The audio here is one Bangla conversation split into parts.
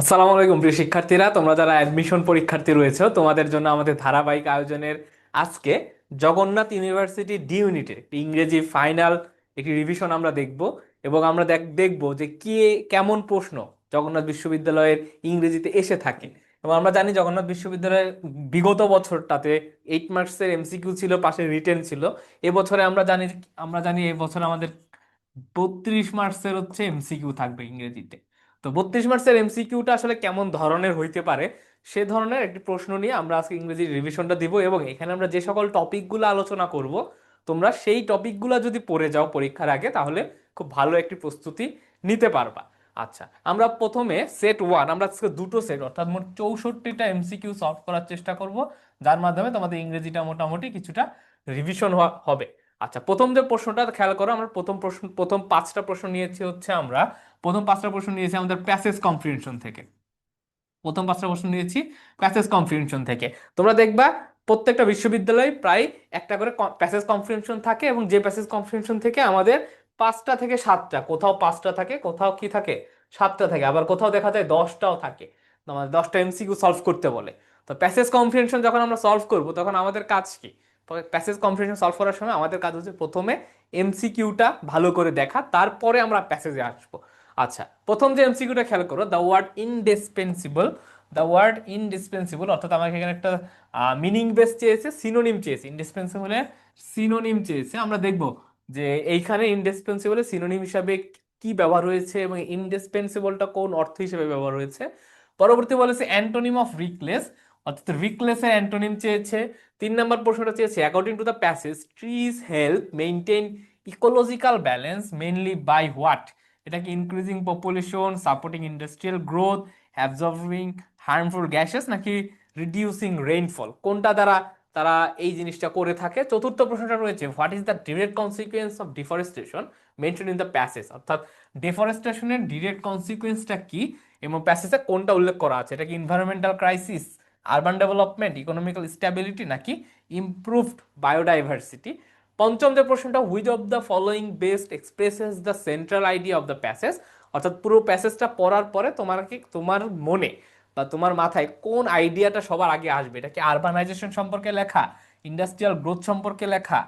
আসসালামু আলাইকুম প্রিয় শিক্ষার্থীরা, তোমরা যারা অ্যাডমিশন পরীক্ষার্থী রয়েছে তোমাদের জন্য আমাদের ধারাবাহিক আয়োজনের আজকে জগন্নাথ ইউনিভার্সিটি ডি ইউনিটের একটি ইংরেজি ফাইনাল একটি রিভিশন আমরা দেখব। এবং আমরা দেখব যে কি কেমন প্রশ্ন জগন্নাথ বিশ্ববিদ্যালয়ের ইংরেজিতে এসে থাকে। এবং আমরা জানি জগন্নাথ বিশ্ববিদ্যালয়ের বিগত বছরটাতে 8 মার্কসের এমসিকিউ ছিল, পাশে রিটেন ছিল। এবছরে আমরা জানি এবছর আমাদের 32 মার্কসের হচ্ছে এমসিকিউ থাকবে ইংরেজিতে। তো 32 মার্কসের এমসিকিউটা আসলে কেমন ধরনের হইতে পারে সে ধরনের একটি প্রশ্ন নিয়ে আমরা আজকে ইংরেজি রিভিশনটা দিব। এবং এখানে আমরা যে সকল টপিকগুলো আলোচনা করব, তোমরা সেই টপিকগুলো যদি পড়ে যাও পরীক্ষার আগে, তাহলে খুব ভালো একটি প্রস্তুতি নিতে পারবা। আচ্ছা, আমরা প্রথমে সেট ওয়ান, আমরা আজকে দুটো সেট অর্থাৎ মোট 64টা এমসিকিউ সলভ করার চেষ্টা করব, যার মাধ্যমে তোমাদের ইংরেজিটা মোটামুটি কিছুটা রিভিশন হবে। আচ্ছা, প্রথম যে প্রশ্নটা খেয়াল করো, আমরা প্রথম 5টা প্রশ্ন নিয়েছি হচ্ছে আমরা প্রথম 5টা প্রশ্ন নিয়েছি আমাদের প্যাসেজ কম্প্রিহেনশন থেকে। প্রথম 5টা প্রশ্ন নিয়েছি প্যাসেজ কম্প্রিহেনশন থেকে। তোমরা দেখবা প্রত্যেকটা বিশ্ববিদ্যালয়ে প্রায় একটা করে প্যাসেজ কম্প্রিহেনশন থাকে, এবং যে প্যাসেজ কম্প্রিহেনশন থেকে আমাদের 5টা থেকে 7টা, কোথাও 5টা থাকে, কোথাও কি থাকে 7টা থাকে, আবার কোথাও দেখা যায় 10টাও থাকে। তো আমাদের 10টা এমসিকিউ সলভ করতে বলে। তো প্যাসেজ কম্প্রিহেনশন যখন আমরা সলভ করব, তখন আমাদের কাজ কি? প্যাসেজ কম্প্রিহেনশন সলভ করার সময় আমাদের কাজ হচ্ছে প্রথমে এমসিকিউটা ভালো করে দেখা, তারপরে আমরা প্যাসেজে আসবো। আচ্ছা, প্রথম যে এমসিকিউটা খেয়াল করো, the word indispensable. The word indispensable অর্থাৎ আমাকে এখানে একটা মিনিং বেস চেয়েছে, সিনোনিম চেয়েছে। ইনডিসপেন্সিবলের সিনোনিম চেয়েছে। আমরা দেখব যে এইখানে ইনডিসপেন্সিবলের সিনোনিম হিসাবে কি ব্যবহার হয়েছে এবং ইনডিসপেন্সিবলটা কোন অর্থ হিসেবে ব্যবহার হয়েছে। পরবর্তী বলেছে অ্যান্টোনিম অফ রিকলেস, অর্থাৎ রিকলেসের অ্যান্টোনিম চেয়েছে। 3 নম্বর প্রশ্নটা চেয়েছে according to the passage trees help maintain ecological balance mainly by what. এটা কি increasing population, supporting industrial growth, absorbing harmful gases, নাকি রিডিউসিং রেইনফল, কোনটা দ্বারা তারা এই জিনিসটা করে থাকে? চতুর্থ প্রশ্নটা রয়েছে what is the direct consequence of deforestation mention in the passage, অর্থাৎ ডিফরেস্টেশনের ডিরেক্ট কনসিকুয়েন্সটা কি এবং প্যাসেজে কোনটা উল্লেখ করা আছে? এটা কি environmental crisis, urban development, economical stability, নাকি ইমপ্রুভড বায়োডাইভার্সিটি? পঞ্চম যে প্রশ্নটা, which of the following best expresses the central idea of the passage, অর্থাৎ পুরো প্যাসেজটা পড়ার পরে তোমার মনে বা তোমার মাথায় কোন আইডিয়াটা সবার আগে আসবে? এটা কি আরবানাইজেশন সম্পর্কে লেখা, ইন্ডাস্ট্রিয়াল গ্রোথ সম্পর্কে লেখা,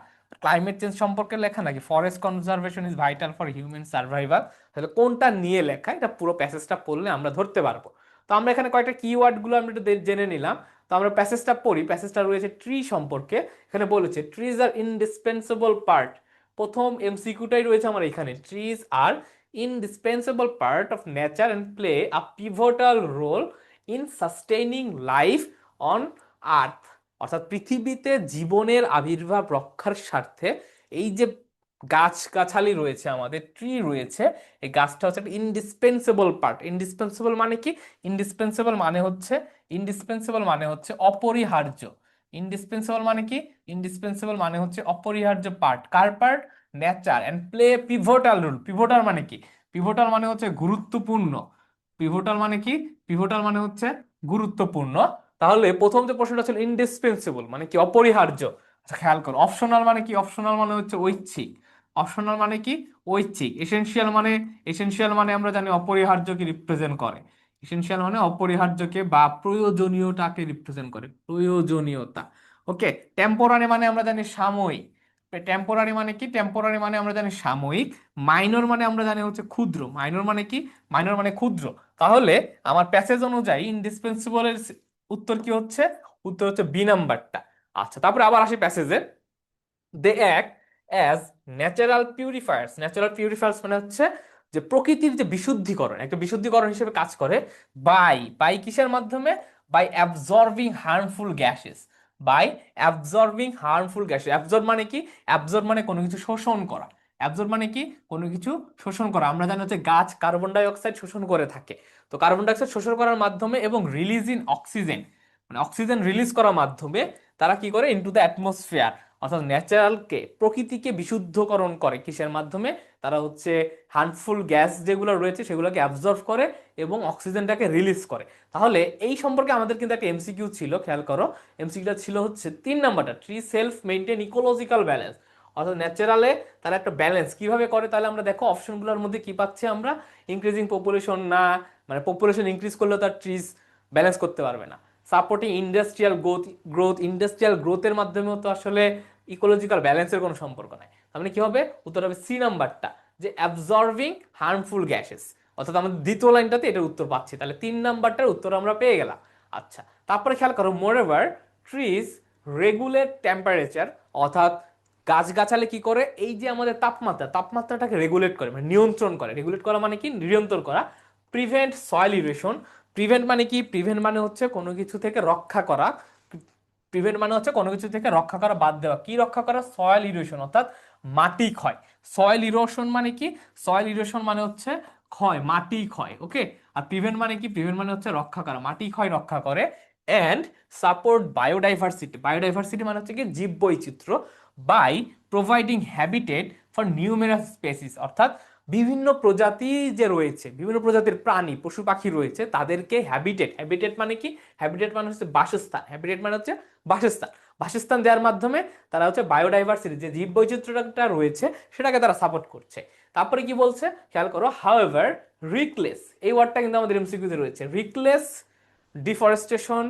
ক্লাইমেট চেঞ্জ সম্পর্কে লেখা, নাকি forest conservation is vital for human survival? তাহলে কোনটা নিয়ে লেখা, এটা পুরো প্যাসেজটা পড়লে আমরা ধরতে পারবো। তো আমরা এখানে কয়েকটা কিওয়ার্ড গুলো আমরা একটু জেনে নিলাম। তো আমরা প্যাসেজটা পড়ি। প্যাসেজটা রয়েছে ট্রি সম্পর্কে। এখানে বলেছে ট্রিজ আর ইনডিসপেন্সেবল পার্ট। প্রথম এমসিকিউটাই রয়েছে আমার এখানে, trees are indispensable part of nature and play a pivotal role in sustaining life on earth. অর্থাৎ পৃথিবীতে জীবনের আবির্ভাব রক্ষার স্বার্থে এই যে গাছগাছালি রয়েছে, আমাদের ট্রি রয়েছে, এই গাছটা হচ্ছে একটা ইনডিসপেন্সেবল পার্ট। ইনডিসপেন্সেবল মানে কি? ইনডিসপেন্সেবল মানে হচ্ছে ইনডিসপেন্সেবল মানে হচ্ছে অপরিহার্য। ইনডিসপেন্সেবল মানে কি? ইনডিসপেন্সেবল মানে হচ্ছে অপরিহার্য পার্ট। কার part? Nature and play pivotal role. Pivotal মানে কি? পিভটাল মানে হচ্ছে গুরুত্বপূর্ণ। পিভটাল মানে কি? পিভটাল মানে হচ্ছে গুরুত্বপূর্ণ। তাহলে প্রথম যে প্রশ্নটা ছিল ইনডিসপেন্সিবল মানে কি? অপরিহার্য। আচ্ছা, খেয়াল করো অপশনাল মানে কি? অপশনাল মানে হচ্ছে ঐচ্ছিক। অপশনাল মানে কি? ঐচ্ছিক। এসেনশিয়াল মানে আমরা জানি অপরিহার্যকে রিপ্রেজেন্ট করে। এসেনশিয়াল মানে অপরিহার্যকে বা প্রয়োজনীয়তাকে রিপ্রেজেন্ট করে, প্রয়োজনীয়তা। ওকে। টেম্পোরারি মানে আমরা জানি সাময়িক। টেম্পোরারি মানে কি? টেম্পোরারি মানে আমরা জানি সাময়িক। মাইনর মানে আমরা জানি হচ্ছে ক্ষুদ্র। মাইনর মানে কি? মাইনর মানে ক্ষুদ্র। তাহলে আমার প্যাসেজ অনুযায়ী ইনডিসপেন্সিবলের উত্তর কি হচ্ছে? উত্তর হচ্ছে বি নাম্বারটা। আচ্ছা, তারপরে আবার আসি প্যাসেজে। They act as natural purifiers. Natural purifiers মানে হচ্ছে যে প্রকৃতির যে বিশুদ্ধিকরণ, একটা বিশুদ্ধিকরণ হিসেবে কাজ করে। বাই বাই কিসের মাধ্যমে? By absorbing harmful gases. By absorbing harmful gases. Absorb মানে কি? অ্যাবজর্ব মানে কোনো কিছু শোষণ করা। অ্যাবজর্ব মানে কি? কোনো কিছু শোষণ করা। আমরা জানি হচ্ছে গাছ কার্বন ডাই অক্সাইড শোষণ করে থাকে। তো কার্বন ডাই অক্সাইড শোষণ করার মাধ্যমে এবং রিলিজ ইন অক্সিজেন, মানে অক্সিজেন রিলিজ করার মাধ্যমে তারা কি করে? ইনটু দ্য অ্যাটমসফিয়ার, অর্থাৎ ন্যাচারালকে, প্রকৃতিকে বিশুদ্ধকরণ করে। কিসের মাধ্যমে? তারা হচ্ছে হার্মফুল গ্যাস যেগুলো রয়েছে সেগুলোকে অ্যাবজর্ব করে এবং অক্সিজেনটাকে রিলিজ করে। তাহলে এই সম্পর্কে আমাদের কিন্তু একটা এমসিকিউ ছিল, খেয়াল করো। এমসিকিউটা ছিল হচ্ছে 3 নাম্বারটা, tree self maintain ecological balance. অর্থাৎ ন্যাচারালে তারা একটা ব্যালেন্স কিভাবে করে? তাহলে আমরা দেখো অপশনগুলোর মধ্যে কি পাচ্ছি আমরা? ইনক্রিজিং পপুলেশন না, মানে পপুলেশন ইনক্রিজ করলেও তার ট্রিজ ব্যালেন্স করতে পারবে না। সাপোর্টিং ইন্ডাস্ট্রিয়াল গ্রোথ ইন্ডাস্ট্রিয়াল গ্রোথের মাধ্যমেও তো আসলে ইকোলজিক্যাল ব্যালেন্সের কোনো সম্পর্ক নাই। তার মানে কি হবে, উত্তর হবে সি নাম্বারটা, যে অ্যাবজর্বিং হার্মফুল গ্যাসেস। অর্থাৎ আমাদের দ্বিতীয় লাইনটাতে এটার উত্তর পাচ্ছি, তাহলে 3 নাম্বারটার উত্তর আমরা পেয়ে গেলাম। আচ্ছা, তারপরে খেয়াল করো, মোরএভার ট্রিজ রেগুলেট টেম্পারেচার, অর্থাৎ গাছগাছালি কি করে, এই যে আমাদের তাপমাত্রাটাকে রেগুলেট করে, মানে নিয়ন্ত্রণ করে। রেগুলেট করা মানে কি, নিয়ন্ত্রণ করা। প্রিভেন্ট সয়েল ইরোশন, প্রিভেন্ট মানে কি, প্রিভেন্ট মানে হচ্ছে কোনো কিছু থেকে রক্ষা করা, প্রিভেন্ট মানে হচ্ছে কোনো কিছু থেকে রক্ষা করা, বাদ দেওয়া। কি রক্ষা করা, সয়েল ইরোশন, অর্থাৎ মাটি ক্ষয়। সয়েল ইরোশন মানে কি, সয়েল ইরোশন মানে হচ্ছে ক্ষয়, মাটি ক্ষয়, ওকে। আর প্রিভেন্ট মানে কি, প্রিভেন্ট মানে হচ্ছে রক্ষা করা, মাটি ক্ষয় রক্ষা করে। অ্যান্ড সাপোর্ট বায়োডাইভার্সিটি, বায়োডাইভার্সিটি মানে হচ্ছে কি জীববৈচিত্র্য, by providing habitat for numerous species, অর্থাৎ বিভিন্ন প্রজাতি যে রয়েছে, বিভিন্ন প্রজাতির প্রাণী পশু পাখি রয়েছে, তাদেরকে হ্যাবিটেট, হ্যাবিটেট মানে কি, হ্যাবিটেট মানে হচ্ছে বাসস্থান, হ্যাবিটেট মানে হচ্ছে বাসস্থান, বাসস্থান দেওয়ার মাধ্যমে তারা হচ্ছে বায়োডাইভার্সিটি, যে জীববৈচিত্র্যটা রয়েছে সেটাকে তারা সাপোর্ট করছে। তারপরে কি বলছে খেয়াল করো, হাউএভার রিকলেস, এই ওয়ার্ডটা কিন্তু আমাদের এমসিকিউতে রয়েছে। Reckless deforestation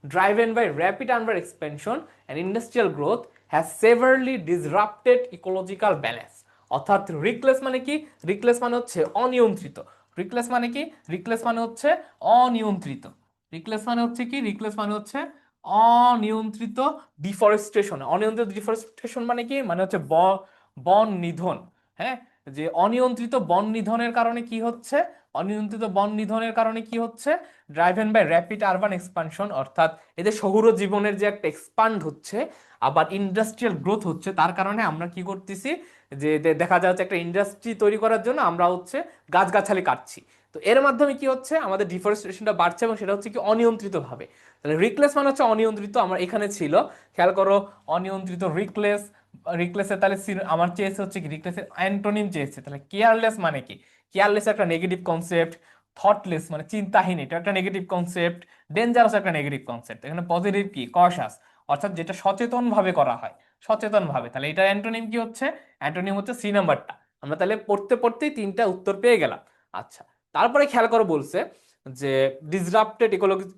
driven by rapid urban expansion and industrial growth has severely disrupted ecological balance। অর্থাৎ রিকলেস মানে কি, রিকলেস মানে হচ্ছে অনিয়ন্ত্রিত, রিকলেস মানে কি, রিকলেস মানে হচ্ছে অনিয়ন্ত্রিত, রিকলেস মানে হচ্ছে কি, রিকলেস মানে হচ্ছে অনিয়ন্ত্রিত ডিফরেস্টেশন। অনিয়ন্ত্রিত ডিফরেস্টেশন মানে কি, মানে হচ্ছে বন নিধন। হ্যাঁ, যে অনিয়ন্ত্রিত বন নিধনের কারণে কি হচ্ছে, অনিয়ন্ত্রিত বন নিধনের কারণে কি হচ্ছে, driven by rapid urban expansion, অর্থাৎ এদের শহুর জীবনের যে একটা এক্সপান্ড হচ্ছে, আবার ইন্ডাস্ট্রিয়াল গ্রোথ হচ্ছে, তার কারণে আমরা কি করতেছি, যে দেখা যাচ্ছে একটা ইন্ডাস্ট্রি তৈরি করার জন্য আমরা হচ্ছে গাছগাছালি কাটছি। তো এর মাধ্যমে কি হচ্ছে, আমাদের ডিফরেস্টেশনটা বাড়ছে, এবং সেটা হচ্ছে কি অনিয়ন্ত্রিত ভাবে। তাহলে রিকলেস মানে হচ্ছে অনিয়ন্ত্রিত, আমার এখানে ছিল, খেয়াল করো, অনিয়ন্ত্রিত রিকলেস। রিকলেসের তাহলে আমার চেয়েছে হচ্ছে কি, রিকলেসের অ্যান্টোনিম চেয়েছে, তাহলে কেয়ারলেস মানে কি, কেয়ারলেস একটা নেগেটিভ কনসেপ্ট, থটলেস মানে চিন্তাহীন, এটা একটা নেগেটিভ কনসেপ্ট, ডেঞ্জারাস একটা নেগেটিভ কনসেপ্ট। এখানে পজিটিভ কি, কশাস, অর্থাৎ যেটা সচেতন ভাবে করা হয়, সচেতন ভাবে। তাহলে এটার অ্যান্টোনিম কি হচ্ছে, অ্যান্টোনিম হচ্ছে সি নাম্বারটা। আমরা তাহলে পড়তে পড়তেই 3টা উত্তর পেয়ে গেলাম। আচ্ছা, তারপরে খেয়াল করে বলছে যে ডিসরাপ্টেড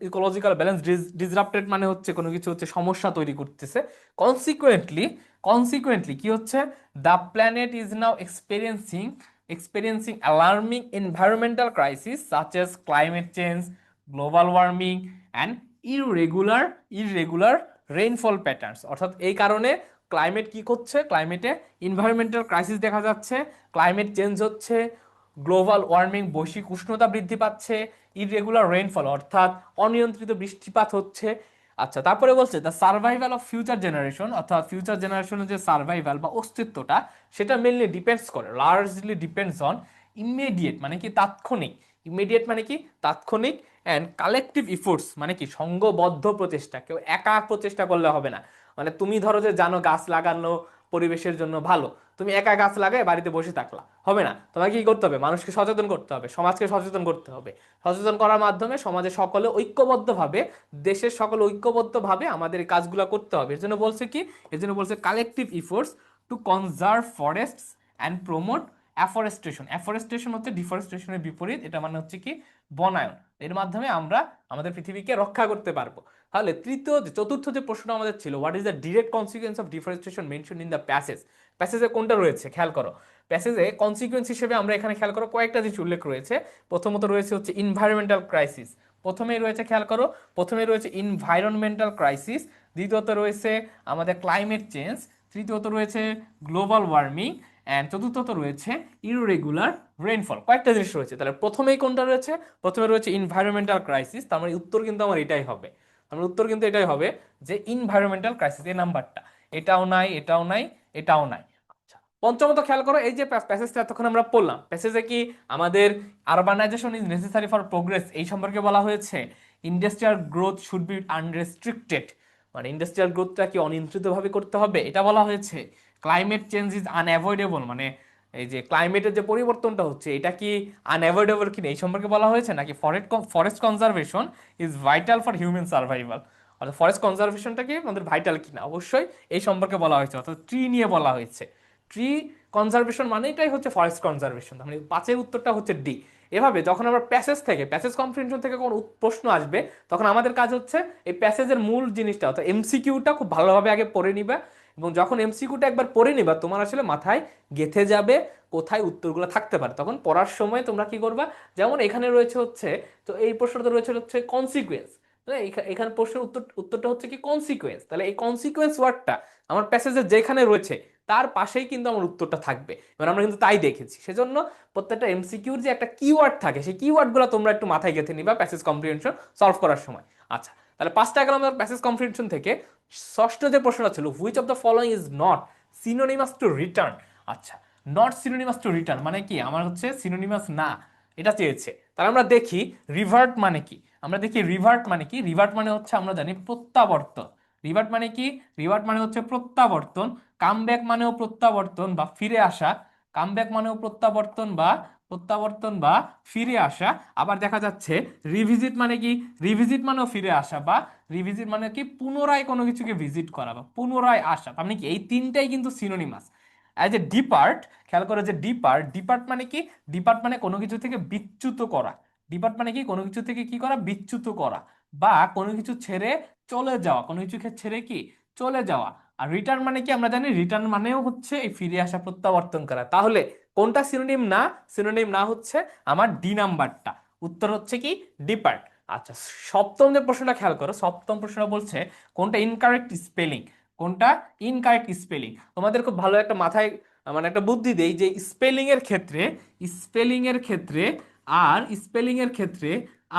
ইকোলজিক্যাল ব্যালেন্স, ডিসরাপ্টেড মানে হচ্ছে কোনো কিছু হচ্ছে সমস্যা তৈরি করতেছে। কনসিকুয়েন্টলি, কনসিকুয়েন্টলি কি হচ্ছে, the planet is now experiencing alarming environmental crises such as climate change, global warming and irregular rainfall patterns। অর্থাৎ এই কারণে ক্লাইমেট কি করছে, ক্লাইমেটে এনভায়রনমেন্টাল ক্রাইসিস দেখা যাচ্ছে, ক্লাইমেট চেঞ্জ হচ্ছে, গ্লোবাল ওয়ার্মিং বৈশ্বিক উষ্ণতা বৃদ্ধি পাচ্ছে, ইররেগুলার রেইনফল অর্থাৎ অনিয়ন্ত্রিত বৃষ্টিপাত হচ্ছে। আচ্ছা, তারপরে বলছে the survival of future generation, অর্থাৎ ফিউচার জেনারেশনের যে সার্ভাইভাল বা অস্তিত্বটা, সেটা মেনলি ডিপেন্ডস করে, লার্জলি ডিপেন্ডস অন ইমিডিয়েট মানে কি তাৎক্ষণিক, ইমিডিয়েট মানে কি তাৎক্ষণিক, অ্যান্ড কালেকটিভ ইফোর্টস মানে কি সংঘবদ্ধ প্রচেষ্টা, কেউ একা প্রচেষ্টা করলে হবে না। মানে তুমি ধরো যে জানো গাছ লাগানো পরিবেশের জন্য ভালো, তুমি একা গাছ লাগায় বাড়িতে বসে থাকলা, হবে না। তোমাকে কি করতে হবে, মানুষকে সচেতন করতে হবে, সমাজকে সচেতন করতে হবে। সচেতন করার মাধ্যমে সমাজে সকলে ঐক্যবদ্ধভাবে, দেশের সকলে ঐক্যবদ্ধভাবে আমাদের এই কাজগুলো করতে হবে। এর জন্য বলছে কি, এর জন্য বলছে collective efforts two conserve forests and promote afforestation. Afforestation হচ্ছে ডিফরেস্টেশনের বিপরীত, এটা মানে হচ্ছে কি বনায়ন। এর মাধ্যমে আমরা আমাদের পৃথিবীকে রক্ষা করতে পারবো। তাহলে চতুর্থ যে প্রশ্ন আমাদের ছিল, what is the direct consequence of deforestation mention in the passage. প্যাসেজে কোনটা রয়েছে খেয়াল করো, প্যাসেজে কনসিকুয়েন্স হিসেবে আমরা এখানে খেয়াল করো কয়েকটা জিনিস উল্লেখ রয়েছে। প্রথমত রয়েছে হচ্ছে ইনভায়রনমেন্টাল ক্রাইসিস, প্রথমেই রয়েছে খেয়াল করো, প্রথমে রয়েছে ইনভায়রনমেন্টাল ক্রাইসিস, দ্বিতীয়ত রয়েছে আমাদের ক্লাইমেট চেঞ্জ, তৃতীয়ত রয়েছে গ্লোবাল ওয়ার্মিং, অ্যান্ড চতুর্থত রয়েছে ইররেগুলার রেইনফল। কয়েকটা জিনিস রয়েছে, তাহলে প্রথমেই কোনটা রয়েছে, প্রথমে রয়েছে ইনভায়রনমেন্টাল ক্রাইসিস, তার মানে উত্তর কিন্তু আমার এটাই হবে, আমার উত্তর কিন্তু এটাই হবে যে ইনভায়রনমেন্টাল ক্রাইসিস, এই নাম্বারটা। এটাও নাই, এটাও নাই, এটাও নাই। আচ্ছা, পঞ্চমত খেয়াল করো, এই যে প্যাসেজটা এতক্ষণ আমরা পড়লাম, প্যাসেজে কি আমাদের urbanisation is necessary for progress এই সম্পর্কে বলা হয়েছে, industrial growth should be unrestricted, মানে ইন্ডাস্ট্রিয়াল গ্রোথটা কি অনিয়ন্ত্রিতভাবে করতে হবে, এটা বলা হয়েছে। ক্লাইমেট চেঞ্জ ইজ আনঅ্যাভয়েডেবল, মানে এই যে ক্লাইমেটের যে পরিবর্তনটা হচ্ছে এটা কি আনঅ্যাভয়েডেবল কিনা এই সম্পর্কে বলা হয়েছে, নাকি forest conservation is vital for human survival, অর্থাৎ ফরেস্ট কনজারভেশনটা কি আমাদের ভাইটাল কিনা, অবশ্যই এই সম্পর্কে বলা হয়েছে, অর্থাৎ ট্রি নিয়ে বলা হয়েছে। ট্রি কনজারভেশন মানে এটাই হচ্ছে ফরেস্ট কনজারভেশন, মানে 5 উত্তরটা হচ্ছে ডি। এভাবে যখন আমরা প্যাসেজ থেকে প্যাসেজ কম্প্রিহেনশন থেকে কোনো প্রশ্ন আসবে, তখন আমাদের কাজ হচ্ছে এই প্যাসেজের মূল জিনিসটা অর্থাৎ এমসিকিউটা খুব ভালোভাবে আগে পড়ে নিবা, এবং যখন এমসিকিউটা একবার পড়ে নিবা তোমার আসলে মাথায় গেঁথে যাবে কোথায় উত্তরগুলো থাকতে পারে। তখন পড়ার সময় তোমরা কি করবা, যেমন এখানে রয়েছে হচ্ছে, তো এই প্রশ্নটা রয়েছে হচ্ছে কনসিকুয়েন্স, এখানে প্রশ্নের উত্তরটা হচ্ছে কি কনসিকুয়েন্স, তাহলে এই কনসিকুয়েন্স ওয়ার্ডটা আমার প্যাসেজে যেখানে রয়েছে তার পাশেই কিন্তু আমার উত্তরটা থাকবে। এবার আমরা কিন্তু তাই দেখেছি, সেজন্য প্রত্যেকটা এমসিকিউর যে একটা কিওয়ার্ড থাকে সেই কিওয়ার্ডগুলো তোমরা একটু মাথায় গেঁথে নিবা প্যাসেজ কম্প্রিহেনশন সলভ করার সময়। আচ্ছা, তাহলে পাঁচটা গেলাম আমাদের প্যাসেজ কম্প্রিহেনশন থেকে। ষষ্ঠ যে প্রশ্নটা ছিল, which of the following is not synonymous to return. আচ্ছা, নট সিনোনিমাস টু রিটার্ন মানে কি, আমার হচ্ছে সিনোনিমাস না এটা চেয়েছে। তাহলে আমরা দেখি রিভার্ট মানে কি, আমরা দেখি রিভার্ট মানে কি। রিভার্ট মানে হচ্ছে আমরা জানি প্রত্যাবর্তন। রিভার্ট মানে কি, রিভার্ট মানে হচ্ছে প্রত্যাবর্তন। কামব্যাক মানেও প্রত্যাবর্তন বা ফিরে আসা, কামব্যাক মানেও প্রত্যাবর্তন বা ফিরে আসা। আবার দেখা যাচ্ছে রিভিজিট মানে কি, রিভিজিট মানেও ফিরে আসা, বা রিভিজিট মানে কি পুনরায় কোনো কিছুকে ভিজিট করা বা পুনরায় আসা। তার মানে কি এই তিনটাই কিন্তু সিনোনিমাস। অ্যাজ এ ডিপার্ট, খেয়াল করে যে ডিপার্ট, ডিপার্ট মানে কি, ডিপার্ট মানে কোনো কিছু থেকে বিচ্যুত করা। ডিপার্ট মানে কি কোনো কিছু থেকে কি করা, বিচ্যুত করা, বা কোনো কিছু ছেড়ে চলে যাওয়া, কোনো কিছুকে ছেড়ে কি চলে যাওয়া। আর রিটার্ন মানে কি, আমরা জানি রিটার্ন মানেও হচ্ছে এই ফিরে আসা, প্রত্যাবর্তন করা। তাহলে কোনটা সিনোনিম না, সিনোনিম না হচ্ছে আমার ডি নাম্বারটা, উত্তর হচ্ছে কি ডিপার্ট। আচ্ছা, সপ্তম যে প্রশ্নটা খেয়াল করো, সপ্তম প্রশ্নটা বলছে কোনটা ইনকারেক্ট স্পেলিং, কোনটা ইনকারেক্ট স্পেলিং। তোমাদের খুব ভালো একটা মাথায় মানে একটা বুদ্ধি দেই যে স্পেলিং এর ক্ষেত্রে, স্পেলিং এর ক্ষেত্রে স্পেলিং এর ক্ষেত্রে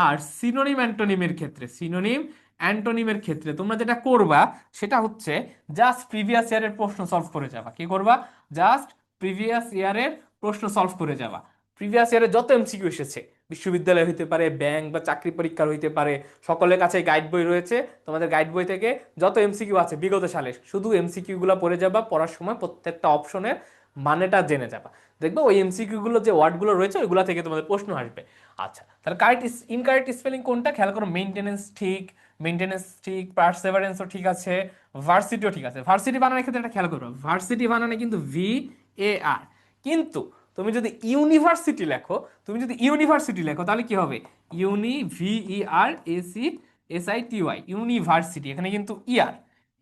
আর সিনোনিম অ্যান্টোনিমের ক্ষেত্রে, সিনোনিম অ্যান্টোনিমের ক্ষেত্রে তোমরা যেটা করবা সেটা হচ্ছে জাস্ট প্রিভিয়াস ইয়ারের প্রশ্ন সলভ করে যাবা। কি করবা, জাস্ট প্রিভিয়াস ইয়ারের প্রশ্ন সলভ করে যাবা। প্রিভিয়াস ইয়ারে যত এমসিকিউ এসেছে, বিশ্ববিদ্যালয় হইতে পারে, ব্যাংক বা চাকরি পরীক্ষার হইতে পারে, সকলের কাছে গাইড বই রয়েছে, তোমাদের গাইড বই থেকে যত এমসিকিউ আছে বিগত সালে, শুধু এমসিকিউ গুলো পড়ে যাবা, পড়ার সময় প্রত্যেকটা অপশনের মানেটা জেনে যাবা। দেখবে ওই এমসিকিউ গুলো যে ওয়ার্ডগুলো রয়েছে ওইগুলো থেকে তোমাদের প্রশ্ন আসবে। আচ্ছা, তাহলে কারেক্ট ইনকারেক্ট স্পেলিং কোনটা, খেয়াল করো মেইনটেনেন্স ঠিক, মেইনটেনেন্স ঠিক, পারসেভারেন্সও ঠিক আছে, ভার্সিটিও ঠিক আছে। ভার্সিটি বানানোর ক্ষেত্রে এটা খেয়াল করো, ভার্সিটি বানানে কিন্তু VAR, কিন্তু তুমি যদি ইউনিভার্সিটি লেখো, তুমি যদি ইউনিভার্সিটি লেখো তাহলে কি হবে, VERACSITY, ইউনিভার্সিটি। এখানে কিন্তু ইয়ার,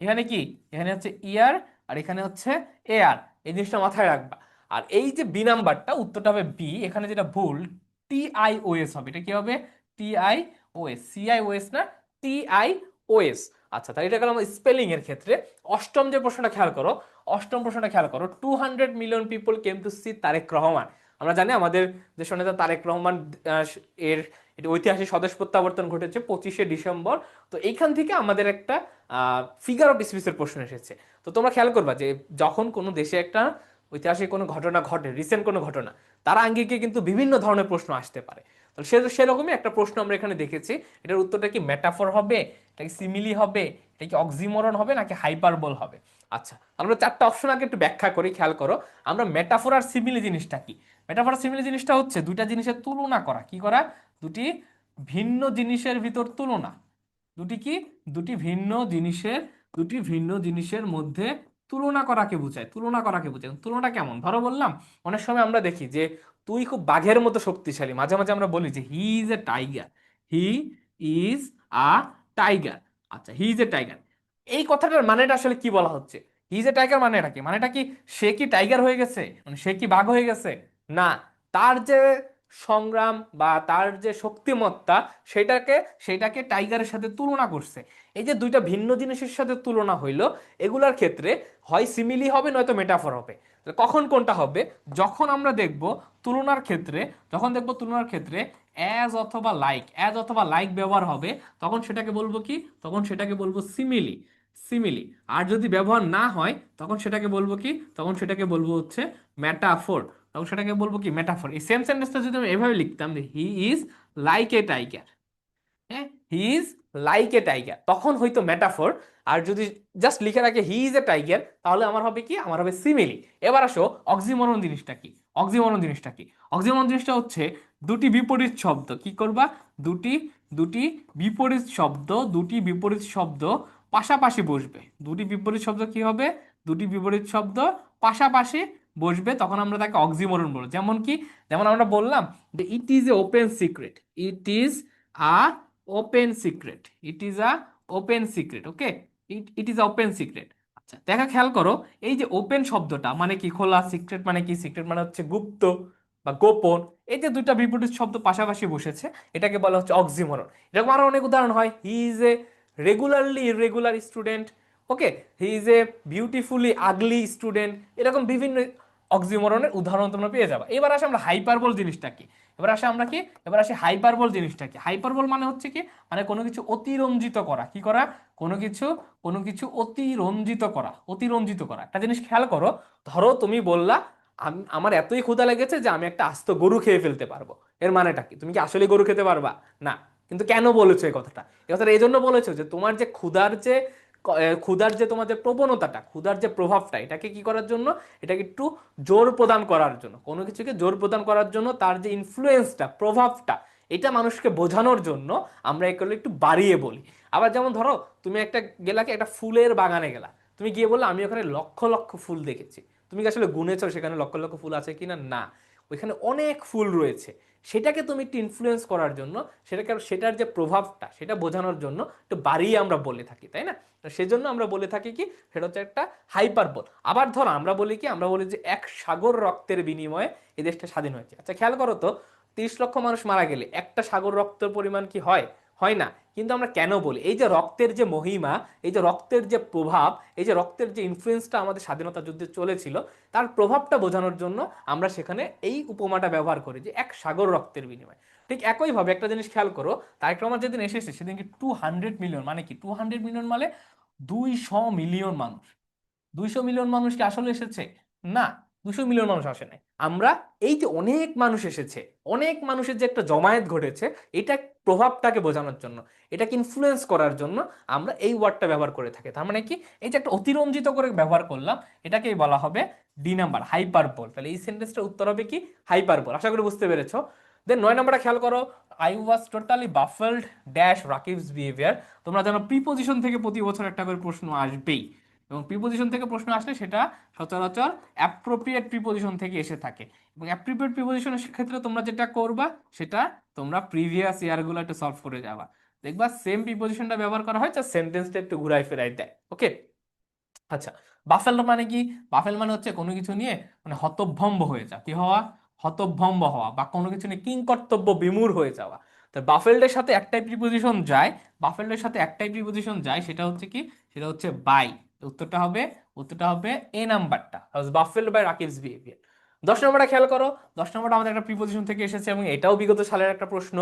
এখানে কি, এখানে হচ্ছে ইয়ার আর এখানে হচ্ছে AR, এই জিনিসটা মাথায় রাখবা। আর এই যে বি নাম্বারটা, উত্তরটা হবে বি। এখানে যেটা ভুল, TIOS হবে, এটা কি হবে, TIOS, CIOS না, TIOS। আচ্ছা, তাহলে এটা গেল স্পেলিং এর ক্ষেত্রে। অষ্টম যে প্রশ্নটা খেয়াল করো, অষ্টম প্রশ্নটা খেয়াল করো, 200 million people came to see Tarique Rahman. আমরা জানি আমাদের দেশ নেতা তারেক রহমান এর এটি ঐতিহাসিক স্বদেশ প্রত্যাবর্তন ঘটেছে 25শে ডিসেম্বর। তো এইখান থেকে আমাদের একটা ফিগার অফ স্পিচের প্রশ্ন এসেছে। তো তোমরা খেয়াল করবা যে যখন কোনো দেশে একটা ঐতিহাসিক কোনো ঘটনা ঘটে, রিসেন্ট কোনো ঘটনা, তার আঙ্গিকে কিন্তু বিভিন্ন ধরনের প্রশ্ন আসতে পারে। তো সেরকমই একটা প্রশ্ন আমরা এখানে দেখেছি। এটার উত্তরটা কি মেটাফর হবে, এটা কি সিমিলি হবে, এটা কি অক্সিমরন হবে, নাকি হাইপারবোল হবে। আচ্ছা, আমরা চারটা অপশন আগে একটু ব্যাখ্যা করি, খেয়াল করো। আমরা মেটাফোর আর সিমিলি জিনিসটা কি, মেটাফোর আর সিমিলি জিনিসটা হচ্ছে দুইটা জিনিসের তুলনা করা। কি করা, দুটি ভিন্ন জিনিসের ভিতর তুলনা, দুটি কি, দুটি ভিন্ন জিনিসের, দুটি ভিন্ন জিনিসের মধ্যে তুলনা করাকে বোঝায়, তুলনা করাকে বোঝায়। তুলনাটা কেমন, ধরো বললাম অনেক সময় আমরা দেখি যে তুই খুব বাঘের মতো শক্তিশালী, মাঝে মাঝে আমরা বলি যে he is a tiger, he is a tiger. আচ্ছা, হি ইজ এ টাইগার, এই কথাটার মানেটা আসলে কি বলা হচ্ছে, হি ইজ এ টাইগার মানেটা কি, মানেটা কি সে কি টাইগার হয়ে গেছে, মানে সে কি বাঘ হয়ে গেছে, না, তার যে সংগ্রাম বা তার যে শক্তিমত্তা সেটাকে সেটাকে টাইগারের সাথে তুলনা করছে। এই যে দুইটা ভিন্ন জিনিসের সাথে তুলনা হইলো, এগুলার ক্ষেত্রে হয় সিমিলি হবে নয়তো মেটাফর হবে। তাহলে কখন কোনটা হবে, যখন আমরা দেখব তুলনার ক্ষেত্রে, যখন দেখব তুলনার ক্ষেত্রে অ্যাজ অথবা লাইক, অ্যাজ অথবা লাইক ব্যবহার হবে, তখন সেটাকে বলবো কি, তখন সেটাকে বলবো সিমিলি, সিমিলি। আর যদি ব্যবহার না হয় তখন সেটাকে বলবো কি, তখন সেটাকে বলবো হচ্ছে মেটাফোর, তখন সেটাকে বলবো কি মেটাফোর। এই সেম সেন্টেন্সটা যদি আমি এভাবে লিখতাম, he is like a tiger, হ্যাঁ, he is like a tiger, তখন হয়তো মেটাফোর। আর যদি জাস্ট লিখে রাখে হি ইজ এ টাইগার, তাহলে আমার হবে কি, আমার হবে সিমিলি। এবার আসো অক্সিমরন জিনিসটা কি, অক্সিমরন জিনিসটা কি, অক্সিমরন জিনিসটা হচ্ছে দুটি বিপরীত শব্দ, কি করবা, দুটি দুটি বিপরীত শব্দ, দুটি বিপরীত শব্দ পাশাপাশি বসবে, দুটি বিপরীত শব্দ কি হবে, দুটি বিপরীত শব্দ পাশাপাশি বসবে তখন আমরা তাকে অক্সিমোরন বলবো। যেমন কি, যেমন আমরা বললাম যে it is a open secret, it is a open secret, it is a open secret, okay, it is open secret. আচ্ছা দেখা খেয়াল করো, এই যে ওপেন শব্দটা মানে কি খোলা, সিক্রেট মানে কি, সিক্রেট মানে হচ্ছে গুপ্ত বা গোপন, এই যে দুইটা বিপরীত শব্দ পাশাপাশি বসেছে, এটাকে বলা হচ্ছে অক্সিমোরন। এরকম আরো অনেক উদাহরণ হয়, he is a regularly irregular student, okay, he is a beautifully ugly student, এরকম বিভিন্ন অক্সিমোরনের উদাহরণ তোমরা পেয়ে যাবে। এবার আসে আমরা হাইপারবোল জিনিসটা কি, এবার আসে আমরা কি, এবার আসে হাইপারবোল জিনিসটা কি। হাইপারবোল মানে হচ্ছে কি, মানে কোনো কিছু অতিরঞ্জিত করা, কি করা, কোনো কিছু, কোনো কিছু অতিরঞ্জিত করা, অতিরঞ্জিত করা। একটা জিনিস খেয়াল করো, ধরো তুমি বললা আমার এতই ক্ষুধা লেগেছে যে আমি একটা আস্ত গরু খেয়ে ফেলতে পারবো, এর মানেটা কি, তুমি কি আসলে গরু খেতে পারবা? না। কিন্তু কেন বলেছো এই কথাটা, এই কথাটা এই জন্য বলেছো যে তোমার যে ক্ষুধার যে ক্ষুধার যে তোমার যে প্রবণতাটা, ক্ষুধার যে প্রভাবটা, এটাকে কি করার জন্য, এটাকে একটু জোর প্রদান করার জন্য, কোনো কিছুকে জোর প্রদান করার জন্য, তার যে ইনফ্লুয়েন্সটা, প্রভাবটা, এটা মানুষকে বোঝানোর জন্য আমরা এগুলো একটু বাড়িয়ে বলি। আবার যেমন ধরো তুমি একটা গেলা কি একটা ফুলের বাগানে গেলা, তুমি গিয়ে বললে আমি ওখানে লক্ষ লক্ষ ফুল দেখেছি, তুমি কি আসলে গুনেছো সেখানে লক্ষ লক্ষ ফুল আছে কিনা? না, ওইখানে অনেক ফুল রয়েছে। সেটাকে তুমি একটু ইনফ্লুয়েন্স করার জন্য, সেটাকে সেটার যে প্রভাবটা সেটা বোঝানোর জন্য একটু বাড়িয়ে আমরা বলে থাকি, তাই না? তো সেজন্য আমরা বলে থাকি কি, সেটা হচ্ছে একটা হাইপারবোল। আবার ধরো আমরা বলি কি, আমরা বলি যে এক সাগর রক্তের বিনিময়ে এই দেশটা স্বাধীন হয়েছে। আচ্ছা খেয়াল করো তো, 30 লক্ষ মানুষ মারা গেলে একটা সাগর রক্তের পরিমাণ কি হয়? হয় না। কিন্তু আমরা কেন বলি, এই যে রক্তের যে মহিমা, এই যে রক্তের যে প্রভাব, এই যে রক্তের যে ইনফ্লুয়েন্সটা আমাদের স্বাধীনতা যুদ্ধে চলেছিল, তার প্রভাবটা বোঝানোর জন্য আমরা সেখানে এই উপমাটা ব্যবহার করি যে এক সাগর রক্তের বিনিময়ে। ঠিক একইভাবে একটা জিনিস খেয়াল করো, তারেক রহমান যেদিন এসেছে সেদিন কি 200 মিলিয়ন, মানে কি 200 মিলিয়ন মানে 200 মিলিয়ন মানুষ, 200 মিলিয়ন মানুষ কি আসলে এসেছে? না, 200 মিলিয়ন মানুষ আসে নাই। আমরা এই যে অনেক মানুষ এসেছে, অনেক মানুষের যে একটা জমায়েত ঘটেছে, এটা প্রভাবটাকে বোঝানোর জন্য, এটাকে ইনফ্লুয়েন্স করার জন্য আমরা এই ওয়ার্ডটা ব্যবহার করে থাকি। তার মানে কি, এই যে একটা অতিরঞ্জিত করে ব্যবহার করলাম, এটাকেই বলা হবে ডি নাম্বার, হাইপারবোল। তাহলে এই সেন্টেন্সটার উত্তর হবে কি, হাইপারবোল। আশা করি বুঝতে পেরেছো। দেন 9 নম্বরটা খেয়াল করো, I was totally baffled dash Rakib's behaviour. তোমরা জানো প্রিপোজিশন থেকে প্রতি বছর একটা করে প্রশ্ন আসবেই, এবং প্রিপোজিশন থেকে প্রশ্ন আসলে সেটা সচরাচর অ্যাপ্রোপ্রিয়েট প্রিপোজিশন থেকে এসে থাকে। এবং অ্যাপ্রোপ্রিয়েট প্রিপোজিশনের ক্ষেত্রে তোমরা যেটা করবা, সেটা তোমরা প্রিভিয়াস ইয়ারগুলো একটু সলভ করে যাবা, দেখবা সেম প্রিপোজিশনটা ব্যবহার করা হয়, যা সেন্টেন্সটা একটু ঘুরাই ফেরাই দেয়, ওকে। আচ্ছা, বাফেল মানে কি, বাফেল মানে হচ্ছে কোনো কিছু নিয়ে মানে হতভম্ব হয়ে যাওয়া, কি হওয়া, হতভম্ব হওয়া, বা কোনো কিছু নিয়ে কিংকর্তব্য বিমূঢ় হয়ে যাওয়া। তো বাফেলডের সাথে একটাই প্রিপোজিশন যায়, বাফেলডের সাথে একটাই প্রিপোজিশন যায়, সেটা হচ্ছে কি, সেটা হচ্ছে বাই। উত্তরটা হবে, উত্তরটা হবে এ নাম্বারটা, বাফেলড বাই রাকিবস বিহেভিয়ার। 10 নম্বরটা খেয়াল করো, 10 নম্বরটা আমাদের একটা প্রিপোজিশন থেকে এসেছে, এবং এটাও বিগত সালের একটা প্রশ্ন,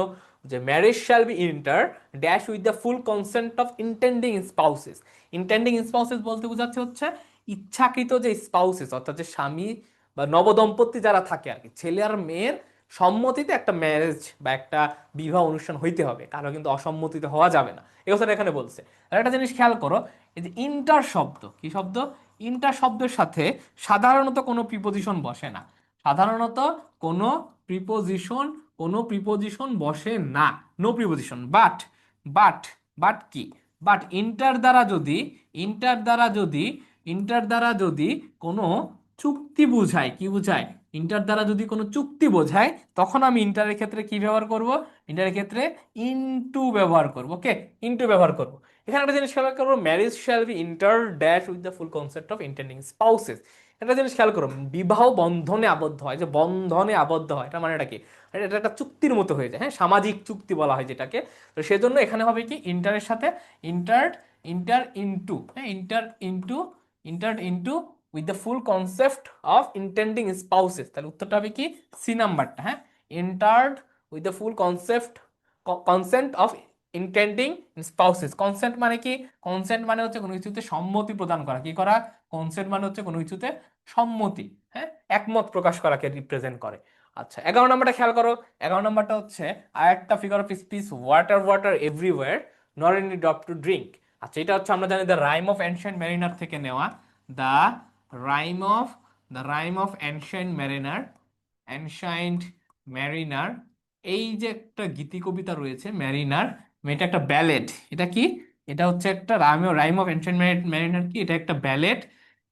যে marriage shall be inter dash with the full consent of intending spouses. Intending spouses বলতে বোঝাচ্ছে হচ্ছে ইচ্ছাকৃত যে স্পাউসেস, অর্থাৎ যে স্বামী বা নবদম্পতি যারা থাকে আর কি, ছেলে আর মেয়ের সম্মতিতে একটা ম্যারেজ বা একটা বিবাহ অনুষ্ঠান হইতে হবে, কারো কিন্তু অসম্মতিতে হওয়া যাবে না, এই কথাটা এখানে বলছে। আর একটা জিনিস খেয়াল করো, এই যে ইন্টার শব্দ, কি শব্দ, ইন্টার শব্দের সাথে সাধারণত কোনো প্রিপোজিশন বসে না, সাধারণত কোনো প্রিপোজিশন, কোনো প্রিপোজিশন বসে না, no preposition. But, but, but কি, বাট ইন্টার দ্বারা যদি, ইন্টার দ্বারা যদি, ইন্টার দ্বারা যদি কোনো চুক্তি বুঝায়, কি বুঝায়, ইন্টার দ্বারা যদি কোনো চুক্তি বোঝায়, তখন আমি ইন্টারের ক্ষেত্রে কি ব্যবহার করব, ইন্টারের ক্ষেত্রে ইনটু ব্যবহার করব, ওকে, ইনটু ব্যবহার করব। এখানে একটা জিনিস খেয়াল করবো, marriage shall be inter dash with the full concept of intending spouses. একটা জিনিস খেয়াল করো, বিবাহ বন্ধনে আবদ্ধ হয়, যে বন্ধনে আবদ্ধ হয়, এটা মানে এটা কি, এটা একটা চুক্তির মতো হয়ে যায়, হ্যাঁ, সামাজিক চুক্তি বলা হয় যেটাকে। তো সেজন্য এখানে হবে কি, ইন্টারের সাথে ইন্টার, ইন্টার ইনটু, হ্যাঁ, inter into, inter into with the full concept of intending spouses. তাহলে উত্তরটা হবে কি, সি নাম্বারটা, হ্যাঁ, entered with the full concept, consent of intending spouses. Consent মানে কি, কনসেন্ট মানে হচ্ছে কোনো কিছুতে সম্মতি প্রদান করা, কি করা, কনসেন্ট মানে হচ্ছে কোনো কিছুতে সম্মতি, হ্যাঁ, একমত প্রকাশ করাকে রিপ্রেজেন্ট করে। আচ্ছা 11 নম্বরটা খেয়াল করো, 11 নম্বরটা হচ্ছে আর একটা figure of speech, water water everywhere not any drop to drink. আচ্ছা এটা হচ্ছে আমরা জানি the rime of ancient mariner থেকে নেওয়া, the rime of, the rime of ancient mariner, ancient mariner, এই যে একটা গীতি কবিতা রয়েছে ম্যারিনার, এটা একটা ব্যালেড, এটা কি, এটা হচ্ছে একটা rime, rime of ancient mariner কি, এটা একটা ব্যালেড,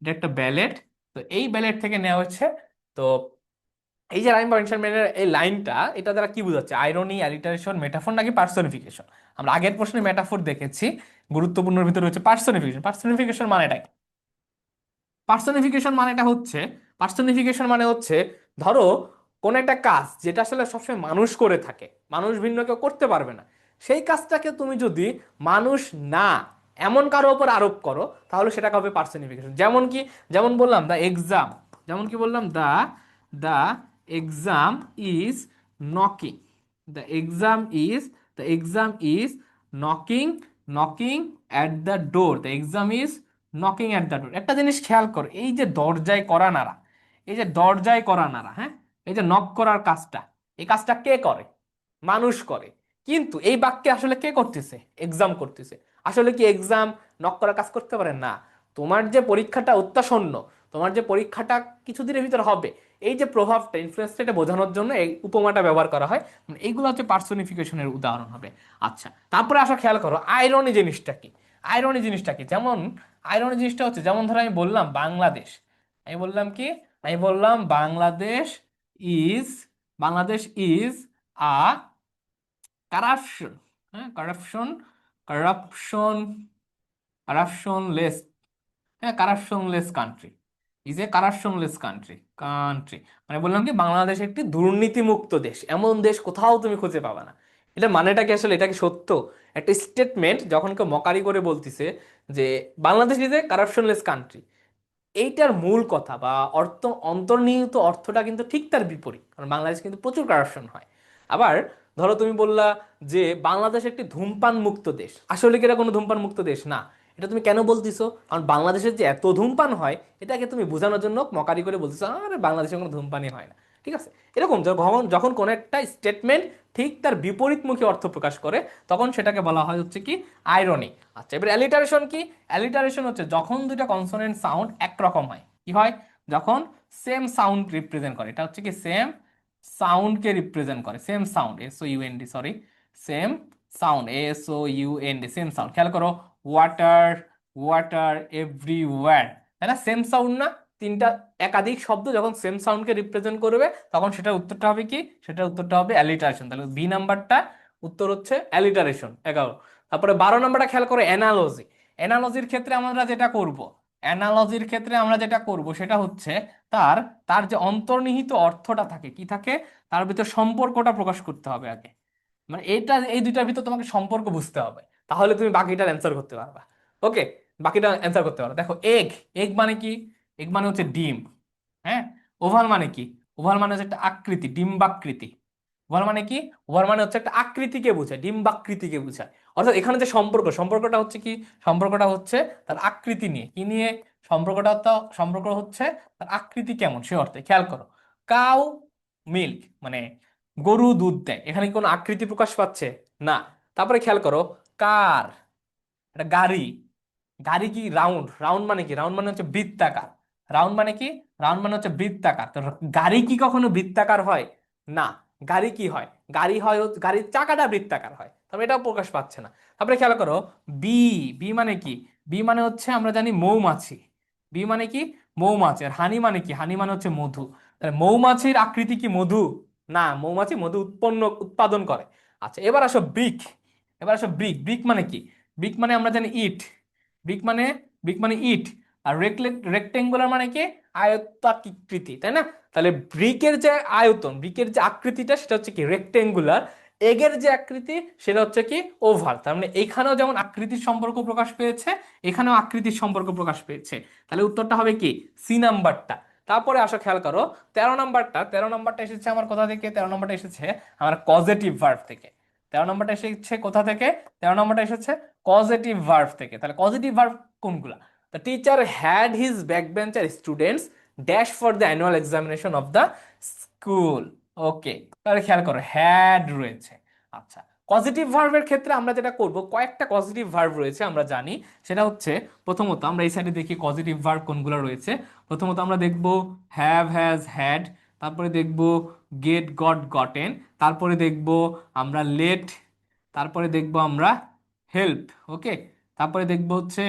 এটা একটা ব্যালেড, তো এই ব্যালেট থেকে নেওয়া হচ্ছে। তো এই যে রাইম পাঞ্কচুয়েশনের এই লাইনটা, এটা দ্বারা কি বোঝাচ্ছে? আইরনি, অ্যালিটারেশন, মেটাফোর নাকি পার্সনিফিকেশন? আমরা আগের প্রশ্নে মেটাফোর দেখেছি, গুরুত্বপূর্ণের ভিতরে হচ্ছে পার্সনিফিকেশন। পার্সনিফিকেশন মানেটা কি? পার্সনিফিকেশন মানেটা হচ্ছে, পার্সনিফিকেশন মানে হচ্ছে, ধরো কোন একটা কাজ যেটা আসলে সবসময় মানুষ করে থাকে, মানুষ ভিন্ন কেউ করতে পারবে না, সেই কাজটাকে তুমি যদি মানুষ না এমন কারো উপর আরোপ করো, তাহলে সেটা হবে পার্সনিফিকেশন। যেমন কি, যেমন বললাম দ্য এক্সাম, যেমন কি বললাম, the the exam is knocking, the exam is, the exam is knocking, knocking at the door, the exam is knocking at the door. একটা জিনিস খেয়াল কর, এই যে দরজায় করা নাড়া, এই যে দরজায় করা নাড়া, হ্যাঁ, এই যে নক করার কাজটা, এই কাজটা কে করে? মানুষ করে। কিন্তু এই বাক্যে আসলে কে করতেছে? এক্সাম করতেছে। আসলে কি এক্সাম নক করার কাজ করতে পারে না? তোমার যে পরীক্ষাটা অত্যাসন্ন, তোমার যে পরীক্ষাটা কিছুদিনের ভিতর হবে, এই যে প্রভাবটা, ইনফ্লুয়েন্সটা, এটা বোঝানোর জন্য এই উপমাটা ব্যবহার করা হয়। এইগুলো হচ্ছে পার্সোনিফিকেশনের উদাহরণ হবে। আচ্ছা, তারপরে আসো খেয়াল করো আইরনি জিনিসটা কি। আইরনি জিনিসটা কি? যেমন আইরনি জিনিসটা হচ্ছে, যেমন ধরো আমি বললাম বাংলাদেশ, আমি বললাম কি, আমি বললাম Bangladesh is, Bangladesh is a corruption, হ্যাঁ, কারাপশন, কারাপশন, কারাপশনলেস, হ্যাঁ, corruptionless country, is a corruptionless country, country. মানে বললাম কি বাংলাদেশ একটি দুর্নীতিমুক্ত দেশ, এমন দেশ কোথাও তুমি খুঁজে পাবে না। এটা মানেটা কি আসলে? এটা কি সত্য? একটা স্টেটমেন্ট যখন কেউ মকারি করে বলতিছে যে Bangladesh is a corruptionless country, এইটার মূল কথা বা অর্থ, অন্তর্নিহিত অর্থটা কিন্তু ঠিক তার বিপরীত, কারণ বাংলাদেশ কিন্তু প্রচুর কারাপশন হয়। আবার ধরো তুমি বললা যে বাংলাদেশ একটি ধূমপান মুক্ত দেশ, আসলে কি এটা কোনো ধূমপান মুক্ত দেশ না? এটা তুমি কেন বলতিছো? কারণ বাংলাদেশের যে এত ধূমপান হয়, এটাকে তুমি বোঝানোর জন্য মকারি করে বলতেছো আরে বাংলাদেশে কোনো ধূমপানই হয় না। ঠিক আছে? এরকম যখন যখন কোনো একটা স্টেটমেন্ট ঠিক তার বিপরীতমুখী অর্থ প্রকাশ করে, তখন সেটাকে বলা হয় হচ্ছে কি আইরনি। আচ্ছা, এবার অ্যালিটারেশন কি? অ্যালিটারেশন হচ্ছে যখন দুইটা কনসোনেন্ট সাউন্ড একরকম হয়। কি হয়? যখন সেম সাউন্ড রিপ্রেজেন্ট করে, এটা হচ্ছে কি সেম সাউন্ডকে রিপ্রেজেন্ট করে, same sound, S O U N D, sorry, same sound, S O U N D, same sound. খেয়াল করো, ওয়াটার, ওয়াটার এভরিওয়্যার, তাই না? সেম সাউন্ড না? তিনটা, একাধিক শব্দ যখন সেম সাউন্ডকে রিপ্রেজেন্ট করবে, তখন সেটার উত্তরটা হবে কি? সেটার উত্তরটা হবে অ্যালিটারেশন। তাহলে বি নাম্বারটা উত্তর হচ্ছে অ্যালিটারেশন, 11। তারপরে 12 নম্বরটা খেয়াল করো, অ্যানালজি। অ্যানালজির ক্ষেত্রে আমরা যেটা করব, অ্যানালজির ক্ষেত্রে আমরা যেটা করব সেটা হচ্ছে তার, তার যে অন্তর্নিহিত অর্থটা থাকে, কি থাকে, তার ভিতর সম্পর্কটা প্রকাশ করতে হবে আগে। মানে এটা, এই দুইটার ভিতর তোমাকে সম্পর্ক বুঝতে হবে, তাহলে তুমি বাকিটার অ্যান্সার করতে পারবা। ওকে, বাকিটা অ্যান্সার করতে পারো। দেখো এগ, এগ মানে কি? এগ মানে হচ্ছে ডিম, হ্যাঁ। ওভাল মানে কি? ওভাল মানে হচ্ছে একটা আকৃতি, ডিম্বাকৃতি। ওভাল মানে কি? ওভাল মানে হচ্ছে একটা আকৃতিকে বোঝায়, ডিম্বাকৃতিকে বোঝায়। অর্থাৎ এখানে যে সম্পর্ক, সম্পর্কটা হচ্ছে কি? সম্পর্কটা হচ্ছে তার আকৃতি নিয়ে। কি নিয়ে সম্পর্কটা? তো সম্পর্ক হচ্ছে তার আকৃতি কেমন সে অর্থে। খেয়াল করো, কাউ মিল্ক মানে গরু দুধ দেয়, এখানে কি কোনো আকৃতি প্রকাশ পাচ্ছে? না। তারপরে খেয়াল করো, কার, এটা গাড়ি, গাড়ি কি রাউন্ড? রাউন্ড মানে কি? রাউন্ড মানে হচ্ছে বৃত্তাকার। রাউন্ড মানে কি? রাউন্ড মানে হচ্ছে বৃত্তাকার। তো গাড়ি কি কখনো বৃত্তাকার হয়? না। গাড়ি কি হয়? গাড়ি হয় গাড়ির চাকাটা বৃত্তাকার হয়, তবে এটাও প্রকাশ পাচ্ছে না। তারপরে খেয়াল করো, বি, বি মানে কি? বি মানে হচ্ছে আমরা জানি মৌমাছি। বি মানে কি? মৌমাছি। আর হানি মানে কি? হানি মানে হচ্ছে মধু। তাহলে মৌমাছির আকৃতি কি মধু? না, মৌমাছি মধু উৎপাদন করে। আচ্ছা, এবার আসো ব্রিক, এবার আসো ব্রিক। ব্রিক মানে কি? ব্রিক মানে আমরা জানি ইট। ব্রিক মানে, ব্রিক মানে ইট। আর রেক্টেঙ্গুলার মানে কি? আয়তাকৃতি, তাই না? তাহলে ব্রিকের যে আয়তন, ব্রিকের যে আকৃতিটা, সেটা হচ্ছে কি রেক্টেঙ্গুলার। এগের যে আকৃতি, সেটা হচ্ছে কি ওভাল। তার মানে এখানেও যেমন আকৃতির সম্পর্ক প্রকাশ পেয়েছে, এখানেও আকৃতির সম্পর্ক প্রকাশ পেয়েছে। তাহলে উত্তরটা হবে কি সি নাম্বারটা। তারপরে আসো খেয়াল করো 13 নম্বরটা। 13 নম্বরটা এসেছে আমার কোথা থেকে? 13 নম্বরটা এসেছে আমার পজিটিভ ভার্ব থেকে। 13 নম্বরটা এসেছে কোথা থেকে? 13 নম্বরটা এসেছে পজিটিভ ভার্ব থেকে। তাহলে পজিটিভ ভার্ব কোনগুলা? The teacher had his backbencher students dash for the annual examination of the school. Okay, তাহলে খেয়াল করো হ্যাড রয়েছে। আচ্ছা, পজিটিভ ভার্বের ক্ষেত্রে আমরা যেটা করব, কয়েকটা পজিটিভ ভার্ব রয়েছে আমরা জানি। সেটা হচ্ছে, প্রথমত আমরা এই সাইডে দেখি পজিটিভ ভার্ব কোনগুলো রয়েছে। প্রথমত আমরা দেখব হ্যাভ, হ্যাজ, হ্যাড। তারপরে দেখব গেট, গট, গটেন। তারপরে দেখব আমরা লেট। তারপরে দেখব আমরা হেল্প। ওকে, তারপরে দেখব হচ্ছে,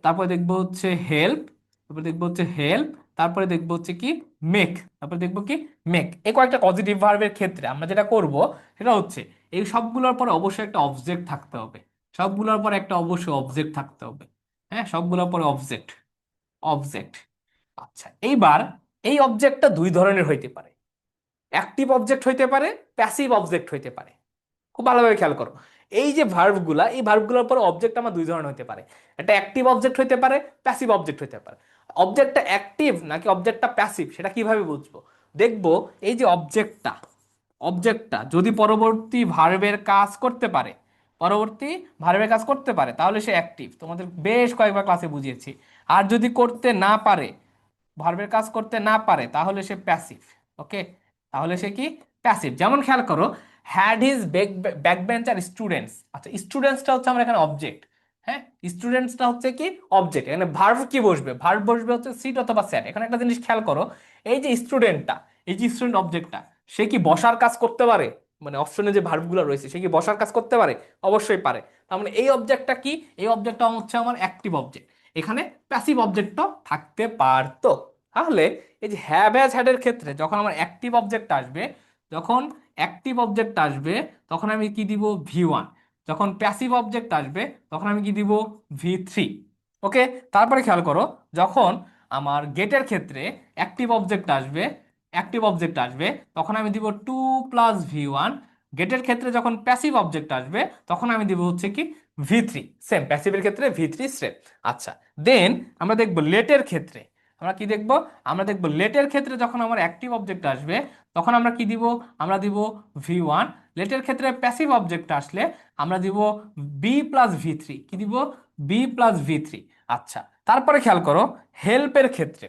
তারপরে দেখব হচ্ছে হেল্প, তারপরে দেখবো হচ্ছে হেল্প, তারপরে দেখবো হচ্ছে কি মেক, তারপরে দেখবো কি মেক। এই কয়েকটা পজিটিভ ভার্বের ক্ষেত্রে আমরা যেটা করব সেটা হচ্ছে এই সবগুলোর পরে অবশ্যই একটা অবজেক্ট থাকতে হবে, সবগুলোর পরে একটা অবশ্যই অবজেক্ট থাকতে হবে। হ্যাঁ, সবগুলোর পরে অবজেক্ট, অবজেক্ট। আচ্ছা, এইবার এই অবজেক্টটা দুই ধরনের হইতে পারে, অ্যাক্টিভ অবজেক্ট হইতে পারে, প্যাসিভ অবজেক্ট হইতে পারে। খুব ভালোভাবে খেয়াল করো, এই যে ভার্বগুলা, এই ভার্বগুলোর পরে অবজেক্ট আমার দুই ধরনের হতে পারে, একটা অ্যাক্টিভ অবজেক্ট হইতে পারে, প্যাসিভ অবজেক্ট হইতে পারে। অবজেক্টটা অ্যাক্টিভ নাকি অবজেক্টটা প্যাসিভ সেটা কিভাবে বুঝবো? দেখবো এই যে অবজেক্টটা, অবজেক্টটা যদি পরবর্তী ভার্বের কাজ করতে পারে, পরবর্তী ভার্বের কাজ করতে পারে তাহলে সে অ্যাক্টিভ, তোমাদের বেশ কয়েকবার ক্লাসে বুঝিয়েছি। আর যদি করতে না পারে, ভার্বের কাজ করতে না পারে, তাহলে সে প্যাসিভ। ওকে, তাহলে সে কি প্যাসিভ। যেমন খেয়াল করো, had his back bencher students. আচ্ছা, স্টুডেন্টসটা হচ্ছে আমার এখানে অবজেক্ট। হ্যাঁ, স্টুডেন্টসটা হচ্ছে কি অবজেক্ট, এখানে ভার্ব কি বসবে? ভার্ব বসবে হচ্ছে সিট অথবা স্যাট। এখানে একটা জিনিস খেয়াল করো, এই যে স্টুডেন্টটা, এই যে স্টুডেন্ট অবজেক্টটা, সে কি বসার কাজ করতে পারে? মানে অপশনে যে ভার্বগুলো রয়েছে, সে কি বসার কাজ করতে পারে? অবশ্যই পারে। তার মানে এই অবজেক্টটা কি? এই অবজেক্টটা হচ্ছে আমার অ্যাক্টিভ অবজেক্ট। এখানে প্যাসিভ অবজেক্টও থাকতে পারতো। তাহলে এই যে হ্যাভ হ্যাজ হ্যাড এর ক্ষেত্রে যখন আমার অ্যাক্টিভ অবজেক্ট আসবে, যখন অ্যাক্টিভ অবজেক্ট আসবে তখন আমি কি দিব? V one. যখন প্যাসিভ অবজেক্ট আসবে তখন আমি কি দিব? ভি3। ওকে, তারপরে খেয়াল করো, যখন আমার গেটের ক্ষেত্রে অ্যাক্টিভ অবজেক্ট আসবে, অ্যাক্টিভ অবজেক্ট আসবে তখন আমি দিব 2 + ভি1। গেটের ক্ষেত্রে যখন প্যাসিভ অবজেক্ট আসবে তখন আমি দিব হচ্ছে কি? ভি3। সেম প্যাসিভের ক্ষেত্রে ভি3 সেম। আচ্ছা, দেন আমরা দেখবো লেটের ক্ষেত্রে, আমরা কি দেখব? আমরা দেখব লেটের ক্ষেত্রে যখন আমার অ্যাক্টিভ অবজেক্ট আসবে তখন আমরা কি দিব? আমরা দিব ভি1। লেটের ক্ষেত্রে প্যাসিভ অবজেক্ট আসলে আমরা দিব বি+ভি3। কি দিব? বি+ভি3। আচ্ছা, তারপরে খেয়াল করো হেল্পের ক্ষেত্রে,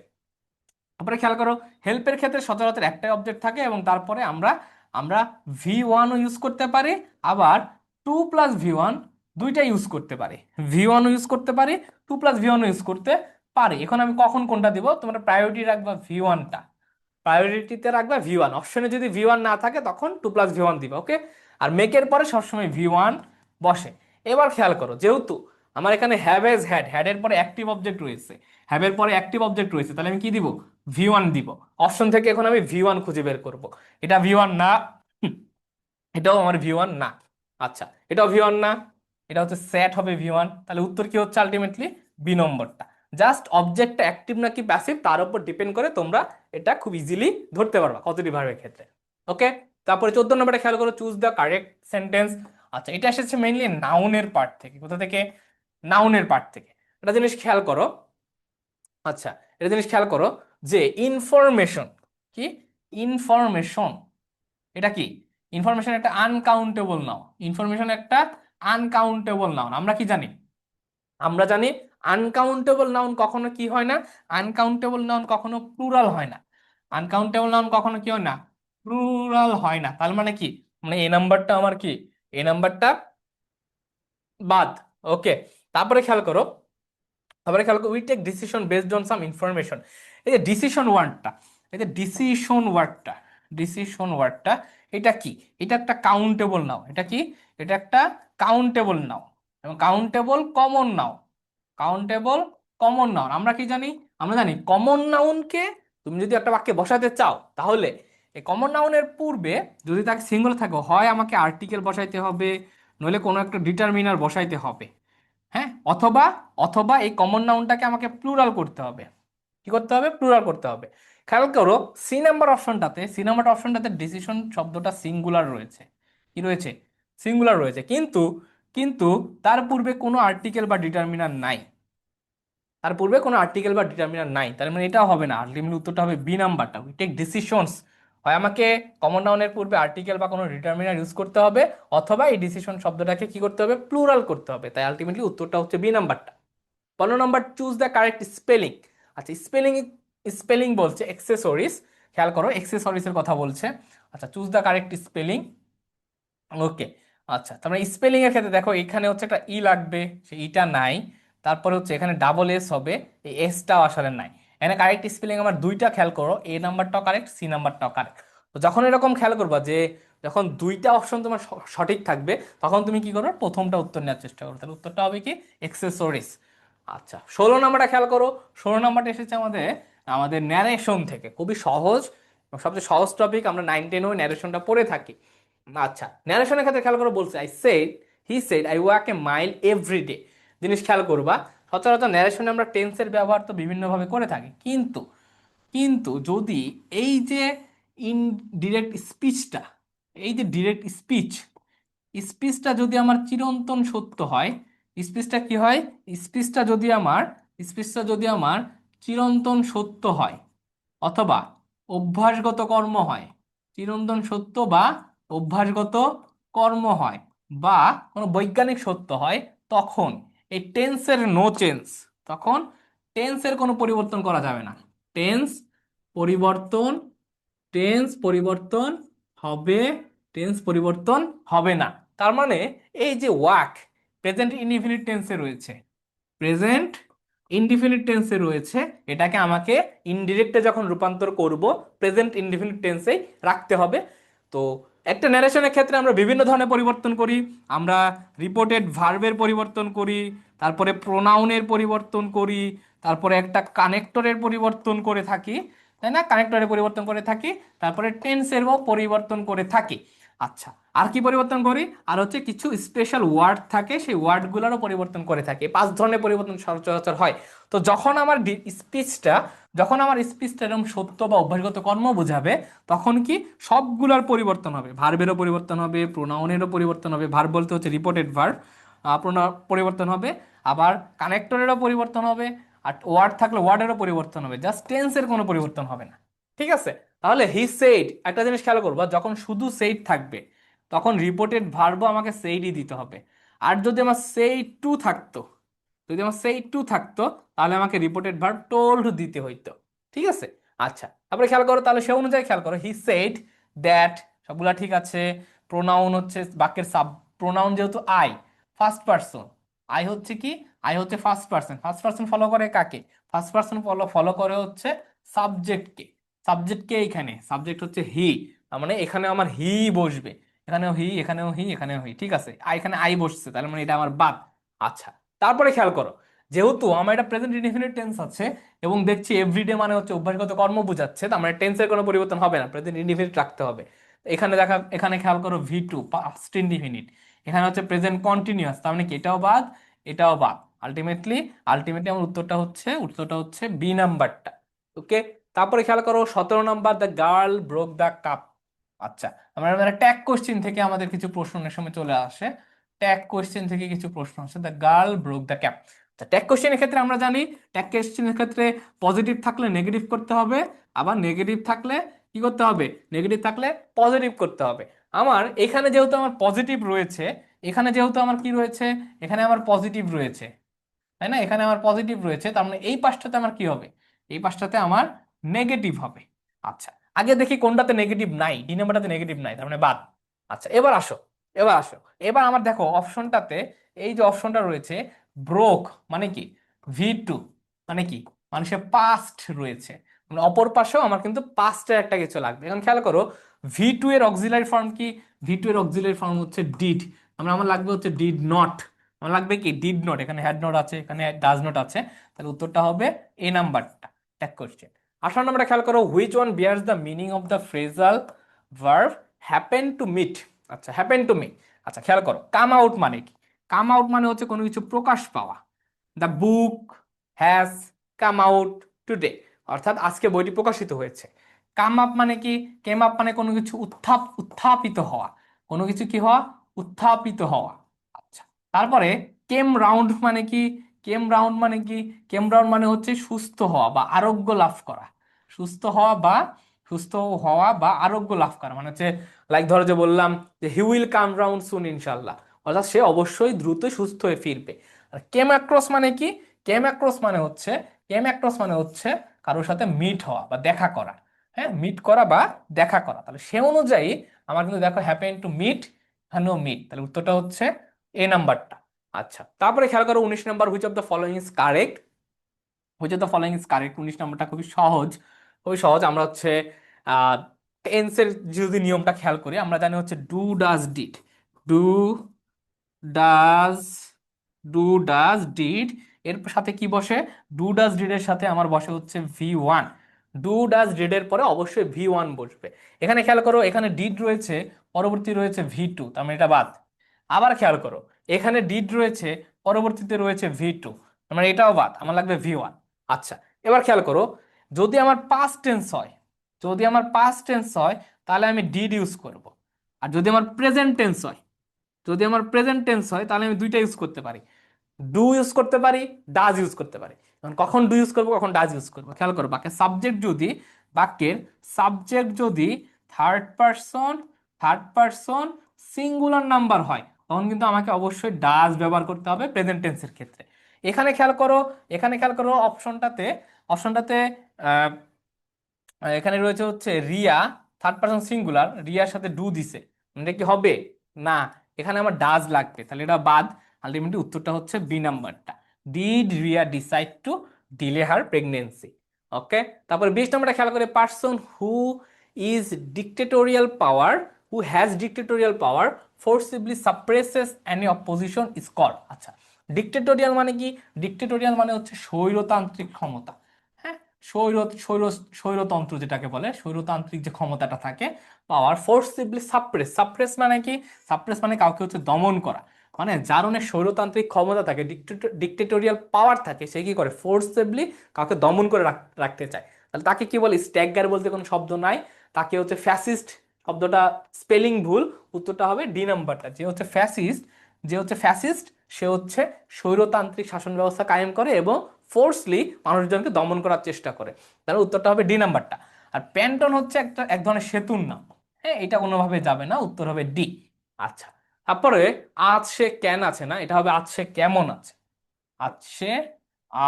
তারপরে খেয়াল করো হেল্পের ক্ষেত্রে সচরাচর একটাই অবজেক্ট থাকে এবং তারপরে আমরা আমরা ভি1ও ইউজ করতে পারি, আবার 2+ভি1 দুইটা ইউজ করতে পারি। ভি1ও ইউজ করতে পারি, 2+ভি1ও ইউজ করতে পারি। এখন আমি কখন কোনটা দিব? তোমরা প্রায়োরিটি রাখবা ভি1টা, প্রায়োরিটিতে রাখবা ভি1। অপশনে যদি ভি1 না থাকে তখন 2+ভি1 দিবা। ওকে, আর মেকের পরে সবসময় ভি1 বসে। এবার খেয়াল করো, যেহেতু আমার এখানে হ্যাভ এজ হ্যাড, হ্যাডের পরে অ্যাক্টিভ অবজেক্ট রয়েছে, হ্যাভের পরে অ্যাক্টিভ অবজেক্ট রয়েছে, তাহলে আমি কি দিব? ভি1 দিব। অপশন থেকে এখন আমি ভি1 খুঁজে বের করব। এটা ভি1 না, হুম, এটাও আমার ভি1 না। আচ্ছা, এটাও ভি1 না, এটা হচ্ছে সেট হবে ভি1। তাহলে উত্তর কি হচ্ছে আলটিমেটলি? বি নম্বরটা। জাস্ট অবজেক্টটা অ্যাক্টিভ নাকি প্যাসিভ তার উপর ডিপেন্ড করে তোমরা এটা খুব ইজিলি ধরতে পারবা পজিটিভ ভার্বের ক্ষেত্রে। ওকে, তারপরে 14 নম্বরটা খেয়াল করো, চুজ দ্য কারেক্ট সেন্টেন্স। আচ্ছা, এটা এসেছে মেইনলি নাউনের পার্ট থেকে। কোথা থেকে? নাউনের পার্ট থেকে। একটা জিনিস খেয়াল করো, আচ্ছা, এটা জিনিস খেয়াল করো যে ইনফরমেশন কি? ইনফরমেশন এটা কি? ইনফরমেশন একটা আনকাউন্টেবল নাউন। ইনফরমেশন একটা আনকাউন্টেবল নাউন। আমরা কি জানি? আমরা জানি আনকাউন্টেবল নাউন কখনো কি হয় না? আনকাউন্টেবল নাউন কখনো প্লুরাল হয় না। আনকাউন্টেবল নাউন কখনো কি হয় না? প্লুরাল হয় না। তার মানে কি? মানে এ নাম্বারটা আমার কি? এ নাম্বারটা বাদ। ওকে, তারপরে খেয়াল করো, তারপরে খেয়াল করো we take decision based on some information. এই যে ডিসিশন ওয়ার্ডটা, এই যে ডিসিশন ওয়ার্ডটা, ডিসিশন ওয়ার্ডটা এটা কি? এটা একটা কাউন্টেবল নাও। এটা কি? এটা একটা কাউন্টেবল নাও এবং countable common noun. Countable common noun. আমরা কি জানি? আমরা জানি কমন নাউনকে তুমি যদি একটা বাক্যে বসাতে চাও তাহলে এই কমন নাউনের পূর্বে যদি তাকে সিঙ্গুলার থাকে, হয় আমাকে আর্টিকেল বসাইতে হবে, নইলে কোনো একটা ডিটারমিনার বসাইতে হবে। হ্যাঁ, অথবা অথবা এই কমন নাউনটাকে আমাকে প্লুরাল করতে হবে। কি করতে হবে? প্লুরাল করতে হবে। খেয়াল করো সি নাম্বার অপশনটাতে ডিসিশন শব্দটা সিঙ্গুলার রয়েছে। কি রয়েছে? সিঙ্গুলার রয়েছে, কিন্তু কিন্তু তার পূর্বে কোনো আর্টিকেল বা ডিটারমিনার নাই। তার পূর্বে কোনো আর্টিকেল বা ডিটারমিনার নাই, তার মানে এটাও হবে না। আলটিমেটলি উত্তরটা হবে বি নাম্বারটা, উই টেক ডিসিশনস। হয় আমাকে কমন নাউনের পূর্বে আর্টিকেল বা কোনো ডিটারমিনার ইউজ করতে হবে, অথবা এই ডিসিশন শব্দটাকে কি করতে হবে? প্লুরাল করতে হবে। তাই আলটিমেটলি উত্তরটা হচ্ছে বি নাম্বারটা। 15 নম্বর, চুজ দ্য কারেক্ট স্পেলিং। আচ্ছা, স্পেলিং, স্পেলিং বলছে এক্সেসরিজ। খেয়াল করো এক্সেসরিজ এর কথা বলছে। আচ্ছা, চুজ দ্য কারেক্ট স্পেলিং। ওকে, আচ্ছা, তার মানে স্পেলিং এর ক্ষেত্রে দেখো এখানে হচ্ছে একটা ই লাগবে, সে ইটা নাই। তারপরে হচ্ছে এখানে ডাবল এস হবে, এই এসটাও আসলে নাই। এখানে কারেক্ট স্পেলিং আমার দুইটা, খেয়াল করো এ নাম্বারটাও কারেক্ট, সি নাম্বারটাও কারেক্ট। তো যখন এরকম খেয়াল করবা যে যখন দুইটা অপশন তোমার সঠিক থাকবে তখন তুমি কি করবে? প্রথমটা উত্তর নেওয়ার চেষ্টা করবে। তাহলে উত্তরটা হবে কি? এক্সেসরিজ। আচ্ছা, 16 নম্বরটা খেয়াল করো। 16 নম্বরটা এসেছে আমাদের আমাদের ন্যারেশন থেকে, খুবই সহজ এবং সবচেয়ে সহজ টপিক, আমরা 9 10 ন্যারেশনটা পড়ে থাকি। আচ্ছা, ন্যারেশনের ক্ষেত্রে খেয়াল করে বলছে he said I walk a mile every day. জিনিস খেয়াল করবা, সচরাচর ন্যারেশনে আমরা টেন্সের ব্যবহার তো বিভিন্নভাবে করে থাকি, কিন্তু কিন্তু যদি এই যে ইনডিরেক্ট স্পিচটা, এই যে ডিরেক্ট স্পিচটা যদি আমার চিরন্তন সত্য হয়, স্পিচটা কি হয়, স্পিচটা যদি আমার স্পিচটা যদি আমার চিরন্তন সত্য হয়, অথবা অভ্যাসগত কর্ম হয়, চিরন্তন সত্য বা অভ্যাসগত কর্ম হয়, বা কোনো বৈজ্ঞানিক সত্য হয়, তখন এই টেন্সের নো চেঞ্জ, তখন টেন্সের কোনো পরিবর্তন করা যাবে না। টেন্স পরিবর্তন টেন্স পরিবর্তন হবে টেন্স পরিবর্তন হবে না। তার মানে এই যে ওয়াক প্রেজেন্ট ইনডিফিনিট টেন্সে রয়েছে, প্রেজেন্ট ইনডিফিনিট টেন্সে রয়েছে, এটাকে আমাকে ইনডিরেক্টে যখন রূপান্তর করব প্রেজেন্ট ইনডিফিনিট টেন্সেই রাখতে হবে। তো একটা ন্যারেশনের ক্ষেত্রে আমরা বিভিন্ন ধরনের পরিবর্তন করি। আমরা রিপোর্টেড ভার্বের পরিবর্তন করি, তারপরে প্রোনাউনের পরিবর্তন করি, তারপরে একটা কানেক্টরের পরিবর্তন করে থাকি, তাই না, কানেক্টরের পরিবর্তন করে থাকি, তারপরে টেন্সেরও পরিবর্তন করে থাকি। আচ্ছা, আর কি পরিবর্তন করি, আর হচ্ছে কিছু স্পেশাল ওয়ার্ড থাকে, সেই ওয়ার্ডগুলোরও পরিবর্তন করে থাকি। 5 ধরনের পরিবর্তন সচরাচর হয়। তো স্পিচটা যখন আমার স্পিচটা এরকম সত্য বা অভ্যাসগত কর্ম বোঝাবে, তখন কি সবগুলোর পরিবর্তন হবে, ভার্বেরও পরিবর্তন হবে, প্রোনাউনেরও পরিবর্তন হবে, ভার্ব বলতে হচ্ছে রিপোর্টেড ভার্ব, পরিবর্তন হবে, আবার কানেক্টরেরও পরিবর্তন হবে, আর ওয়ার্ড থাকলে ওয়ার্ডেরও পরিবর্তন হবে, জাস্ট টেন্সের কোনো পরিবর্তন হবে না। ঠিক আছে, তাহলে হি সেইড, একটা জিনিস খেয়াল করবা, যখন শুধু সেইড থাকবে তখন রিপোর্টেড ভার্বও আমাকে সেইডই দিতে হবে। আর যদি আমার সেই টু থাকতো তাহলে আমাকে রিপোর্টেড ভার্ব টোল্ড দিতে হইতো। ঠিক আছে। আচ্ছা, তারপরে খেয়াল করো, তাহলে সে অনুযায়ী খেয়াল করো, হি সেইড দ্যাট, সবগুলা ঠিক আছে। প্রোনাউন হচ্ছে বাক্যের সাব প্রোনাউন, যেহেতু আই ফার্স্ট পার্সন, আই হচ্ছে কি, আই হচ্ছে first person, first person follow করে কাকে, ফার্স্ট পার্সন ফলো ফলো করে হচ্ছে সাবজেক্টকে, সাবজেক্টকে এইখানে সাবজেক্ট হচ্ছে হি, তার মানে এখানে আমার হি বসবে, এখানেও হি, এখানেও হি, এখানেও হি, ঠিক আছে, এখানে আই বসছে, তাহলে মানে এটা আমার বাদ। আচ্ছা, তারপরে খেয়াল করো, যেহেতু আমার এটা প্রেজেন্ট ইনডিফিনিট টেন্স আছে এবং দেখছি এভরিডে মানে হচ্ছে অভ্যাসগত কর্ম বোঝাচ্ছে, তার মানে টেন্সের কোনো পরিবর্তন হবে না, প্রেজেন্ট ইনডিফিনিট রাখতে হবে। এখানে খেয়াল করো V2 পাস্ট ইনডিফিনিট, এখানে হচ্ছে প্রেজেন্ট কন্টিনিউয়াস, তার মানে কি এটাও বাদ, এটাও বাদ। আলটিমেটলি আলটিমেটলি আমার উত্তরটা হচ্ছে বি নাম্বারটা। ওকে। তারপরে খেয়াল করো 17 number, the girl broke the cup. আচ্ছা, আমরা ট্যাগ কোশ্চেন থেকে আমাদের কিছু প্রশ্ন অনেক সময় চলে আসে, ট্যাগ কোশ্চেন থেকে কিছু প্রশ্ন আসে, the girl broke the cap. Tag কোশ্চেনের ক্ষেত্রে আমরা জানি, ট্যাগ কোশ্চেনের ক্ষেত্রে পজিটিভ থাকলে নেগেটিভ করতে হবে, আবার নেগেটিভ থাকলে কি করতে হবে, নেগেটিভ থাকলে পজিটিভ করতে হবে। আমার এখানে যেহেতু আমার পজিটিভ রয়েছে, এখানে যেহেতু আমার কি রয়েছে, এখানে আমার পজিটিভ রয়েছে, তাই না, এখানে আমার পজিটিভ রয়েছে, তার মানে এই পাশটাতে আমার কি হবে, এই পাশটাতে আমার নেগেটিভ হবে। আচ্ছা, আগে দেখি কোনটাতে নেগেটিভ নাই, ডি নাম্বারটাতে নেগেটিভ নাই, তার মানে বাদ। আচ্ছা, এবার আসো, এবার আমার দেখো অপশনটাতে, এই যে অপশনটা রয়েছে ব্রোক মানে কি, V2 মানে কি, মানুষের পাস্ট রয়েছে, মানে অপর পাশেও আমার কিন্তু পাস্টের একটা কিছু লাগবে। এখন খেয়াল করো, V2 এর অক্সিলারি ফর্ম কি, V2 এর অক্সিলারি ফর্ম হচ্ছে ডিড, আমার লাগবে হচ্ছে ডিড নট, আমার লাগবে কি ডিড নট, এখানে হ্যাড নট আছে, এখানে ডাজ নট আছে, তাহলে উত্তরটা হবে এ নাম্বারটা। Tag question. 18 নম্বরে খেয়াল করো, which one bears the meaning of the phrasal verb happen to meet. আচ্ছা, হ্যাপেন টু মিট। আচ্ছা, খেয়াল করো, কাম আউট মানে কি, কাম আউট মানে হচ্ছে কোনো কিছু প্রকাশ পাওয়া, the book has come out today, অর্থাৎ আজকে বইটি প্রকাশিত হয়েছে। কাম আপ মানে কি, কেম আপ মানে কোনো কিছু উত্থাপিত হওয়া, কোনো কিছু কি হওয়া, উত্থাপিত হওয়া। আচ্ছা, তারপরে কেম রাউন্ড মানে কি, কেম রাউন্ড মানে কি, কেম রাউন্ড মানে হচ্ছে সুস্থ হওয়া বা আরোগ্য লাভ করা, সুস্থ হওয়া বা সুস্থ হওয়া বা আরোগ্য লাভ করা, মানে হচ্ছে লাইক ধরো যে বললাম যে হি উইল কাম রাউন্ড সুন ইনশাল্লাহ, অর্থাৎ সে অবশ্যই দ্রুত সুস্থ হয়ে ফিরবে। আর কেম অ্যাক্রস মানে কি, কেম অ্যাক্রস মানে হচ্ছে কেম অ্যাক্রস মানে হচ্ছে কারোর সাথে মিট হওয়া বা দেখা করা, হ্যাঁ, মিট করা বা দেখা করা। তাহলে সে অনুযায়ী আমার কিন্তু দেখো হ্যাপেন টু মিট, এখানেও মিট, তাহলে উত্তরটা হচ্ছে এ নাম্বারটা। আচ্ছা, তারপরে খেয়াল করো 19 number, which of the following is correct, which of the following is correct. 19 নাম্বারটা খুবই সহজ, খুবই সহজ। আমরা হচ্ছে টেন্সের যদি নিয়মটা খেয়াল করি, আমরা জানি হচ্ছে do does did, do does do does did এর সাথে কি বসে, ডু ডাজ ডিড এর সাথে আমার বসে হচ্ছে V1। ডু ডাজ ডিড এর পরে অবশ্যই V1 বসবে। এখানে খেয়াল করো, এখানে ডিড রয়েছে, পরবর্তী রয়েছে V2, তার মানে এটা বাদ। আবার খেয়াল করো, এখানে ডিড রয়েছে, পরবর্তীতে রয়েছে V2, তার মানে এটাও বাদ, আমার লাগবে V1। আচ্ছা, এবার খেয়াল করো, যদি আমার পাস্ট টেন্স হয়, যদি আমার পাস্ট টেন্স হয় তাহলে আমি ডিড ইউজ করব। আর যদি আমার প্রেজেন্ট টেন্স হয়, যদি আমার প্রেজেন্ট টেন্স হয় তাহলে আমি দুইটা ইউজ করতে পারি, ডু ইউজ করতে পারি, ডাজ ইউজ করতে পারি। এখন কখন ডু ইউজ করবো, কখন ডাজ ইউজ করবো, খেয়াল করো, বাক্যের সাবজেক্ট যদি থার্ড পারসন সিঙ্গুলার নাম্বার হয় তখন কিন্তু আমাকে অবশ্যই ডাজ ব্যবহার করতে হবে প্রেজেন্ট টেন্সের ক্ষেত্রে। এখানে খেয়াল করো, অপশনটাতে এখানে রয়েছে হচ্ছে রিয়া, থার্ড পারসন সিঙ্গুলার, রিয়ার সাথে ডু দিছে, এটা কি হবে? না, এখানে আমার ডাজ লাগবে, তাহলে এটা বাদ। আলটিমেটলি উত্তরটা হচ্ছে বি নাম্বারটা, did Riya decide to delay her pregnancy. Okay, তারপর 20 নম্বরটা খেয়াল করে, person who is dictatorial power, who has dictatorial power forcibly suppresses any opposition is called. আচ্ছা, ডিক্টেটোরিয়াল মানে কি? ডিক্টেটোরিয়াল মানে হচ্ছে স্বৈরতান্ত্রিক ক্ষমতা। হ্যাঁ, স্বৈর স্বৈর স্বৈরতন্ত্র যেটাকে বলে, স্বৈরতান্ত্রিক যে ক্ষমতাটা থাকে, পাওয়ার ফোর্সিবলি সাপ্রেস। সাপ্রেস মানে কি? সাপ্রেস মানে কাউকে হচ্ছে দমন করা, মানে যার অনেক স্বৈরতান্ত্রিক ক্ষমতা থাকে, ডিক্টেটোরিয়াল পাওয়ার থাকে, সে কি করে, ফোর্সিবলি কাউকে দমন করে রাখতে চায়। তাহলে তাকে কি বলে? স্ট্যাগার বলতে কোনো শব্দ নাই, তাকে হচ্ছে ফ্যাসিস্ট। শব্দটা স্পেলিং ভুল, উত্তরটা হবে ডি নাম্বারটা, যে হচ্ছে ফ্যাসিস্ট সে হচ্ছে স্বৈরতান্ত্রিক শাসন ব্যবস্থা কায়েম করে এবং ফোর্সলি মানুষজনকে দমন করার চেষ্টা করে। তাহলে উত্তরটা হবে ডি নাম্বারটা। আর প্যান্টন হচ্ছে এক ধরনের সেতুর নাম। হ্যাঁ, এটা কোনোভাবে যাবে না, উত্তর হবে ডি। আচ্ছা, তারপরে আজ সে কেন আছে না, এটা হবে আজ সে কেমন আছে। আজ সে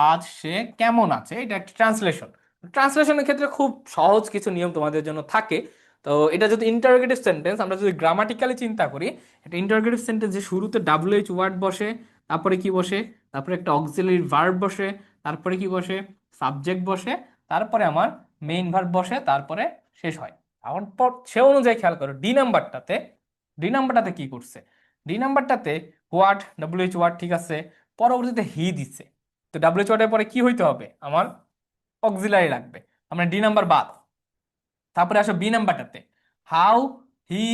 আজ সে কেমন আছে, এটা একটা ট্রান্সলেশন। ট্রান্সলেশনের ক্ষেত্রে খুব সহজ কিছু নিয়ম তোমাদের জন্য থাকে। তো এটা যদি ইন্টারোগেটিভ সেন্টেন্স, আমরা যদি গ্রামাটিক্যালি চিন্তা করি, এটা ইন্টারোগেটিভ সেন্টেন্স যে শুরুতে WH ওয়ার্ড বসে, তারপরে কি বসে, তারপরে একটা অক্সিলারি ভার্ব বসে, তারপরে কি বসে, সাবজেক্ট বসে, তারপরে আমার মেইন ভার্ব বসে, তারপরে শেষ হয়। এখন সে অনুযায়ী খেয়াল করো, ডি নাম্বারটাতে কি করছে। ডি নাম্বারটাতে WH ওয়ার্ড ঠিক আছে, পরবর্তীতে হি দিচ্ছে, তো WH ওয়ার্ডের পরে কি হইতে হবে, আমার অক্সিলারি লাগবে, আমরা ডি নাম্বার বাদ। তারপরে আসো বি নাম্বারটাতে, how he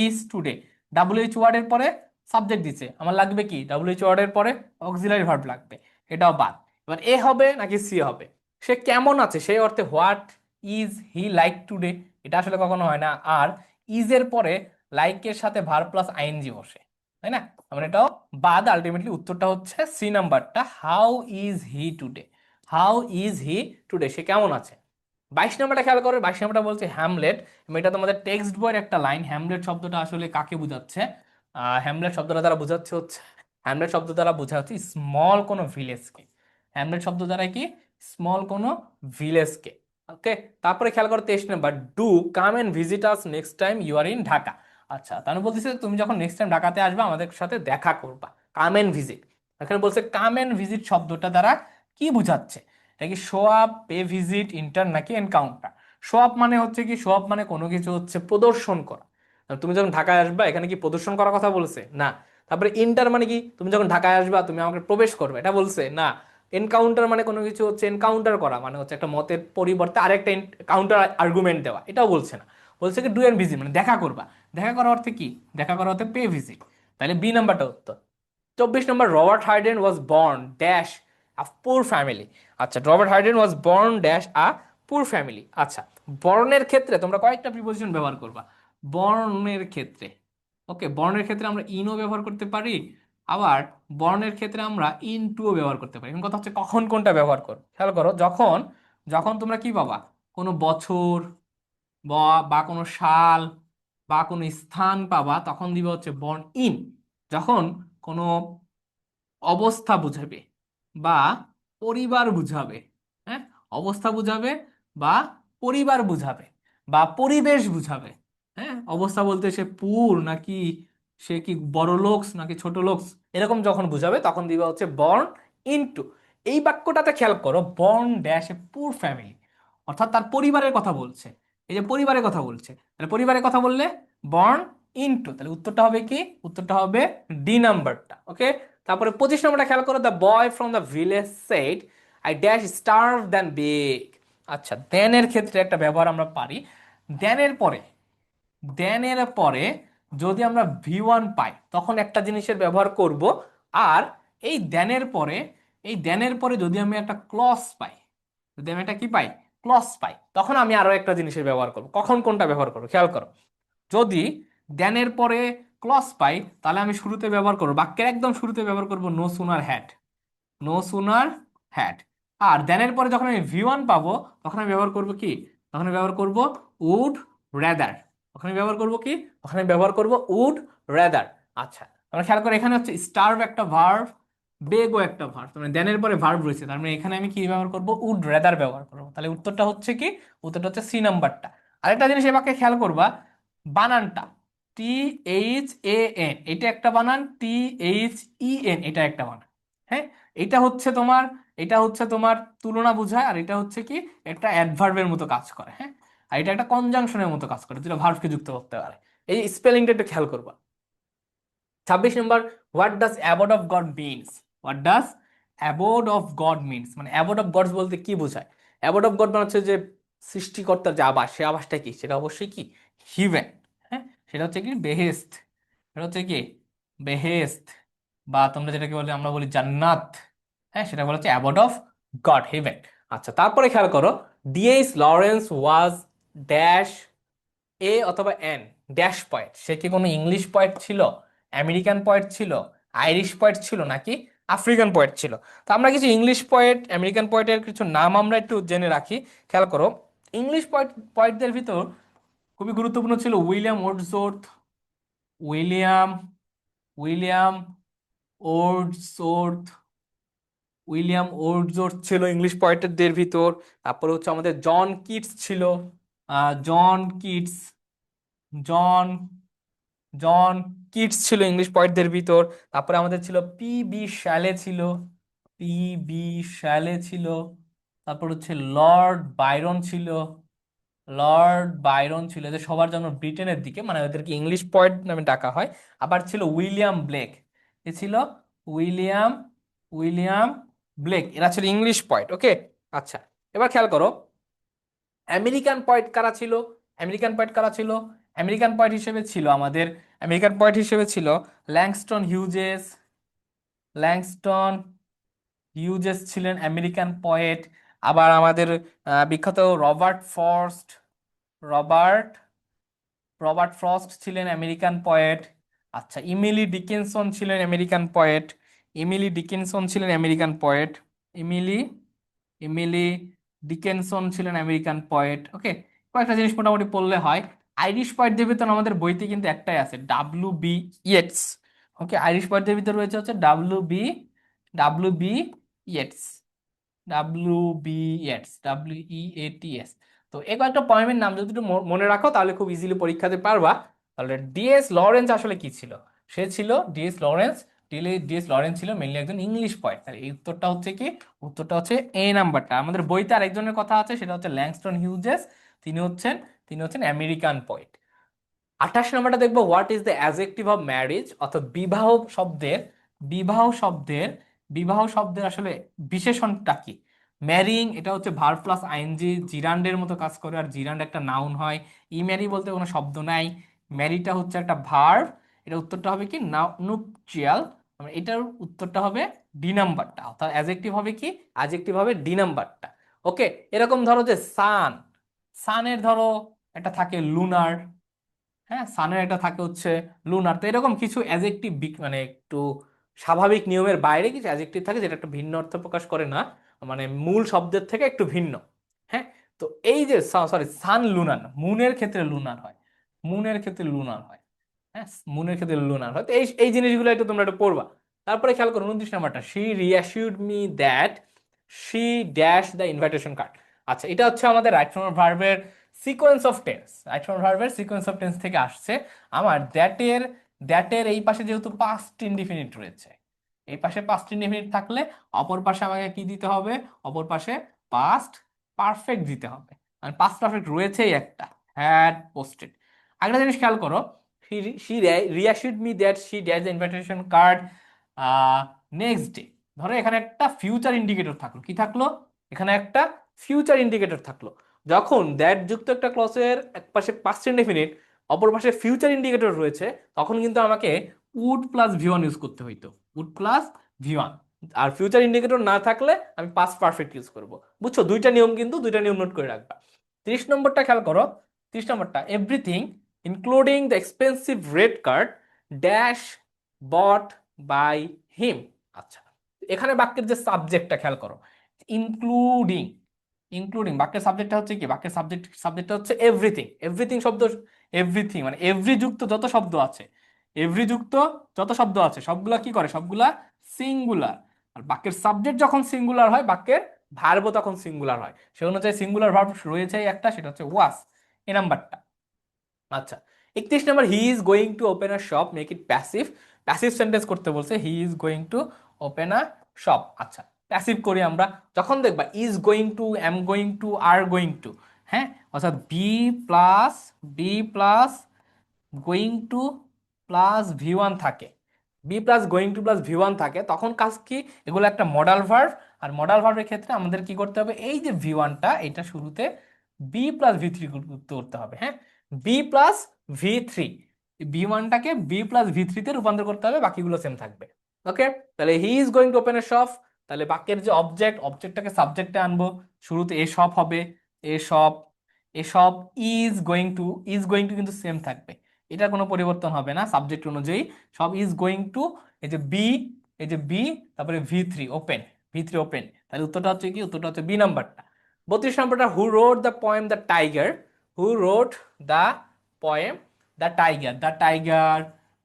is today, WH ওয়ার্ডের পরে সাবজেক্ট দিচ্ছে, আমার লাগবে কি, WH ওয়ার্ডের পরে অক্সিলারি ভার্ব লাগবে, এটাও বাদ। এবার এ হবে নাকি সি হবে, সে কেমন আছে সেই অর্থে what is he like today, এটা আসলে কখনো হয় না। আর ইজ এর পরে লাইকের সাথে ভার্ব প্লাস আইএনজি বসে, তাই না, আমরা এটাও বাদ। আলটিমেটলি উত্তরটা হচ্ছে সি নাম্বারটা, how is he today. How is he today, সে কেমন আছে। 22 নম্বরটা খেয়াল করো, 22 নম্বরটা বলছে হ্যামলেট, এবং এটা তোমাদের টেক্সট বইয়ের একটা লাইন। হ্যামলেট শব্দটা আসলে কাকে বোঝাচ্ছে? হ্যামলেট শব্দটা দ্বারা বোঝাচ্ছে হচ্ছে, হ্যামলেট শব্দ দ্বারা বোঝা হচ্ছে স্মল কোনো ভিলেজকে। হ্যামলেট শব্দ দ্বারা কি, স্মল কোনো ভিলেজকে। ওকে, তারপরে খেয়াল করো 23 নম্বর, do come and visit us next time you are in Dhaka. আচ্ছা, তাহলে বলতেছে তুমি যখন নেক্সট টাইম ঢাকাতে আসবে আমাদের সাথে দেখা করবা, কাম এন্ড ভিজিট। এখানে বলছে কাম এন্ড ভিজিট শব্দটা দ্বারা কি বোঝাচ্ছে, এটা কি show up, pay visit, intern নাকি এনকাউন্টার? শো আপ মানে হচ্ছে কি, শো আপ মানে কোনো কিছু হচ্ছে প্রদর্শন করা। তুমি যখন ঢাকায় আসবা এখানে কি প্রদর্শন করার কথা বলছে? না। তারপরে ইন্টার মানে কি, তুমি যখন ঢাকায় আসবা তুমি আমাকে প্রবেশ করবে, এটা বলছে? না। এনকাউন্টার মানে কোনো কিছু হচ্ছে এনকাউন্টার করা, মানে হচ্ছে একটা মতের পরিবর্তে আরেকটা কাউন্টার আর্গুমেন্ট দেওয়া, এটাও বলছে না। বলছে কি ডু এন্ড ভিজিট মানে দেখা করবা। দেখা করার অর্থে কি, দেখা করার অর্থে পে ভিজিট। তাহলে বি নাম্বারটা উত্তর। 24 নম্বর, Robert Harden was born dash a poor family. আচ্ছা, Robert Harden was born dash a poor family. আচ্ছা, বর্ণের ক্ষেত্রে তোমরা কয়েকটা প্রিপোজিশন ব্যবহার করবা বর্ণের ক্ষেত্রে। ওকে, বর্ণের ক্ষেত্রে আমরা ইনও ব্যবহার করতে পারি, আবার বর্ণের ক্ষেত্রে আমরা ইনটুও ব্যবহার করতে পারি। এখন কথা হচ্ছে কখন কোনটা ব্যবহার করো, খেয়াল করো, যখন যখন তোমরা কি পাবা, কোনো বছর বা বা কোনো সাল বা কোনো স্থান পাবা, তখন দিবে হচ্ছে বর্ন ইন। যখন কোনো অবস্থা বুঝাবে বা পরিবার বুঝাবে, হ্যাঁ, অবস্থা বুঝাবে বা পরিবার বুঝাবে বা পরিবেশ বুঝাবে। হ্যাঁ, অবস্থা বলতে সে পুর নাকি, সে কি বড় লোকস নাকি ছোট লোকস, এরকম যখন বুঝাবে তখন দিবে হচ্ছে বর্ন ইনটু। এই বাক্যটাতে খেয়াল করো, বর্ন ড্যাশ এ পুর ফ্যামিলি, অর্থাৎ তার পরিবারের কথা বলছে। এই যে পরিবারের কথা বলছে, তাহলে পরিবারের কথা বললে বর্ন ইনটু, তাহলে উত্তরটা হবে কি, উত্তরটা হবে ডি নাম্বারটা। ওকে, তারপরে 25 নম্বরটা খেয়াল করো, the boy from the village said I dash starve than beg. আচ্ছা, দেনের ক্ষেত্রে একটা ব্যবহার আমরা পারি। দেনের পরে দেনের পরে যদি আমরা V1 পাই তখন একটা জিনিসের ব্যবহার করব। আর এই দেনের পরে যদি আমি একটা ক্লজ পাই, যদি আমি একটা কি পাই, ক্লজ পাই, তখন আমি আরো একটা জিনিসের ব্যবহার করব। কখন কোনটা ব্যবহার করবো খেয়াল করো। যদি দেনের পরে ক্লজ পাই তাহলে আমি শুরুতে ব্যবহার করবো, বাক্যের একদম শুরুতে ব্যবহার করব no sooner had, no sooner had. আর দেনের পরে যখন আমি V1 পাবো তখন আমি ব্যবহার করব কি, তখন আমি ব্যবহার করব উড রেদার। তখন আমি ব্যবহার করব কি, তখন আমি ব্যবহার করব উড রেদার। আচ্ছা, তোমরা খেয়াল করো এখানে হচ্ছে স্টার্ভ একটা ভার্ব, বেগও একটা ভার্ব, মানে দেনের পরে ভার্ব রয়েছে, তার মানে এখানে আমি কি ব্যবহার করব, উড রেদার ব্যবহার করব। তাহলে উত্তরটা হচ্ছে কি, উত্তরটা হচ্ছে সি নাম্বারটা। আরেকটা জিনিস এবারে খেয়াল করবা, বানানটা THAN এটা একটা বানান, THEN এটা একটা বানান। হ্যাঁ, এটা হচ্ছে তোমার, এটা হচ্ছে তোমার তুলনা বোঝায়, আর এটা হচ্ছে কি একটা অ্যাডভার্বের মতো কাজ করে। হ্যাঁ, আর এটা একটা কনজাংশনের মতো কাজ করে, যেটা ভার্বকে যুক্ত করতে পারে। এই স্পেলিংটা একটু খেয়াল করবা। 26 নম্বর, what does abode of God means. What does abode of God means, মানে অ্যাবোড অফ গডস বলতে কি বোঝায়? অ্যাবোড অফ গড মানে হচ্ছে যে সৃষ্টিকর্তার যে আবাস, সে আবাসটা কি, সেটা অবশ্যই কি, হিভেন। হ্যাঁ, সেটা হচ্ছে কি বেহেস্ত, সেটা হচ্ছে কি বেহেস্ত, বা তোমরা যেটাকে বলে, আমরা বলি জান্নাত। হ্যাঁ, সেটা বলা হচ্ছে অ্যাবোড অফ গড, হেভেন। আচ্ছা, তারপরে খেয়াল করো, DH Lawrence was dash a অথবা এন ড্যাশ পয়েন্ট, সে কি কোনো ইংলিশ পয়েন্ট ছিল, আমেরিকান পয়েন্ট ছিল, আইরিশ পয়েন্ট ছিল, নাকি আফ্রিকান পয়েন্ট ছিল? তো আমরা কিছু ইংলিশ পয়েন্ট, আমেরিকান পয়েন্টের কিছু নাম আমরা একটু জেনে রাখি। খেয়াল করো, ইংলিশ পয়েন্টদের ভিতর খুবই গুরুত্বপূর্ণ ছিল উইলিয়াম ওয়ার্ডসওর্থ, উইলিয়াম উইলিয়াম ওয়ার্ডসওর্থ ছিল ইংলিশ পয়েন্টারদের ভিতর। তারপরে হচ্ছে আমাদের জন কিটস ছিল, জন কিটস, জন জন কিটস ছিল ইংলিশ পয়েন্টদের ভিতর। তারপরে আমাদের ছিল P.B. শ্যালে ছিল, P.B. শ্যালে ছিল। তারপর হচ্ছে লর্ড বায়রন ছিল, লর্ড বায়রন ছিল, যে সবার জন্য ব্রিটেনের দিকে, মানে ওদেরকে ইংলিশ পয়েন্ট নামে ডাকা হয়। আবার ছিল উইলিয়াম ব্লেক, এ ছিল উইলিয়াম উইলিয়াম ব্লেক, এরা ছিল ইংলিশ পয়েন্ট। ওকে, আচ্ছা, এবার খেয়াল করো, আমেরিকান পয়েন্ট কারা ছিল, আমেরিকান পয়েন্ট কারা ছিল? আমেরিকান পয়েন্ট হিসেবে ছিল আমাদের, আমেরিকান পয়েন্ট হিসেবে ছিল ল্যাংস্টন হিউজেস, ল্যাংস্টন হিউজেস ছিলেন আমেরিকান পয়েট। আবার আমাদের বিখ্যাত Robert frost, Robert Robert frost ছিলেন আমেরিকান পয়েট। আচ্ছা, ইমিলি ডিকিনসন ছিলেন আমেরিকান পয়েট, ইমিলি ডিকিনসন ছিলেন American poet, Emily Emily Dickinson ছিলেন আমেরিকান পয়েট। ওকে, কয়েকটা জিনিস মোটামুটি পড়লে হয়। আইরিশ পয়েটদের ভিতর আমাদের বইতে কিন্তু একটাই আছে, W.B. ইয়েটস। ওকে, আইরিশ পয়েটদের ভিতর রয়েছে হচ্ছে ডাব্লিউ বি ইয়েটস, WEATS। তো এই কয়েকটা পয়েমের নাম যদি একটু মনে রাখো তাহলে খুব ইজিলি পরীক্ষাতে পারবা। তাহলে ডিএস লরেন্স আসলে কি ছিল? সে ছিল ডিএস লরেন্স, ডিএস লরেন্স ছিল মেনলি একজন ইংলিশ পয়েট। তাহলে এই উত্তরটা হচ্ছে কি, উত্তরটা হচ্ছে এ নাম্বারটা। আমাদের বইতে আরেকজনের কথা আছে, সেটা হচ্ছে ল্যাংস্টন হিউজেস, তিনি হচ্ছেন তিনি হচ্ছেন আমেরিকান পয়েট। 28 নম্বরটা দেখবো, what is the adjective of marriage, অর্থাৎ বিবাহ শব্দের বিবাহ শব্দের আসলে বিশেষণটা কি? ম্যারিং এটা হচ্ছে ভার্ব প্লাস আইএনজি, জিরান্ডের মতো কাজ করে, আর জিরান্ড একটা নাউন হয়। ম্যারি বলতে কোনো শব্দ নাই, ম্যারিটা হচ্ছে একটা ভার্ব। এটা উত্তরটা হবে কি, নুপচিয়াল। এটার উত্তরটা হবে ডি নাম্বারটা, অর্থাৎ অ্যাডজেক্টিভ হবে কি, অ্যাডজেক্টিভ হবে ডি নাম্বারটা। ওকে, এরকম ধরো যে সানের ধরো একটা থাকে লুনার। হ্যাঁ, সানের একটা থাকে হচ্ছে লুনার। তো এরকম কিছু অ্যাডজেক্টিভ, মানে একটু স্বাভাবিক নিয়মের বাইরে কিছু অ্যাডজেক্টিভ থাকে যেটা একটা ভিন্ন অর্থ প্রকাশ করে না, মানে মূল শব্দের থেকে একটু ভিন্ন। হ্যাঁ, তো এই যে সরি, সান লুনার, মুনের ক্ষেত্রে লুনার হয়, মুনের ক্ষেত্রে লুনার হয়। হ্যাঁ, মুনের ক্ষেত্রে লুনার হয়। তো এই এই জিনিসগুলো একটু তোমরা একটু পড়বা। তারপরে খেয়াল করো 29 নম্বরটা, she reassured me that she dash the invitation card. আচ্ছা, এটা হচ্ছে আমাদের রাইট ফর্ম ভার্বের sequence of tense, right form ভার্বের সিকোয়েন্স অফ টেন্স থেকে আসছে। আমার দ্যাটের এই পাশে যেহেতু পাস্ট ইনডিফিনিট রয়েছে, এই পাশে পাস্ট ইনডিফিনিট থাকলে অপর পাশে আমাকে কি দিতে হবে, অপর পাশে পাস্ট পারফেক্ট দিতে হবে। আর পাস্ট পারফেক্ট রয়েছেই একটা, হ্যাড পোস্টেড। একটা জিনিস খেয়াল করো, she reassured me that she dash the invitation card. Next day. ধরো এখানে একটা ফিউচার ইন্ডিকেটর থাকলো, কি থাকলো, এখানে একটা ফিউচার ইন্ডিকেটর থাকলো। যখন দ্যাট যুক্ত একটা ক্লসের এক পাশে পাস্ট ইনডেফিনিট, অপর পাশে ফিউচার ইন্ডিকেটর রয়েছে, তখন কিন্তু আমাকে would plus V one use করতে হইতো, উড প্লাস ভি ওয়ান। আর ফিউচার ইন্ডিকেটর না থাকলে আমি পাস্ট পারফেক্ট ইউজ করব। বুঝছো, দুইটা নিয়ম, কিন্তু দুইটা নিয়ম নোট করে রাখবা। 30 নম্বরটা খেয়াল করো। 30 নম্বরটা, everything including the expensive red card dash bought by him. আচ্ছা, এখানে বাক্যের যে সাবজেক্টটা খেয়াল করো, ইনক্লুডিং, ইনক্লুডিং বাক্যের সাবজেক্টটা হচ্ছে কি, বাক্যের সাবজেক্টটা হচ্ছে এভরিথিং। এভরিথিং শব্দ, এভরিথিং মানে এভরি যুক্ত যত শব্দ আছে, এভরি যুক্ত যত শব্দ আছে সবগুলা কি করে, সবগুলা সিঙ্গুলার। আর বাক্যের সাবজেক্ট যখন সিঙ্গুলার হয়, বাক্যের ভার্বও তখন সিঙ্গুলার হয়। সে অনুযায়ী সিঙ্গুলার ভার্ব রয়েছে একটা, সেটা হচ্ছে ওয়াজ, এই নাম্বারটা। আচ্ছা, 31 নম্বর, he is going to open a shop, make it passive. Passive sentence করতে বলছে, he is going to open a shop. আচ্ছা, প্যাসিভ করি আমরা, যখন দেখবা is going to, am going to, are going to, হ্যাঁ, অর্থাৎ B plus going to plus V one থাকে, B plus going to plus V one থাকে, তখন কাজ কি, এগুলো একটা মডাল ভার্ব। আর মডাল ভার্বের ক্ষেত্রে আমাদের কি করতে হবে, এই যে ভি ওয়ানটা, এটা শুরুতে বি প্লাস ভি থ্রি করতে হবে। হ্যাঁ, B plus V three, B ওয়ানটাকে বি প্লাস ভি থ্রিতে রূপান্তর করতে হবে, বাকিগুলো সেম থাকবে। ওকে, তাহলে he is going to open a shop, তাহলে বাক্যের যে অবজেক্টটাকে সাবজেক্টে আনবো, শুরুতে এ শপ হবে, a shop, a shop, is going to কিন্তু সেম থাকবে, এটা কোনো পরিবর্তন হবে না সাবজেক্ট অনুযায়ী। সব ইজ গোয়িং টু, এই যে বি, এই যে বি, তারপরে V three open, V three open, তাহলে উত্তরটা হচ্ছে কি, উত্তরটা হচ্ছে বি নাম্বারটা। 32 নম্বরটা, who wrote the poem the tiger, who wrote the poem the tiger, the tiger,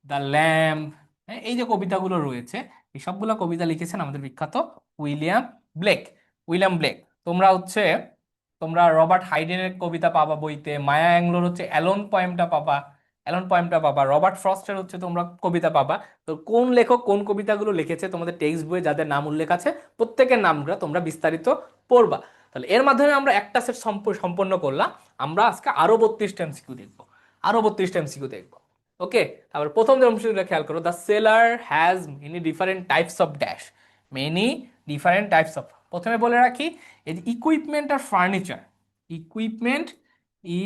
the lamb, হ্যাঁ, এই যে কবিতাগুলো রয়েছে, এই সবগুলো কবিতা লিখেছেন আমাদের বিখ্যাত উইলিয়াম ব্লেক, উইলিয়াম ব্লেক। তোমরা হচ্ছে, তোমরা রবার্ট হাইডেনের কবিতা পাবা বইতে, মায়া অ্যাংলোর হচ্ছে অ্যালোন পয়েমটা পাবা, অ্যালোন পয়েমটা পাবা, রবার্ট ফ্রস্টের হচ্ছে তোমরা কবিতা পাবা। তো কোন লেখক কোন কবিতাগুলো লিখেছে তোমাদের টেক্সট বইয়ে যাদের নাম উল্লেখ আছে, প্রত্যেকের নামগুলো তোমরা বিস্তারিত পড়বা। তাহলে এর মাধ্যমে আমরা একটা সেট সম্পন্ন করলাম। আমরা আজকে আরো 32টা এমসিকিউ দেখবো, আরো 32টা এমসিকিউ দেখবো। ওকে, তারপর প্রথম যে অংশটা খেয়াল করো, the seller has many different types of dash, many different types of. প্রথমে বলে রাখি, এই যে ইকুইপমেন্ট আর furniture, equipment, E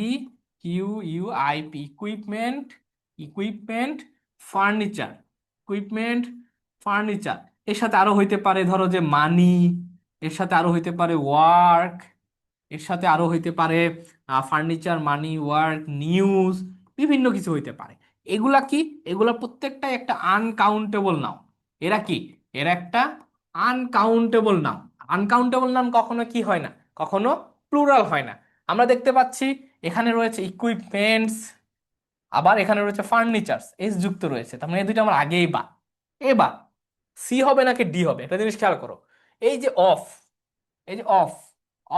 Q U I P, equipment, equipment, furniture, equipment, furniture, এর সাথে আরো হইতে পারে ধরো যে মানি, এর সাথে আরো হইতে পারে ওয়ার্ক, এর সাথে আরো হইতে পারে ফার্নিচার, মানি, ওয়ার্ক, নিউজ, বিভিন্ন কিছু হইতে পারে। এগুলা কি, এগুলা প্রত্যেকটাই একটা আনকাউন্টেবল নাউন। এরা কি, এরা একটা আনকাউন্টেবল নাউন। আনকাউন্টেবল নাউন কখনো কি হয় না, কখনো প্লুরাল হয় না। আমরা দেখতে পাচ্ছি এখানে রয়েছে ইকুইপমেন্টস, আবার এখানে রয়েছে ফার্নিচার্স, এস যুক্ত রয়েছে, তার মানে এই দুইটা আমার আগেই বা। এবার সি হবে নাকি ডি হবে, একটা জিনিস খেয়াল করো, এই যে অফ, এই যে অফ,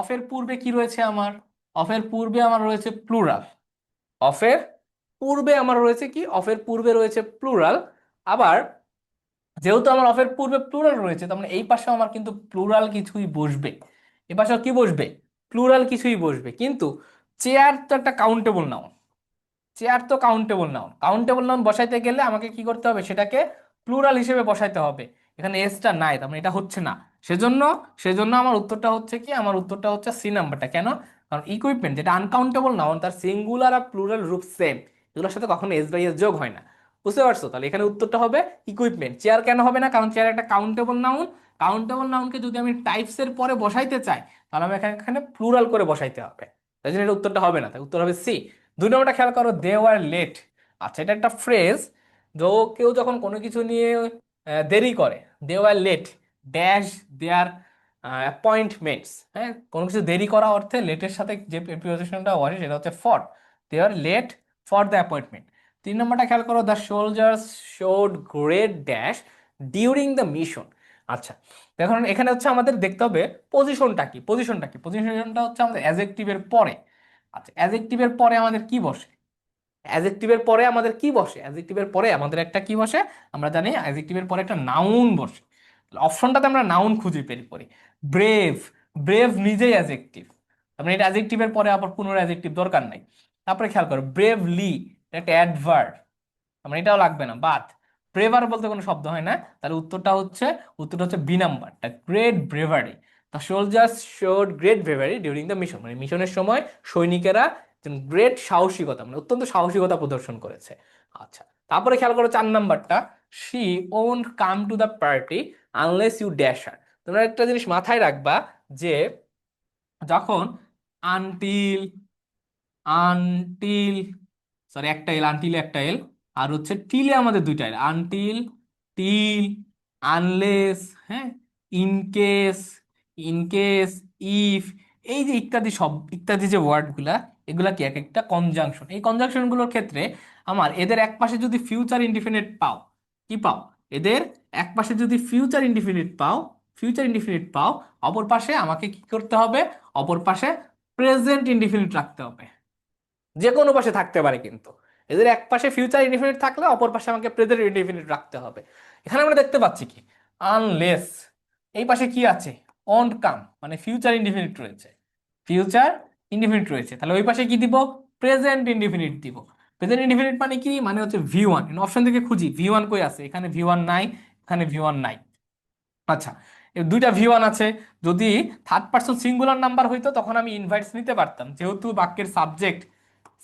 অফের পূর্বে কি রয়েছে আমার, অফের পূর্বে আমার রয়েছে প্লুরাল, অফের পূর্বে আমার রয়েছে কি, অফের পূর্বে রয়েছে প্লুরাল। আবার যেহেতু আমার অফের পূর্বে প্লুরাল রয়েছে, তার মানে এই পাশেও আমার কিন্তু প্লুরাল কিছুই বসবে, এ পাশেও কি বসবে, প্লুরাল কিছুই বসবে। কিন্তু চেয়ার তো একটা কাউন্টেবল নাউন, চেয়ার তো কাউন্টেবল নাউন, কাউন্টেবল নাউন বসাইতে গেলে আমাকে কি করতে হবে, সেটাকে প্লুরাল হিসেবে বসাইতে হবে। এখানে এসটা নাই, তার মানে এটা হচ্ছে না। সেজন্য, সেজন্য আমার উত্তরটা হচ্ছে কি, আমার উত্তরটা হচ্ছে সি নাম্বারটা। কেন, কারণ ইকুইপমেন্ট যেটা আনকাউন্টেবল নাউন, তার সিঙ্গুলার আর প্লুরাল রূপ সেম, এগুলোর সাথে কখনো এস বাই এস যোগ হয় না। বুঝতে পারছো, তাহলে এখানে উত্তরটা হবে ইকুইপমেন্ট। চেয়ার কেন হবে না, কারণ চেয়ার একটা কাউন্টেবল নাউন, কাউন্টেবল নাউনকে যদি আমি টাইপস এর পরে বসাইতে চাই, তাহলে আমি এখানে এখানে প্লুরাল করে বসাইতে হবে, তাই জন্য এটা উত্তরটা হবে না, তাই উত্তর হবে সি। 2 নম্বরটা খেয়াল করো, দে ওয়ার লেট। আচ্ছা, এটা একটা ফ্রেজ, কেউ যখন কোনো কিছু নিয়ে দেরি করে, they were late dash their appointments. হ্যাঁ, কোনো কিছু দেরি করা অর্থে লেটের সাথে যে প্রিপোজিশনটা হয় সেটা হচ্ছে for, they are late for the appointment. 3 নম্বরটা খেয়াল করো, the soldiers showed great dash during the mission. আচ্ছা, দেখুন এখানে হচ্ছে আমাদের দেখতে হবে পজিশনটা কি, পজিশনটা কি, পজিশনটা হচ্ছে আমাদের অ্যাজেক্টিভের পরে। আচ্ছা, অ্যাজেক্টিভের পরে আমাদের কি বসে, অ্যাজেক্টিভের পরে আমাদের কি বসে, অ্যাজেক্টিভের পরে আমাদের একটা কি বসে, আমরা জানি অ্যাজেক্টিভের পরে একটা নাউন বসে। অপশনটাতে আমরা নাউন খুঁজে বের করি, ব্রেভ, ব্রেভ নিজেই অ্যাজেক্টিভ, তার মানে এটা অ্যাজেক্টিভের পরে আবার পুনরায় অ্যাজেক্টিভ দরকার নাই। তারপরে খেয়াল করো ব্রেভলি, এটা একটা অ্যাডভার্ব, তার মানে এটাও লাগবে না, বাট ব্রেভার বলতে কোনো শব্দ হয় না, তাহলে উত্তরটা হচ্ছে বি নাম্বারটা, great bravery. The soldiers showed great bravery during the mission, মানে মিশনের সময় সৈনিকেরা গ্রেট সাহসিকতা, মানে অত্যন্ত সাহসিকতা প্রদর্শন করেছে। আচ্ছা, তারপরে খেয়াল করো 4 নাম্বারটা, she won't come to the party unless you dash her. তোমরা একটা জিনিস মাথায় রাখবা যে যখন আনটিল আনটিল সরি একটা এল, আনটিল একটা এল, আর হচ্ছে টিলে আমাদের দুইটা এল, আনটিল, টিল, আনলেস, হ্যাঁ, ইনকেস, ইনকেস, ইফ, এই যে ইত্যাদি সব ইত্যাদি যে ওয়ার্ডগুলা, এগুলা কি এক একটা কনজাংশন। এই কনজাংশনগুলোর ক্ষেত্রে আমার এদের এক পাশে যদি ফিউচার ইনডিফিনিট পাও, কি পাও, এদের এক পাশে যদি ফিউচার ইনডিফিনিট পাও, অপর পাশে আমাকে কি করতে হবে, অপর পাশে প্রেজেন্ট ইনডিফিনিট রাখতে হবে। যে কোনো পাশে থাকতে পারে কিন্তু, এদের এক পাশে ফিউচার ইনডিফিনিট থাকলে অপর পাশে আমাকে প্রেজেন্ট ইনডিফিনিট রাখতে হবে। এখানে আমরা দেখতে পাচ্ছি কি, আনলেস, এই পাশে কি আছে, অন্ট কাম, মানে ফিউচার ইনডিফিনিট রয়েছে, ফিউচার ইনডিফিনিট রয়েছে, তাহলে ওই পাশে কি দিব, প্রেজেন্ট ইনডিফিনিট দিব। প্রেজেন্ট ইনডিফিনিট মানে কি, মানে হচ্ছে ভি 1, অপশন থেকে খুঁজি ভি 1 কই আছে, এখানে ভি 1 নাই, এখানে ভি 1 নাই। আচ্ছা, এই দুইটা ভি 1 আছে, যদি থার্ড পারসন সিঙ্গুলার নাম্বার হইতো তখন আমি ইনভাইটস নিতে পারতাম, যেহেতু বাক্যের সাবজেক্ট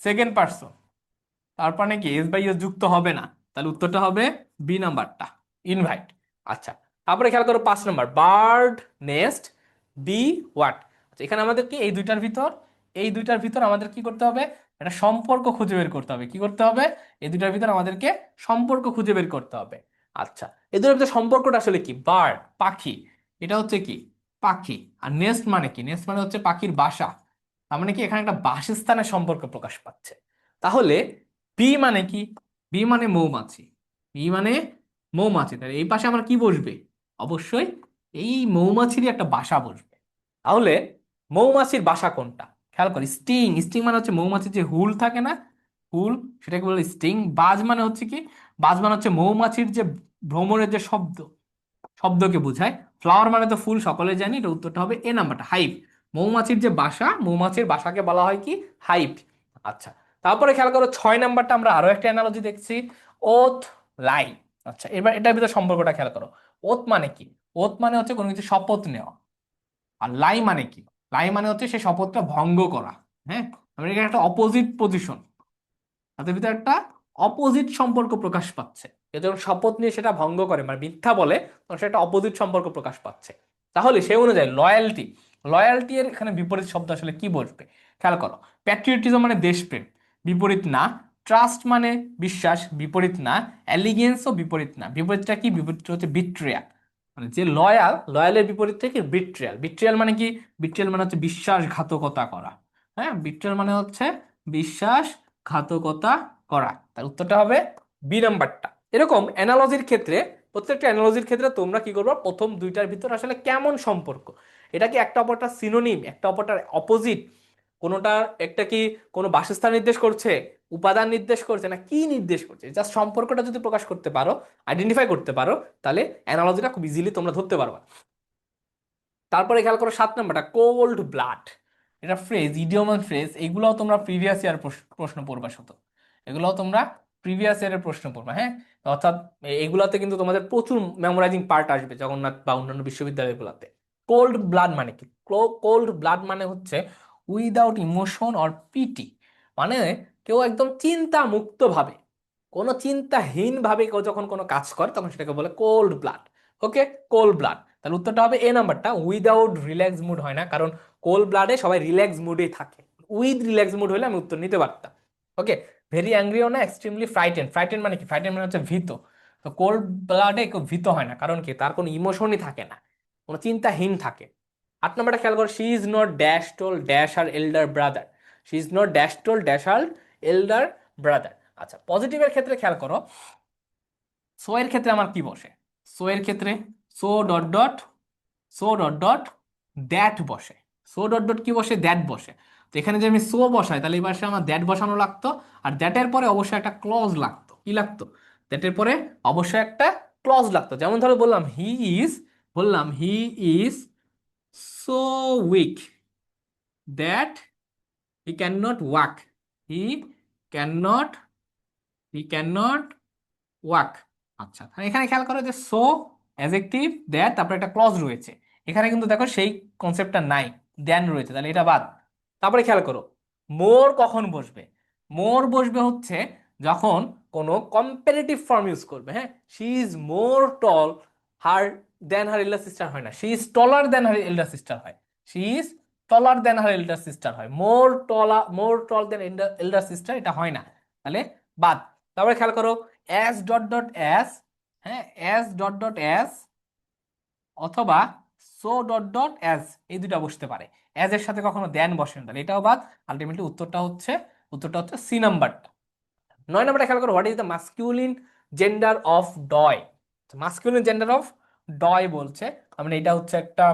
সেকেন্ড পারসন, তারপর নাকি এস বাই এস যুক্ত হবে না, তাহলে উত্তরটা হবে বি নাম্বারটা, ইনভাইট। আচ্ছা, তারপরে খেয়াল করো 5 নাম্বার, বার্ড নেস্ট বি হোয়াট। আচ্ছা, এখানে আমাদের কি এই দুইটার ভিতর আমাদের কি করতে হবে, একটা সম্পর্ক খুঁজে বের করতে হবে। কি করতে হবে, এই দুইটার ভিতর আমাদেরকে সম্পর্ক খুঁজে বের করতে হবে। আচ্ছা, এই দুটোর ভিতর সম্পর্কটা আসলে কি, বার্ড পাখি, এটা হচ্ছে কি পাখি, আর নেস্ট মানে কি, নেস্ট মানে হচ্ছে পাখির বাসা, তার মানে কি এখানে একটা বাসস্থানের সম্পর্ক প্রকাশ পাচ্ছে। তাহলে বি মানে কি, বি মানে মৌমাছি, বি মানে মৌমাছি, তাহলে এই পাশে আমার কি বসবে, অবশ্যই এই মৌমাছিরই একটা বাসা বসবে। তাহলে মৌমাছির বাসা কোনটা, খেয়াল করি, স্টিং, স্টিং মানে হচ্ছে মৌমাছির যে হুল থাকে না, হুল, সেটাকে বলে স্টিং। বাজ মানে হচ্ছে কি, বাজ মানে হচ্ছে মৌমাছির যে ভ্রমণের যে শব্দকে বোঝায়। ফ্লাওয়ার মানে তো ফুল, সকলে জানি, এটা উত্তরটা হবে এ নাম্বারটা, হাইভ। মৌমাছির যে বাসা, মৌমাছির বাসাকে বলা হয় কি, হাইভ। আচ্ছা, তারপরে খেয়াল করো 6 নাম্বারটা, আমরা আরো একটা অ্যানালজি দেখছি, ওথ, লাই। আচ্ছা, এবার এটার ভিতরে সম্পর্কটা খেয়াল করো, ওথ মানে কি, ওথ মানে হচ্ছে কোনো কিছু শপথ নেওয়া, আর লাই মানে কি, লাই মানে হচ্ছে সেই শপথটা ভঙ্গ করা। হ্যাঁ, আমরা এখানে একটা অপোজিট পজিশন, তাদের ভিতরে একটা অপোজিট সম্পর্ক প্রকাশ পাচ্ছে। কেউ যখন শপথ নিয়ে সেটা ভঙ্গ করে, মানে মিথ্যা বলে, তখন সেটা অপোজিট সম্পর্ক প্রকাশ পাচ্ছে। তাহলে সেই অনুযায়ী লয়্যালটি, লয়্যালটি এর এখানে বিপরীত শব্দ আসলে কি বসবে, খেয়াল করো, প্যাট্রিয়টিজম মানে দেশপ্রেম, বিপরীত না। ট্রাস্ট মানে বিশ্বাস, বিপরীত না। অ্যালিগেন্সও বিপরীত না, বিপরীতটা কি, বিপরীতটা হচ্ছে বিট্রিয়াল, মানে যে লয়াল, লয়ালের বিপরীত থেকে বিট্রিয়াল। বিট্রিয়াল মানে কি, বিট্রিয়াল মানে হচ্ছে বিশ্বাসঘাতকতা করা। হ্যাঁ, বিট্রিয়াল মানে হচ্ছে বিশ্বাসঘাতকতা করা, তার উত্তরটা হবে বি নাম্বারটা। এরকম অ্যানালজির ক্ষেত্রে, প্রত্যেকটা অ্যানালজির ক্ষেত্রে তোমরা কি করবে, প্রথম দুইটার ভিতর আসলে কেমন সম্পর্ক, এটা কি একটা অপরটা সিনোনিম, একটা অপরটার অপোজিট, কোনোটা একটা কি কোনো বাসস্থান নির্দেশ করছে, উপাদান নির্দেশ করছে, না কি নির্দেশ করছে, জাস্ট সম্পর্কটা যদি প্রকাশ করতে পারো, আইডেন্টিফাই করতে পারো, তাহলে অ্যানালজিটা খুব ইজিলি তোমরা ধরতে পারবে। তারপরে খেয়াল করো 7 নাম্বারটা, কোল্ড ব্লাড। এটা ফ্রেজ, ইডিয়ম এন্ড ফ্রেজ, এগুলোও তোমরা প্রিভিয়াস ইয়ার প্রশ্ন পড়বা শত, এগুলোও তোমরা প্রিভিয়াস ইয়ারের প্রশ্ন পড়বা। হ্যাঁ, অর্থাৎ এগুলাতে কিন্তু তোমাদের প্রচুর মেমোরাইজিং পার্ট আসবে জগন্নাথ বা অন্যান্য বিশ্ববিদ্যালয়গুলোতে। কোল্ড ব্লাড মানে কি, কোল্ড ব্লাড মানে হচ্ছে উইদাউট ইমোশন অর পিটি, মানে কেউ একদম চিন্তা মুক্ত ভাবে, কোনো চিন্তাহীন ভাবে কেউ যখন কোনো কাজ করে তখন সেটাকে বলে কোল্ড ব্লাড। ওকে, কোল্ড ব্লাড, তাহলে উত্তরটা হবে এ নাম্বারটা, উইদাউট রিল্যাক্স মুড হয় না, কারণ কোল্ড ব্লাডে সবাই রিল্যাক্স মুডেই থাকে, উইথ রিল্যাক্স মুড হলে আমি উত্তর নিতে পারতাম। ওকে, ভেরি অ্যাংরিও না, এক্সট্রিমলি ফ্রাইটেন, ফ্রাইটেন মানে কি, ফ্রাইটেন মানে হচ্ছে ভীত। তো কোল্ড ব্লাডে কেউ ভীত হয় না, কারণ কি তার কোনো ইমোশনই থাকে না, কোনো চিন্তাহীন থাকে। 8 নাম্বারটা খেয়াল করো, she is not dash tall dash her elder brother, she is not dash tall dash her elder brother. আচ্ছা, পজিটিভের ক্ষেত্রে খেয়াল করো, সো এর ক্ষেত্রে আমার কি বসে, সো এর ক্ষেত্রে so dot dot, so dot dot that বসে, সো ডট ডট কি বসে, দ্যাট বসে। তো এখানে যে আমি সো বসাই, তাহলে এই পাশে আমার দ্যাট বসানো লাগতো, আর দ্যাটের পরে অবশ্যই একটা ক্লজ লাগতো, কি লাগতো, দ্যাটের পরে অবশ্যই একটা ক্লজ লাগতো। যেমন ধরো বললাম ইজ, বললাম he is so weak that he can not walk, he can not, he can not walk. আচ্ছা, তাহলে এখানে খেয়াল করো যে সো অ্যাডজেক্টিভ দ্যাট, তারপরে একটা ক্লজ রয়েছে। এখানে কিন্তু দেখো সেই কনসেপ্টটা নাই, দেন রয়েছে, তাহলে এটা বাদ। তারপরে খেয়াল করো মোর কখন বসবে। মোর বসবে হচ্ছে যখন কোনো কম্পারেটিভ ফর্ম ইউজ করবে। হ্যাঁ, she is more tall her than her elder sister হয় না, she is taller than her elder sister হয়। She is taller than her elder sister হয়, মোর টল দেন এল্ডার সিস্টার এটা হয় না, তাহলে বাদ। তারপরে খেয়াল করো অ্যাস ডট ডট অ্যাস, হ্যাঁ অ্যাস ডট ডট অ্যাস অথবা সো ডট ডট অ্যাজ, এই দুটা বসতে পারে। অ্যাজ এর সাথে কখনো দেন বসে না, তাহলে এটাও বাদ। আলটিমেটলি উত্তরটা হচ্ছে সি নাম্বারটা। 9 নম্বরটা খেয়াল করো what is the masculine gender of doe. Masculine gender of doe বলছে, মানে এটা হচ্ছে একটা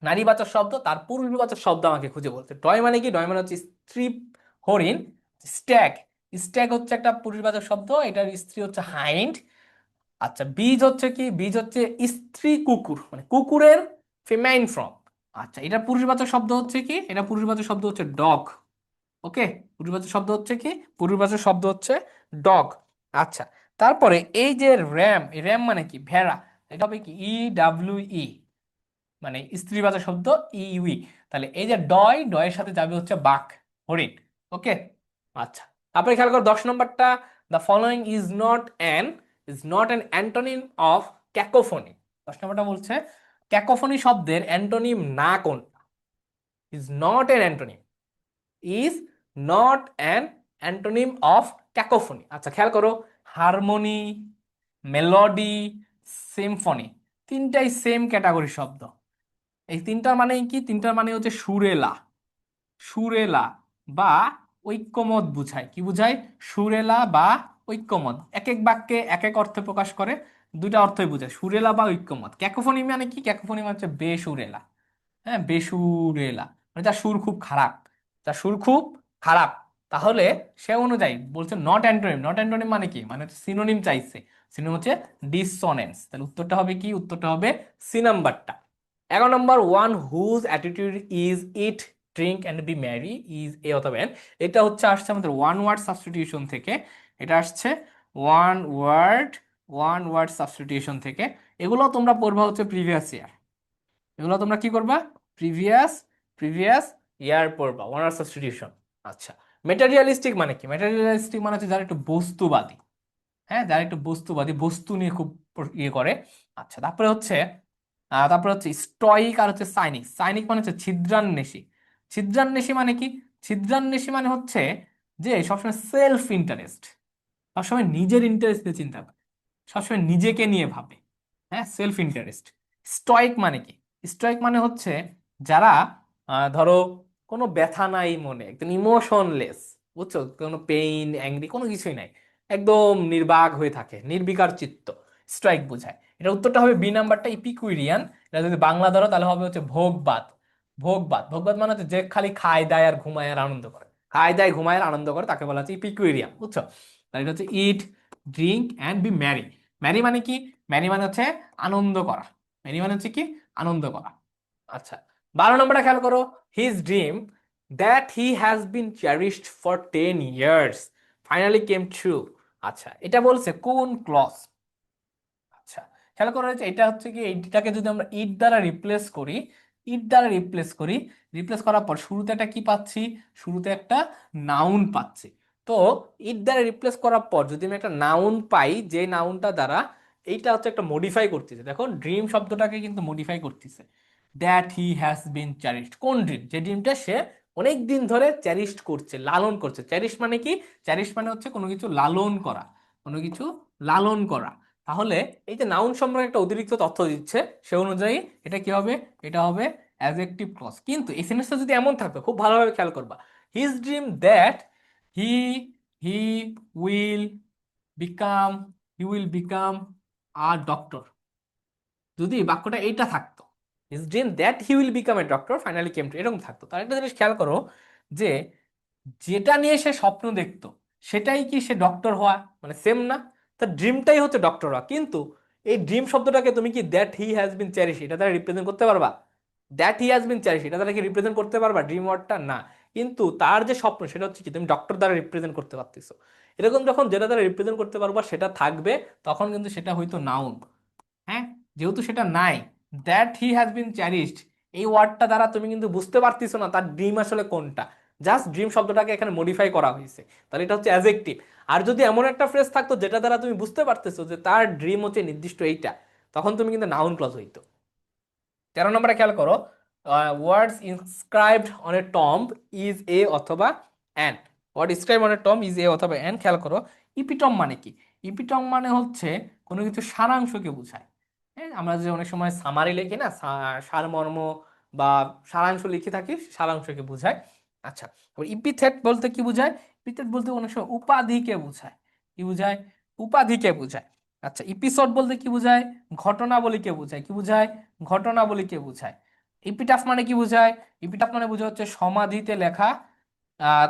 নারীবাচক শব্দ, তার পুরুষবাচক শব্দ আমাকে খুঁজে বলতে। ডয় মানে কি? ডয় মানে হচ্ছে স্ত্রী হরিণ। স্ট্যাগ, স্ট্যাগ হচ্ছে একটা পুরুষবাচক শব্দ, এটার স্ত্রী হচ্ছে হাইন্ড। আচ্ছা, বীজ হচ্ছে কি? বীজ হচ্ছে স্ত্রী কুকুর, মানে কুকুরের ফিমাইন ফর্ম। আচ্ছা, এটা পুরুষবাচক শব্দ হচ্ছে কি? এটা পুরুষবাচক শব্দ হচ্ছে ডগ। ওকে, পুরুষবাচক শব্দ হচ্ছে কি? পুরুষবাচক শব্দ হচ্ছে ডগ। আচ্ছা, তারপরে এই যে র্যাম, এই র্যাম মানে কি? ভেড়া। এটা হবে কি? ই মানে স্ত্রীবাচক শব্দ ইউই। তাহলে এই যে ডয়, ডয়ের সাথে যাবে হচ্ছে বাঘ, হরিণ। ওকে, আচ্ছা। তারপরে খেয়াল করো 10 নম্বরটা, the following is not an antonym of cacophony. 10 নম্বরটা বলছে ক্যাকোফোনি শব্দের অ্যান্টোনিম না কোনটা? Is not an antonym, is not an antonym of cacophony. আচ্ছা, খেয়াল করো হারমোনি, মেলোডি, সিম্ফনি, তিনটাই সেম ক্যাটাগরি শব্দ। এই তিনটার মানে কি? তিনটার মানে হচ্ছে সুরেলা, সুরেলা বা ঐক্যমত বুঝায়। কি বুঝায়? সুরেলা বা ঐক্যমত। এক এক বাক্যে এক এক অর্থে প্রকাশ করে, দুইটা অর্থই বুঝায়, সুরেলা বা ঐক্যমত। ক্যাকোফোনি মানে কি? ক্যাকোফোনি মানে হচ্ছে বেসুরেলা। হ্যাঁ, বেসুরেলা মানে তার সুর খুব খারাপ, তার সুর খুব খারাপ। তাহলে সে অনুযায়ী বলছে নট অ্যান্টোনিম। নট অ্যান্টোনিম মানে কি? মানে সিনোনিম চাইছে। সিনোনিম হচ্ছে ডিসসনেন্স। তাহলে উত্তরটা হবে কি? উত্তরটা হবে সি নাম্বারটা। 11 নম্বর, one whose attitude is eat drink and be merry is a অথবা এন। এটা হচ্ছে আসছে আমাদের ওয়ান ওয়ার্ড সাবস্টিটিউশন থেকে। এটা আসছে one word one word substitution থেকে। এগুলো তোমরা পড়বা হচ্ছে প্রিভিয়াস ইয়ার। এগুলো তোমরা কি করবা? প্রিভিয়াস প্রিভিয়াস ইয়ার পড়বা, ওয়ান ওয়ার্ড সাবস্টিটিউশন। আচ্ছা, মেটারিয়ালিস্টিক মানে কি? মেটারিয়ালিস্টিক মানে হচ্ছে যারা একটু বস্তুবাদী। হ্যাঁ, যারা একটু বস্তুবাদী, বস্তু নিয়ে খুব ইয়ে করে। আচ্ছা, তারপরে হচ্ছে স্টয়িক আর হচ্ছে সাইনিক। সাইনিক মানে হচ্ছে ছিদ্রান্বেষী। ছিদ্রান্বেষী মানে কি? ছিদ্রান্বেষী মানে হচ্ছে যে সবসময় সেলফ ইন্টারেস্ট, সবসময় নিজের ইন্টারেস্ট নিয়ে চিন্তা করে, সবসময় নিজেকে নিয়ে ভাবে। হ্যাঁ, সেলফ ইন্টারেস্ট। স্টয়িক মানে কি? স্টয়িক মানে হচ্ছে যারা ধরো কোনো ব্যথা নাই মনে, একদম ইমোশনলেস, বুঝছো, কোনো পেইন অ্যাংরি কোনো কিছুই নাই, একদম নির্বাক হয়ে থাকে, নির্বিকার চিত্ত, স্ট্রাইক বোঝায়। এটা উত্তরটা হবে বি নাম্বারটা, ইপিকুইরিয়ান। এটা যদি বাংলা ধরো তাহলে হবে হচ্ছে ভোগবাদ। ভোগবাদ, ভোগবাদ মানে হচ্ছে যে খালি খায় দায় আর ঘুমায় আর আনন্দ করে, খায় দায় ঘুমায় আর আনন্দ করে, তাকে বলা হচ্ছে ইপিকুইরিয়ান, বুঝছো। তাহলে এটা হচ্ছে eat drink and be merry. Merry মানে কি? ম্যারি মানে হচ্ছে আনন্দ করা। ম্যারি মানে হচ্ছে কি? আনন্দ করা। আচ্ছা, 12 নম্বরটা খেয়াল করো, his dream that he has been cherished for 10 years finally came true. আচ্ছা, এটা বলছে কোন ক্লজ? আচ্ছা, খেয়াল করা হয়েছে এটা হচ্ছে কি, এইটাকে যদি আমরা ইট দ্বারা রিপ্লেস করি, ইট দ্বারা রিপ্লেস করি, রিপ্লেস করার পর শুরুতে একটা কি পাচ্ছি? শুরুতে একটা নাউন পাচ্ছি। তো ইট দ্বারা রিপ্লেস করার পর যদি আমি একটা নাউন পাই, যে নাউনটা দ্বারা এইটা হচ্ছে একটা মডিফাই করতেছে, দেখো ড্রিম শব্দটাকে কিন্তু মডিফাই করতেছে। দ্যাট হি হ্যাজ বিন চ্যারিশড, কোন ড্রিম? যে ড্রিমটা সে অনেক দিন ধরে চ্যারিশড করছে, লালন করছে। চ্যারিশ মানে কি? চ্যারিশ মানে হচ্ছে কোনো কিছু লালন করা, কোনো কিছু লালন করা। তাহলে এই যে নাউন সম্পর্কে একটা অতিরিক্ত তথ্য দিচ্ছে, সে অনুযায়ী এটা কি হবে? এটা হবে অ্যাডজেক্টিভ ক্লজ। কিন্তু এই সেন্টেন্সটা যদি এমন থাকতো, খুব ভালোভাবে খেয়াল করবা, his dream that he he will become he will become a doctor, যদি বাক্যটা এইটা থাকতো, his dream that he will become a doctor finally came to, এরকম থাকতো, তার একটা জিনিস খেয়াল করো যে যেটা নিয়ে সে স্বপ্ন দেখতো সেটাই কি সে ডক্টর হওয়া, মানে সেম না? তার ড্রিমটাই হচ্ছে ডক্টর হওয়া, কিন্তু এই ড্রিম শব্দটাকে তুমি কি দ্যাট হি হ্যাজ বিন চ্যারিশ এটা দ্বারা রিপ্রেজেন্ট করতে পারবা? দ্যাট হি হ্যাজ বিন চ্যারিশ এটা দ্বারা কি রিপ্রেজেন্ট করতে পারবা ড্রিম ওয়ার্ডটা? না। কিন্তু তার যে স্বপ্ন সেটা হচ্ছে কি তুমি ডক্টর দ্বারা রিপ্রেজেন্ট করতে পারতেছো। এরকম যখন যেটা দ্বারা রিপ্রেজেন্ট করতে পারবা সেটা থাকবে, তখন কিন্তু সেটা হয়তো নাউন। হ্যাঁ, যেহেতু সেটা নাই, দ্যাট হি হ্যাজ বিন চ্যারিশড, এই ওয়ার্ডটা দ্বারা তুমি কিন্তু বুঝতে পারতেছো না তার ড্রিম আসলে কোনটা, জাস্ট ড্রিম শব্দটাকে এখানে মডিফাই করা হয়েছে, তাহলে এটা হচ্ছে অ্যাজেক্টিভ। আর যদি এমন একটা ফ্রেজ থাকতো যেটা দ্বারা তুমি বুঝতে পারতেছো যে তার ড্রিম হচ্ছে নির্দিষ্ট এইটা, তখন তুমি কিন্তু নাউন ক্লজ হইতো। 13 নম্বরে খেয়াল করো, words inscribed on a tomb is a অথবা an. Word inscribe on a tomb is a অথবা অ্যান। খেয়াল করো, ইপিটম মানে কি? ইপিটম মানে হচ্ছে কোনো কিছু সারাংশকে বোঝায়। হ্যাঁ, আমরা যে অনেক সময় সামারি লিখি না, সারমর্ম বা সারাংশ লিখে থাকি, সারাংশকে বোঝায়। আচ্ছা, ইপিথেট বলতে কি বোঝায়? ইপিথেট বলতে অনেক সময় উপাধিকে বোঝায়। কি বোঝায়? উপাধিকে বোঝায়। আচ্ছা, এপিসোড বলতে কি বোঝায়? ঘটনাবলীকে বোঝায়। কি বোঝায়? ঘটনাবলীকে বোঝায়। ইপিটাফ মানে কি বোঝায়? ইপিটাফ মানে বোঝায় হচ্ছে সমাধিতে লেখা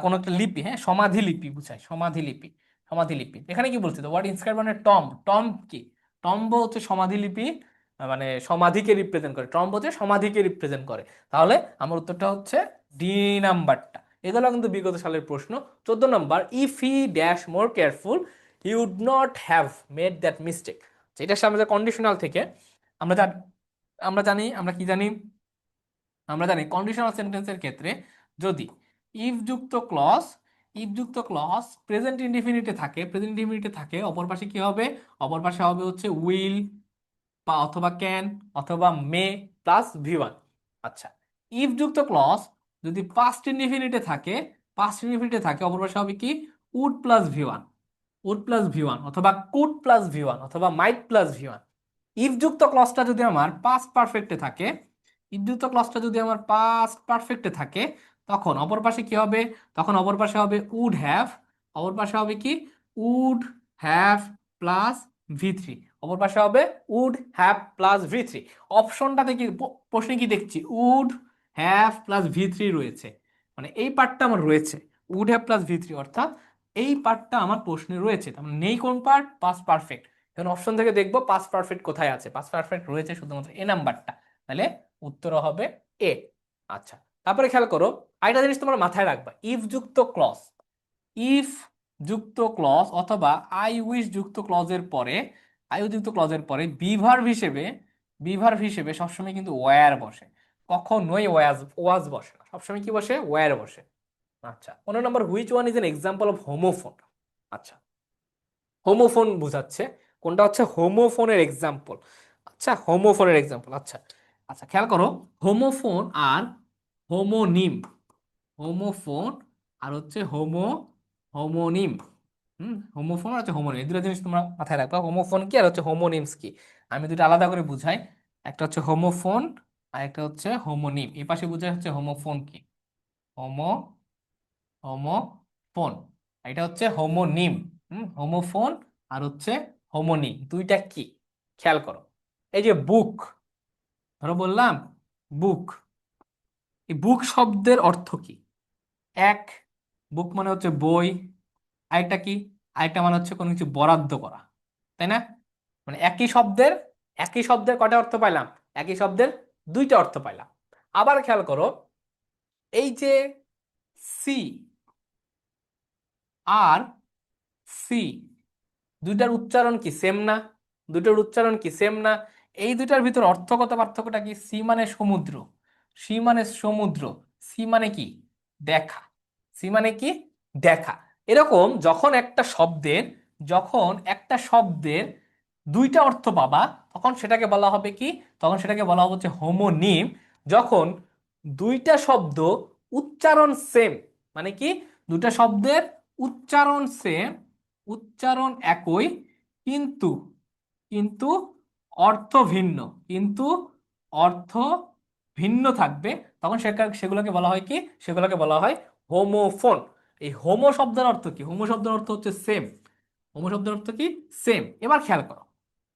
কোন একটা লিপি। হ্যাঁ, সমাধি লিপি বোঝায়, সমাধি লিপি। সমাধি লিপি এখানে কি বলছে? ওয়ার্ড ইনস্ক্রাইব মানে টম্ব। টম্ব কি? টম্ব হচ্ছে সমাধি লিপি, মানে সমাধিকে রিপ্রেজেন্ট করে। টম্ব হচ্ছে সমাধিকে রিপ্রেজেন্ট করে। তাহলে আমার উত্তরটা হচ্ছে ডি নাম্বারটা। এগুলো কিন্তু বিগত সালের প্রশ্ন। 14 নম্বর, if he dash more careful he would not have made that mistake. এটার সামনে কন্ডিশনাল থেকে আমরা আমরা জানি, আমরা কি জানি? আমরা জানি কন্ডিশনাল সেন্টেন্সের ক্ষেত্রে যদি ইফ যুক্ত ক্লজ, ইফ যুক্ত ক্লজ প্রেজেন্ট ইনডিফিনিটে থাকে, প্রেজেন্ট ইনডিফিনিটে থাকে, অপর পাশে কি হবে? অপর পাশে হবে হচ্ছে উইল বা অথবা ক্যান অথবা মে প্লাস ভি ওয়ান। আচ্ছা, ইফ যুক্ত ক্লজ যদি পাস্ট ইনডিফিনিটে থাকে, পাস্ট ইনডিফিনিটে থাকে, অপর পাশে হবে কি? Would plus V one. Would plus V one অথবা কুড প্লাস ভি ওয়ান অথবা might plus V one. If যুক্ত ক্লজটা যদি আমার পাস্ট পারফেক্টে থাকে, ইফ যুক্ত ক্লজটা যদি আমার পাস্ট পারফেক্টে থাকে, তখন অপর পাশে কি হবে? তখন অপর পাশে হবে উড হ্যাভ। অপর পাশে হবে কি? উড হ্যাভ প্লাস ভি3। অপর পাশে হবে উড হ্যাভ প্লাস ভি3। অপশনটাতে কি প্রশ্নে কি দেখছি? উড হ্যাভ প্লাস ভি3 রয়েছে, মানে এই পার্টটা আমার রয়েছে, উড হ্যাভ প্লাস ভি3, অর্থাৎ এই পার্টটা আমার প্রশ্নে রয়েছে। তার মানে নেই কোন পার্ট? Past perfect. এখন অপশন থেকে দেখবো পাস্ট পারফেক্ট কোথায় আছে। পাস্ট পারফেক্ট রয়েছে শুধুমাত্র এ নাম্বারটা, তাহলে উত্তর হবে এ। আচ্ছা, তারপরে খেয়াল করো, আরেকটা জিনিস তোমার মাথায় রাখবা, ইফ যুক্ত ক্লজ, ইফ যুক্ত ক্লজ অথবা আই উইশ যুক্ত ক্লজের পরে, আই উইশ যুক্ত ক্লজের পরে বিভার্ব হিসেবে, বিভার্ব হিসেবে সবসময় কিন্তু ওয়্যার বসে, কখনোই ওয়াজ ওয়াজ বসে না, সবসময় কি বসে? ওয়্যার বসে। আচ্ছা, 15 নম্বর, which one is an example of homophone. আচ্ছা, হোমোফোন বোঝাচ্ছে, কোনটা হচ্ছে হোমোফোনের এক্সাম্পল? আচ্ছা, হোমোফোনের এক্সাম্পল। আচ্ছা, আচ্ছা খেয়াল করো, হোমোফোন আর হোমোনিম, হোমোফোন আর হচ্ছে হোমোনিম। হোমোফোন আর হচ্ছে হোমোনিম, এই দুটো জিনিস তোমরা মাথায় রাখবা। হোমোফোন কি আর হচ্ছে হোমোনিমস কি, আমি দুটো আলাদা করে বুঝাই। একটা হচ্ছে হোমোফোন আর একটা হচ্ছে হোমোনিম। এই পাশে বুঝাই হচ্ছে হোমোফোন কি, হোমো হোমোফোন। এটা হচ্ছে হোমোনিম। হোমোফোন আর হচ্ছে হোমোনিম, দুইটা কি? খেয়াল করো, এই যে বুক, ধরো বললাম বুক, এই বুক শব্দের অর্থ কি? এক, বুক মানে হচ্ছে বই। আরেকটা কি? আরেকটা মানে হচ্ছে কোনো কিছু বরাদ্দ করা, তাই না? মানে একই শব্দের, একই শব্দের কয়টা অর্থ পাইলাম? একই শব্দের দুইটা অর্থ পাইলাম। আবার খেয়াল করো, এই যে সি আর সি, দুইটার উচ্চারণ কি সেম না? দুইটার উচ্চারণ কি সেম না? এই দুইটার ভিতর অর্থগত পার্থক্যটা কি? সি মানে সমুদ্র, সি মানে সমুদ্র, সি মানে কি? দেখা। সি মানে কি? দেখা। এরকম যখন একটা শব্দের, যখন একটা শব্দের দুইটা অর্থ পাবা, তখন সেটাকে বলা হবে কি? তখন সেটাকে বলা হবে হচ্ছে হোমোনিম। যখন দুইটা শব্দ উচ্চারণ সেম, মানে কি? দুইটা শব্দের উচ্চারণ সেম, উচ্চারণ একই, কিন্তু, কিন্তু অর্থ ভিন্ন, কিন্তু অর্থ ভিন্ন থাকবে, তখন সেগুলোকে বলা হয় কি? সেগুলোকে বলা হয় হোমোফোন। এই হোমো শব্দের অর্থ কি? হোমো শব্দের অর্থ হচ্ছে সেম। হোমো শব্দের অর্থ কি? সেম। এবার খেয়াল করো,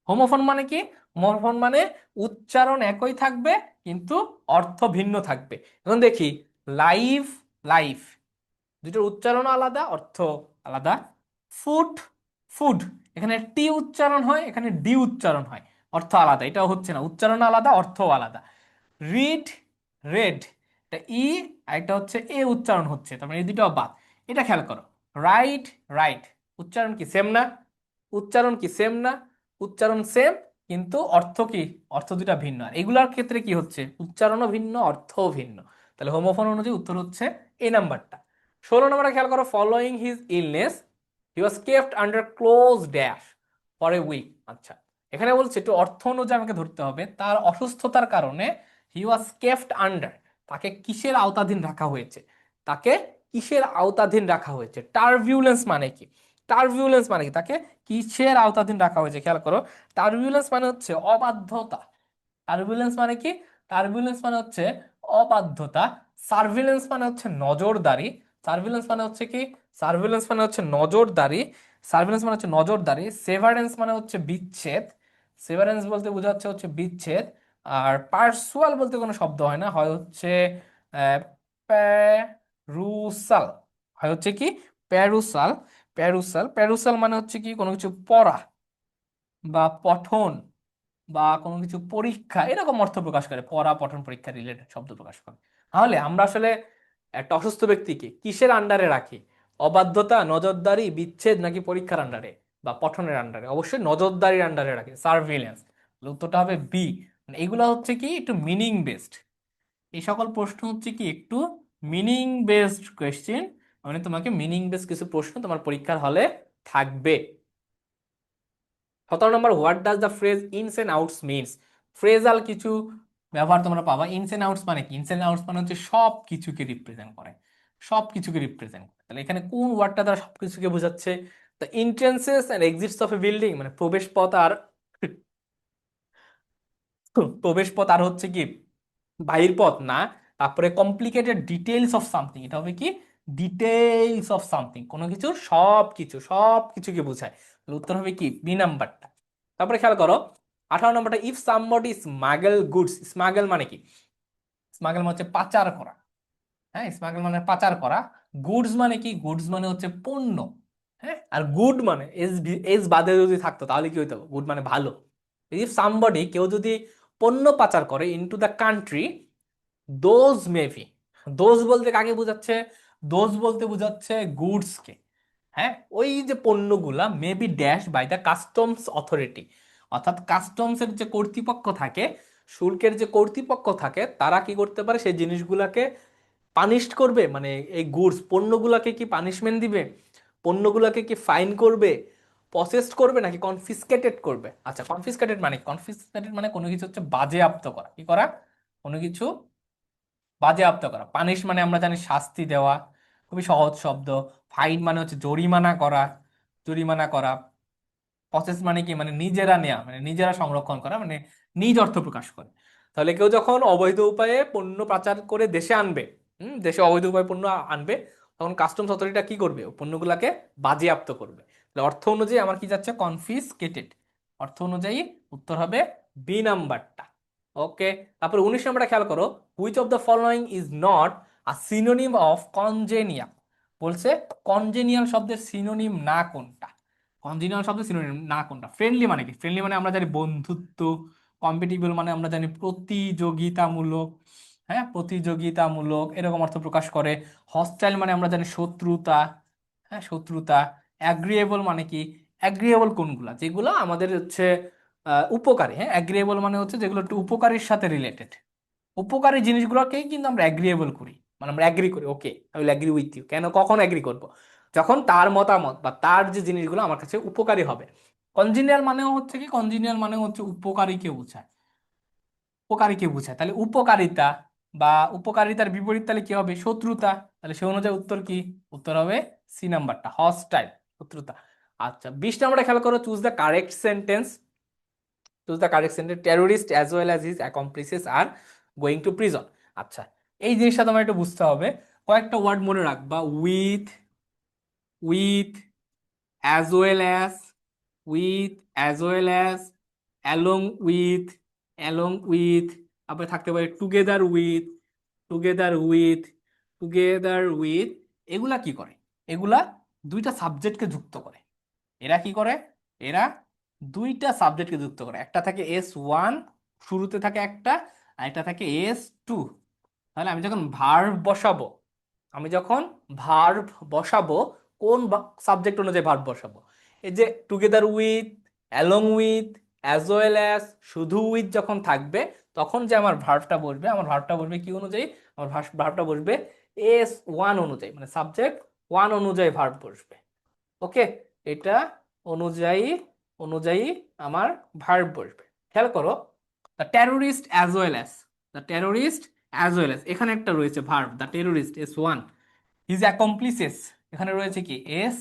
হোমোফোন মানে কি? হোমোফোন মানে উচ্চারণ একই থাকবে কিন্তু অর্থ ভিন্ন থাকবে। এখন দেখি, লাইভ, লাইফ, দুটোর উচ্চারণ আলাদা, অর্থ আলাদা। ফুড, ফুড, এখানে টি উচ্চারণ হয়, এখানে ডি উচ্চারণ হয়, অর্থ আলাদা। এটাও হচ্ছে না, উচ্চারণ আলাদা অর্থ আলাদা। রিড, রেড, একটা ই আর একটা হচ্ছে এ উচ্চারণ হচ্ছে, তার মানে এই দুটো বাদ। এটা খেয়াল করো, রাইট রাইট, উচ্চারণ কি সেম না? উচ্চারণ কি সেম না? উচ্চারণ সেম, কিন্তু অর্থ কি? অর্থ দুটা ভিন্ন। আর এগুলার ক্ষেত্রে কি হচ্ছে, উচ্চারণও ভিন্ন অর্থও ভিন্ন। তাহলে হোমোফোন অনুযায়ী উত্তর হচ্ছে এই নাম্বারটা। 16 নম্বরটা খেয়াল করো, following his illness he was kept under close dash for a week. আচ্ছা, এখানে বলছে একটু অর্থ অনুযায়ী আমাকে ধরতে হবে, তার অসুস্থতার কারণে হি ওয়াজ কেপ্ট আন্ডার, তাকে কিসের আওতাধীন রাখা হয়েছে? তাকে কিসের আওতাধীন রাখা হয়েছে? টার্বিউলেন্স মানে কি? টার্বিউলেন্স মানে কি? তাকে কিসের আওতাধীন রাখা হয়েছে? খেয়াল করো, টার্বিউলেন্স মানে হচ্ছে অবাধ্যতা। টার্বুলেন্স মানে কি? টার্বুলেন্স মানে হচ্ছে অবাধ্যতা। সার্ভিলেন্স মানে হচ্ছে নজরদারি। সার্ভিলেন্স মানে হচ্ছে কি? সার্ভিলেন্স মানে হচ্ছে নজরদারি। সার্ভিলেন্স মানে হচ্ছে নজরদারি। সেভারেন্স মানে হচ্ছে বিচ্ছেদ। সেভারেন্স বলতে বোঝাচ্ছে হচ্ছে বিচ্ছেদ। আর পার্সুয়াল বলতে কোনো শব্দ হয় না, হয় হচ্ছে প্যারুসাল। হয় হচ্ছে কি? প্যারুসাল। প্যারুসাল, প্যারুসাল মানে হচ্ছে কি? কোনো কিছু পড়া বা পঠন বা কোনো কিছু পরীক্ষা, এরকম অর্থ প্রকাশ করে, পড়া পঠন পরীক্ষা রিলেটেড শব্দ প্রকাশ করে। তাহলে আমরা আসলে একটা অসুস্থ ব্যক্তিকে কিসের আন্ডারে রাখি? অবাধ্যতা, নজরদারি, বিচ্ছেদ, নাকি পরীক্ষার আন্ডারে বা পঠনের আন্ডারে? অবশ্যই নজরদারির আন্ডারে রাখি, সার্ভিলেন্স। উত্তরটা হবে বি। মানে এগুলো হচ্ছে কি একটু মিনিং বেসড, এই সকল প্রশ্ন হচ্ছে কি একটু মিনিং বেসড কোয়েশ্চেন। মানে তোমাকে মিনিং বেসড কিছু প্রশ্ন তোমার পরীক্ষার হলে থাকবে। 17 নম্বর, what does the phrase ins and outs means? Phrasal কিছু ব্যবহার তোমরা পাবা। ইনস এন্ড আউটস মানে কি? ইনস এন্ড আউটস মানে হচ্ছে সব কিছুকে রিপ্রেজেন্ট করে, সব কিছুকে রিপ্রেজেন্ট করে। তাহলে এখানে কোন ওয়ার্ডটা দ্বারা সবকিছুকে বোঝাচ্ছে? The entrances and exits of a building, মানে প্রবেশ পথ আর প্রবেশ পথ আর হচ্ছে কি বাহির পথ না। তারপরে কমপ্লিকেটেড ডিটেইলস অফ সামথিং, এটা হবে কি? ডিটেইলস অফ সামথিং, কোনো কিছুর সব কিছু, সব কিছুকে বোঝায়। তাহলে উত্তর হবে কি? বি নাম্বারটা। তারপরে খেয়াল করো 18 নম্বরটা, if somebody smuggle goods. Smuggle মানে কি? স্মাগল মানে হচ্ছে পাচার করা। হ্যাঁ, স্মাগল মানে পাচার করা। গুডস মানে কি? গুডস মানে হচ্ছে পণ্য। হ্যাঁ, আর গুড মানে এস, এস বাদে যদি থাকতো তাহলে কি হইতো? গুড মানে ভালো। ইফ সামবডি, কেউ যদি পণ্য পাচার করে into the country, those maybe, those বলতে কাকে বোঝাচ্ছে? দোজ বলতে বোঝাচ্ছে গুডসকে। হ্যাঁ, ওই যে পণ্যগুলা maybe dash by the customs authority, অর্থাৎ কাস্টমসের যে কর্তৃপক্ষ থাকে, শুল্কের যে কর্তৃপক্ষ থাকে, তারা কি করতে পারে? সেই জিনিসগুলাকে পানিশড করবে, মানে এই গুডস পণ্যগুলাকে কি পানিশমেন্ট দিবে? পণ্যগুলাকে কি ফাইন করবে, প্রসেসড করবে, নাকি কনফিসকেটেড করবে? আচ্ছা, কনফিসকেটেড মানে, কনফিসকেটেড মানে কোনো কিছু হচ্ছে বাজেয়াপ্ত করা। কি করা? কোনো কিছু বাজেয়াপ্ত করা। পানিশ মানে আমরা জানি শাস্তি দেওয়া, খুবই সহজ শব্দ। ফাইন মানে হচ্ছে জরিমানা করা, জরিমানা করা। প্রসেস মানে কি? মানে নিজেরা নেয়া, মানে নিজেরা সংরক্ষণ করা, মানে নিজ অর্থ প্রকাশ করে। তাহলে কেউ যখন অবৈধ উপায়ে পণ্য পাচার করে দেশে আনবে, দেশে অবৈধ উপায়ে পণ্য আনবে, তখন কাস্টমস অথরিটিটা কি করবে? ওই পণ্যগুলাকে বাজেয়াপ্ত করবে। তাহলে অর্থ অনুযায়ী আমার কি যাচ্ছে? কনফিসকেটেড। অর্থ অনুযায়ী উত্তর হবে বি নাম্বারটা। ওকে। তারপর 19 নম্বরটা খেয়াল করো, which of the following is not a synonym of congenial? বলছে কনজেনিয়াল শব্দের সিনোনিম না কোনটা? কনজেনিয়াল শব্দের সিনোনিম না কোনটা? ফ্রেন্ডলি মানে কি? ফ্রেন্ডলি মানে আমরা জানি বন্ধুত্ব। কম্পিটিবল মানে আমরা জানি প্রতিযোগিতামূলক। হ্যাঁ, প্রতিযোগিতামূলক এরকম অর্থ প্রকাশ করে। হস্টাইল মানে আমরা জানি শত্রুতা। হ্যাঁ, শত্রুতা। অ্যাগ্রিয়েবল মানে কি? অ্যাগ্রিয়েবল কোনগুলা? যেগুলো আমাদের হচ্ছে উপকারী। হ্যাঁ, অ্যাগ্রিয়েবল মানে হচ্ছে যেগুলো একটু উপকারীর সাথে রিলেটেড। উপকারী জিনিসগুলোকেই কিন্তু আমরা অ্যাগ্রিয়েবল করি, মানে আমরা অ্যাগ্রি করি। Okay, I will agree with you. কেন? কখন অ্যাগ্রি করব? যখন তার মতামত বা তার যে জিনিসগুলো আমার কাছে উপকারী হবে। কনজিনিয়াল মানেও হচ্ছে কি? কনজিনিয়াল মানে হচ্ছে উপকারীকে বোঝায়, উপকারীকে বোঝায়। তাহলে উপকারিতা বা উপকারিতার বিপরীত তাহলে কি হবে? শত্রুতা। তাহলে সে অনুযায়ী উত্তর কি? উত্তর হবে সি নাম্বারটা, হস্টাইল, শত্রুতা। আচ্ছা, 20 নম্বরে খেয়াল করো, choose the correct sentence. Choose the correct sentence, terrorist as well as his accomplices are going to prison. আচ্ছা, এই জিনিসটা তোমার একটু বুঝতে হবে। কয়েকটা ওয়ার্ড মনে রাখবা, with, with, as well as, with, as well as, along with, along with. তারপরে থাকতে পারে together with, together with, together with. এগুলা কি করে? এগুলা দুইটা সাবজেক্টকে যুক্ত করে। এরা কি করে? এরা দুইটা সাবজেক্টকে যুক্ত করে। একটা থাকে S1, শুরুতে থাকে একটা, আর একটা থাকে S2। তাহলে আমি যখন ভার্ব বসাবো, আমি যখন ভার্ব বসাবো, কোন সাবজেক্ট অনুযায়ী ভার্ব বসাবো? এই যে together with, along with, as well as, শুধু উইথ যখন থাকবে, তখন যে আমার ভার্বটা বসবে, আমার ভার্বটা বসবে কি অনুযায়ী? আমার ভার্বটা বসবে এস ওয়ান অনুযায়ী, মানে সাবজেক্ট ওয়ান অনুযায়ী ভার্ব বসবে। ওকে, এটা অনুযায়ী অনুযায়ী আমার ভার্ব বসবে। খেয়াল করো, the terrorist as well as, the terrorist as well as, এখানে একটা রয়েছে verb the terrorist S one, his accomplices এখানে রয়েছে কি এস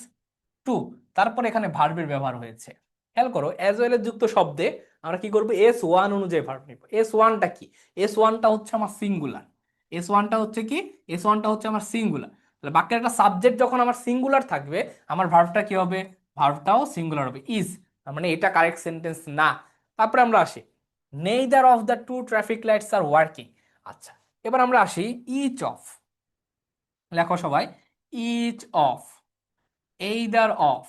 টু, তারপর এখানে ভার্বের ব্যবহার হয়েছে। খেয়াল করো, অ্যাজ ওয়েল এর যুক্ত শব্দে আমরা কি করবো? এস ওয়ান অনুযায়ী ভার্ব নিব। এস ওয়ানটা কি? এস ওয়ানটা হচ্ছে আমার সিঙ্গুলার। এস ওয়ানটা হচ্ছে কি? এস ওয়ানটা হচ্ছে আমার সিঙ্গুলার। তাহলে বাক্যের একটা সাবজেক্ট যখন আমার সিঙ্গুলার থাকবে, আমার ভার্বটা কি হবে? ভার্বটাও সিঙ্গুলার হবে, ইজ। তার মানে এটা কারেক্ট সেন্টেন্স না। তারপরে আমরা আসি, neither of the two traffic lights are working. আচ্ছা, এবার আমরা আসি ইচ অফ। লেখো সবাই, each of, either of,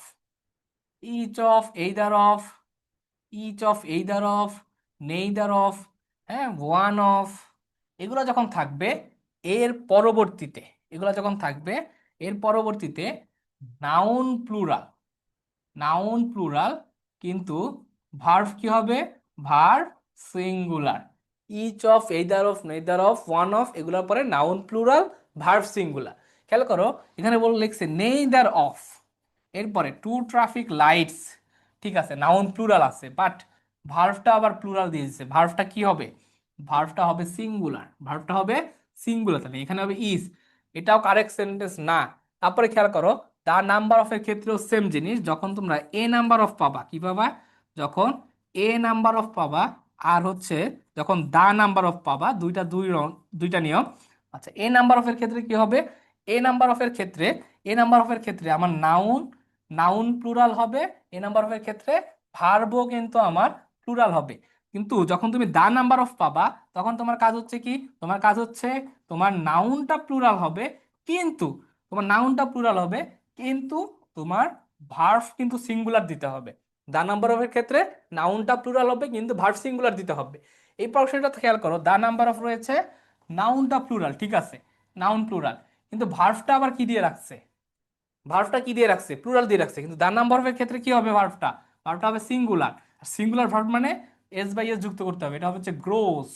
each of, either of, each of, either of, neither of, হ্যাঁ, ওয়ান অফ, এগুলো যখন থাকবে এর পরবর্তীতে, এগুলো যখন থাকবে এর পরবর্তীতে নাউন প্লুরাল, নাউন প্লুরাল, কিন্তু ভার্ব কি হবে? Verb singular. Each of, either of, neither of, one of, এগুলোর পরে নাউন প্লুরাল, ভার্ব সিঙ্গুলার। খেয়াল করো, এখানে লিখছে নেইদার অফ, এরপরে টু ট্রাফিক লাইটস, ঠিক আছে, নাউন প্লুরাল আছে, বাট ভার্বটা আবার প্লুরাল দিয়ে দিচ্ছে। ভার্বটা কি হবে? ভার্বটা হবে সিঙ্গুলার, ভার্বটা হবে সিঙ্গুলার, তাহলে এখানে হবে ইজ। এটাও কারেক্ট সেন্টেন্স না। তারপরে খেয়াল করো, দা নাম্বার অফ এর ক্ষেত্রেও সেম জিনিস, যখন তোমরা এ নাম্বার অফ পাবা, কি পাবা? যখন এ নাম্বার অফ পাবা, আর হচ্ছে যখন দা নাম্বার অফ পাবা, দুইটা নিয়ম। আচ্ছা, এ নাম্বার অফ এর ক্ষেত্রে কি হবে? এ নাম্বার অফ এর ক্ষেত্রে, এ নাম্বার অফ এর ক্ষেত্রে আমার নাউন, নাউন প্লুরাল হবে। এ নাম্বার অফ এর ক্ষেত্রে ভার্বও কিন্তু আমার প্লুরাল হবে। কিন্তু যখন তুমি দা নাম্বার অফ পাবা, তখন তোমার কাজ হচ্ছে কি? তোমার কাজ হচ্ছে তোমার নাউনটা প্লুরাল হবে, কিন্তু তোমার নাউনটা প্লুরাল হবে, কিন্তু তোমার ভার্ব কিন্তু সিঙ্গুলার দিতে হবে। দা নাম্বার অফ এর ক্ষেত্রে নাউনটা প্লুরাল হবে, কিন্তু ভার্ব সিঙ্গুলার দিতে হবে। এই প্রশ্নটা খেয়াল করো, দা নাম্বার অফ রয়েছে, নাউনটা প্লুরাল, ঠিক আছে, নাউন প্লুরাল, কিন্তু ভার্বটা আবার কি দিয়ে রাখছে? ভার্বটা কি দিয়ে রাখছে? প্লুরাল দিয়ে রাখছে। কিন্তু দা নাম্বার অফ এর ক্ষেত্রে কি হবে? ভার্বটা, ভার্বটা হবে সিঙ্গুলার। সিঙ্গুলার ভার্ব মানে এস বাই এস যুক্ত করতে হবে, এটা হচ্ছে গ্রোস,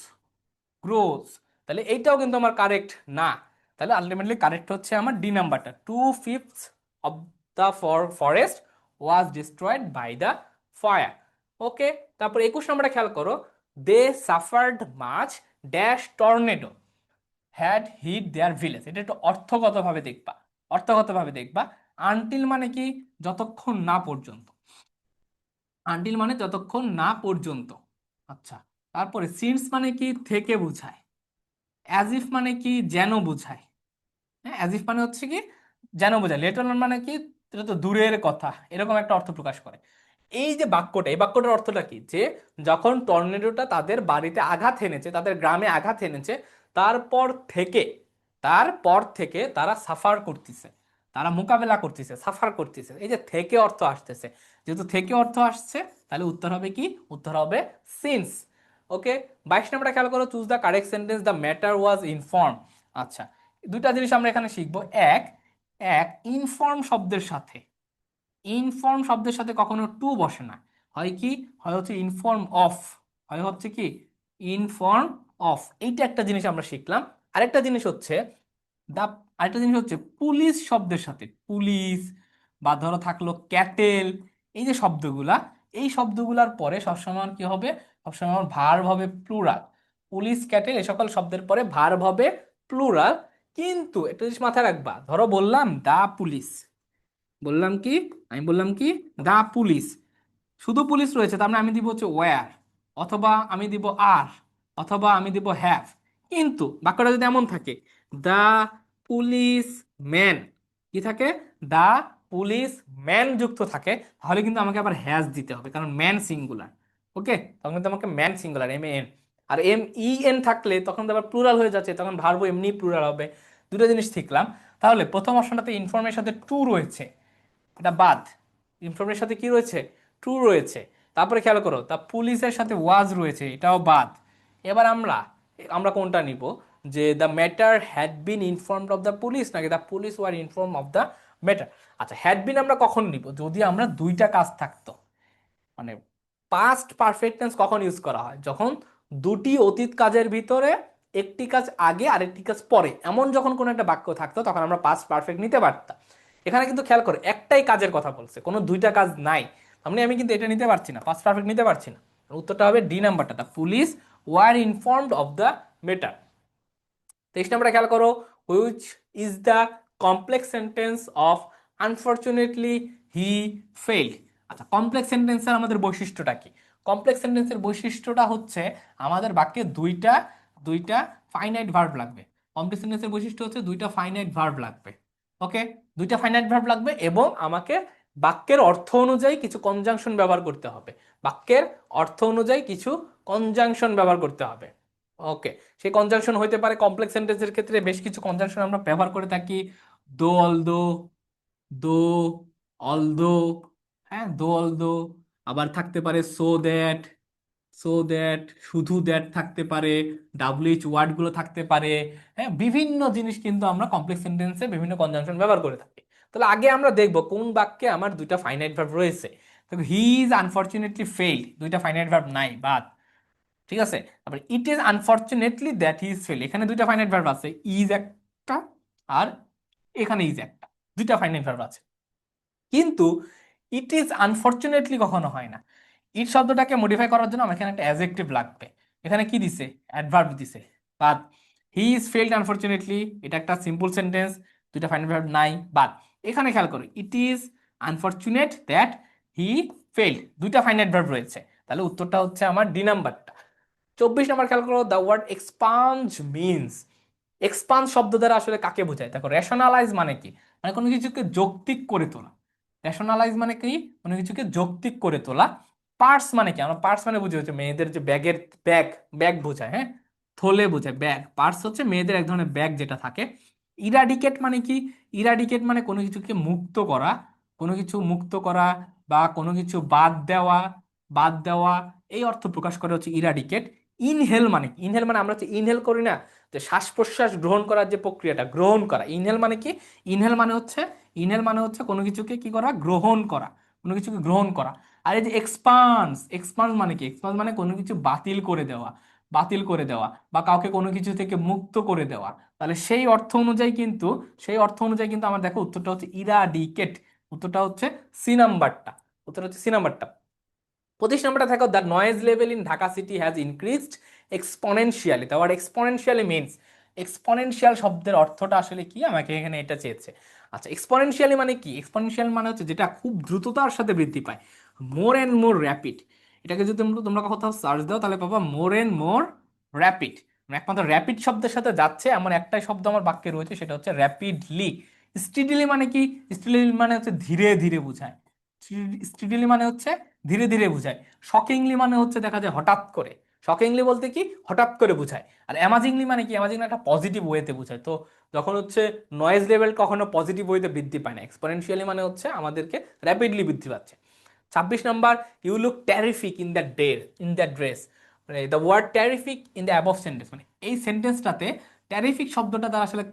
গ্রোস। তাহলে এইটাও কিন্তু আমার কারেক্ট না। তাহলে আলটিমেটলি কারেক্ট হচ্ছে আমার ডি নাম্বারটা, 2/5 of the forest was destroyed by the fire. Okay, তারপর 21 নম্বরে খেয়াল করো, they suffered much dash tornado had hit their village. এটা একটু অর্থগতভাবে দেখবা, অর্থগতভাবে দেখবা। আনটিল মানে কি? যতক্ষণ না পর্যন্ত, আনটিল মানে যতক্ষণ না পর্যন্ত। আচ্ছা, তারপরে সিন্স মানে কি? থেকে বোঝায়। অ্যাজ ইফ মানে কি? যেন বোঝায়। হ্যাঁ, অ্যাজ ইফ মানে হচ্ছে কি? যেন বোঝায়। লেটার অন মানে কি? এটা তো দূরের কথা, এরকম একটা অর্থ প্রকাশ করে। এই যে বাক্যটা, এই বাক্যটার অর্থটা কি? যে যখন টর্নেডোটা তাদের বাড়িতে আঘাত এনেছে, তাদের গ্রামে আঘাত এনেছে, তারপর থেকে, তারপর থেকে তারা সাফার করতেছে, তারা মোকাবেলা করতেছে, সাফার করতেছে। এই যে থেকে অর্থ আসতেছে, যেহেতু থেকে অর্থ আসছে, তাহলে উত্তর হবে কি? উত্তর হবে সিন্স। ওকে, 22 নম্বরটা খেয়াল করো, choose the correct sentence, the matter was inform. আচ্ছা, দুইটা জিনিস আমরা এখানে শিখবো। এক, এক ইনফর্ম শব্দের সাথে, ইনফর্ম শব্দের সাথে কখনো টু বসে না, হয় কি? হয় হচ্ছে ইনফর্ম অফ, হয় হচ্ছে কি ইনফর্ম অফ। এইটা একটা জিনিস আমরা শিখলাম। আরেকটা জিনিস হচ্ছে দা, আরেকটা জিনিস হচ্ছে পুলিশ শব্দের সাথে, পুলিশ বা ধরো থাকলো ক্যাটেল, এই যে শব্দগুলা, এই শব্দগুলার পরে সবসময় কি হবে? সবসময় আমার ভার্ব হবে প্লুরাল। পুলিশ, ক্যাটেল, এই সকল শব্দের পরে ভার্ব হবে প্লুরাল। কিন্তু একটা জিনিস মাথায় রাখবা, ধরো বললাম দা পুলিশ, বললাম কি? আমি বললাম কি? দা পুলিশ, শুধু পুলিশ রয়েছে, তার মানে আমি দিব হচ্ছে ওয়্যার, অথবা আমি দিব আর, অথবা আমি দিব হ্যাভ। কিন্তু বাক্যটা যদি এমন থাকে, দা পুলিশ ম্যান, কি থাকে? দা পুলিশ ম্যান যুক্ত থাকে, তাহলে কিন্তু আমাকে আবার হ্যাজ দিতে হবে, কারণ ম্যান সিঙ্গুলার। ওকে, তখন কিন্তু আমাকে ম্যান সিঙ্গুলার, এম এন। আর এম ই এন থাকলে তখন তো আবার প্লুরাল হয়ে যাচ্ছে, তখন ভার্ব এমনি প্লুরাল হবে। দুটো জিনিস শিখলাম। তাহলে প্রথম অপশনটাতে ইনফর্মের সাথে টু রয়েছে, এটা বাদ। ইনফর্মের সাথে কি রয়েছে? টু রয়েছে। তারপরে খেয়াল করো, তা পুলিশের সাথে ওয়াজ রয়েছে, এটাও বাদ। এবার আমরা আমরা কোনটা নিব? যে the matter had been informed of the police নাকি the police were informed of the matter. আচ্ছা, হ্যাড বিন আমরা কখন নিব? যদি আমরা দুইটা কাজ থাকতো, মানে পাস্ট পারফেক্ট টেন্স কখন ইউজ করা হয়? যখন দুটি অতীত কাজের ভিতরে একটি কাজ আগে আর একটি কাজ পরে, এমন যখন কোনো একটা বাক্য থাকতো তখন আমরা পাস্ট পারফেক্ট নিতে পারতাম। এখানে কিন্তু খেয়াল করো, একটাই কাজের কথা বলছে, কোনো দুইটা কাজ নাই, মানে আমি কিন্তু এটা নিতে পারছি না, পাস্ট পারফেক্ট নিতে পারছি না। উত্তরটা হবে ডি নাম্বারটা, the police were informed of the matter. 23 নম্বরে খেয়াল করো, which is the complex sentence of unfortunately he failed. আচ্ছা, কমপ্লেক্স সেন্টেন্সের আমাদের বৈশিষ্ট্যটা কি? কমপ্লেক্স সেন্টেন্সের বৈশিষ্ট্যটা হচ্ছে আমাদের বাক্যে দুইটা দুইটা ফাইনাইট ভার্ব লাগবে। কমপ্লেক্স সেন্টেন্সের বৈশিষ্ট্য হচ্ছে দুইটা ফাইনাইট ভার্ব লাগবে। ওকে, দুইটা ফাইনাইট ভার্ব লাগবে এবং আমাকে বাক্যের অর্থ অনুযায়ী কিছু কনজাংশন ব্যবহার করতে হবে। বাক্যের অর্থ অনুযায়ী কিছু কনজাংশন ব্যবহার করতে হবে। ওকে, সেই কনজাংশন হইতে পারে, কমপ্লেক্স সেন্টেন্সের ক্ষেত্রে বেশ কিছু কনজাংশন আমরা ব্যবহার করে থাকি। দো অলদো, দো অলদো, হ্যাঁ দো অলদো। আবার থাকতে পারে সো দ্যাট, সো দ্যাট, শুধু দ্যাট থাকতে পারে, ডাব্লিউএইচ ওয়ার্ড গুলো থাকতে পারে। হ্যাঁ, বিভিন্ন জিনিস কিন্তু আমরা কমপ্লেক্স সেন্টেন্সে বিভিন্ন কনজাংশন ব্যবহার করে থাকি। তাহলে আগে আমরা দেখব কোন বাক্যে আমার দুইটা ফাইনাইট ভার্ব রয়েছে। দেখো, হি ইজ আনফরচুনেটলি ফেইল্ড, দুইটা ফাইনাইট ভার্ব নাই, বাদ। ঠিক আছে, তারপরে it is unfortunately that he is fail, এখানে দুইটা ফাইনাইট ভার্ব আছে, ইজ একটা আর এখানে ইজ একটা, দুইটা ফাইনাইট ভার্ব আছে। কিন্তু ইট ইজ আনফরচুনেটলি কখনো হয় না। ইট শব্দটাকে মডিফাই করার জন্য আমার এখানে একটা অ্যাডজেক্টিভ লাগবে। এখানে কি দিছে? অ্যাডভার্ব দিছে। বাদ। হি ইজ ফেইল্ড আনফরচুনেটলি, এটা একটা সিম্পল সেন্টেন্স, দুইটা ফাইনাইট ভার্ব নাই, বাদ। এখানে খেয়াল করো, it is unfortunate that he failed, দুইটা ফাইনাইট ভার্ব রয়েছে। তাহলে উত্তরটা হচ্ছে আমার ডি নাম্বারটা। 24 নম্বর খেয়াল করো, the word expunge means. Expunge শব্দ দ্বারা আসলে কাকে বোঝায়? দেখো, রেশনালাইজ মানে কি? মানে কোনো কিছুকে যৌক্তিক করে তোলা। রেশনালাইজ মানে কি? কোনো কিছুকে যৌক্তিক করে তোলা। পার্স মানে কি? আমরা পার্স মানে বুঝি হচ্ছে মেয়েদের যে ব্যাগের, ব্যাগ, ব্যাগ বোঝায়, হ্যাঁ, থলে বোঝায় ব্যাগ। পার্স হচ্ছে মেয়েদের এক ধরনের ব্যাগ যেটা থাকে। ইরাডিকেট মানে কি? ইরাডিকেট মানে কোনো কিছুকে মুক্ত করা, কোনো কিছু মুক্ত করা বা কোনো কিছু বাদ দেওয়া, বাদ দেওয়া, এই অর্থ প্রকাশ করে হচ্ছে ইরাডিকেট। ইনহেল মানে কি? ইনহেল মানে আমরা হচ্ছে ইনহেল করি না, যে শ্বাস প্রশ্বাস গ্রহণ করার যে প্রক্রিয়াটা, গ্রহণ করা। ইনহেল মানে কি? ইনহেল মানে হচ্ছে, ইনহেল মানে হচ্ছে কোনো কিছুকে কি করা? গ্রহণ করা, কোনো কিছুকে গ্রহণ করা। আর এই যে এক্সপান্স, এক্সপান্স মানে কি? এক্সপান্স মানে কোনো কিছু বাতিল করে দেওয়া, বাতিল করে দেওয়া বা কাউকে কোনো কিছু থেকে মুক্ত করে দেওয়া। তাহলে সেই অর্থ অনুযায়ী কিন্তু, সেই অর্থ অনুযায়ী কিন্তু আমার দেখো উত্তরটা হচ্ছে ইরাডিকেট। উত্তরটা হচ্ছে সি নাম্বারটা, উত্তরটা হচ্ছে সি নাম্বারটা। 25 নম্বরটা দেখো, the noise level in Dhaka city has increased exponentially. The word exponentially means, exponential শব্দের অর্থটা আসলে কি? আমাকে এখানে এটা চেয়েছে। আচ্ছা, এক্সপোনেনশিয়ালি মানে কি? এক্সপোনেনশিয়াল মানে হচ্ছে যেটা খুব দ্রুততার সাথে বৃদ্ধি পায়, মোর অ্যান্ড মোর র্যাপিড। এটাকে যদি তোমরা তোমরা কোথাও সার্চ দাও তাহলে পাবা মোর অ্যান্ড মোর র্যাপিড। একমাত্র র্যাপিড শব্দের সাথে যাচ্ছে এমন একটাই শব্দ আমার বাক্যে রয়েছে, সেটা হচ্ছে র্যাপিডলি। স্টিডিলি মানে কি? স্টিডিলি মানে হচ্ছে ধীরে ধীরে বোঝায়। স্টিডিলি মানে হচ্ছে ধীরে ধীরে বোঝায়। শকিংলি মানে হচ্ছে দেখা যায় হঠাৎ করে। শকিংলি বলতে কি? হঠাৎ করে বোঝায়। আর অ্যামাজিংলি মানে কি? অ্যামাজিংলি একটা পজিটিভ ওয়েতে বোঝায়। তো যখন হচ্ছে নয়েজ লেভেল কখনো পজিটিভ ওয়েতে বৃদ্ধি পায় না, এক্সপোনেনশিয়ালি মানে হচ্ছে আমাদেরকে র্যাপিডলি বৃদ্ধি পাচ্ছে। 26 number, you look terrific in the day, in the dress. মানে the word terrific in the above sentence, মানে এই সেন্টেন্সটাতে টেরিফিক শব্দটা দ্বারা আসলে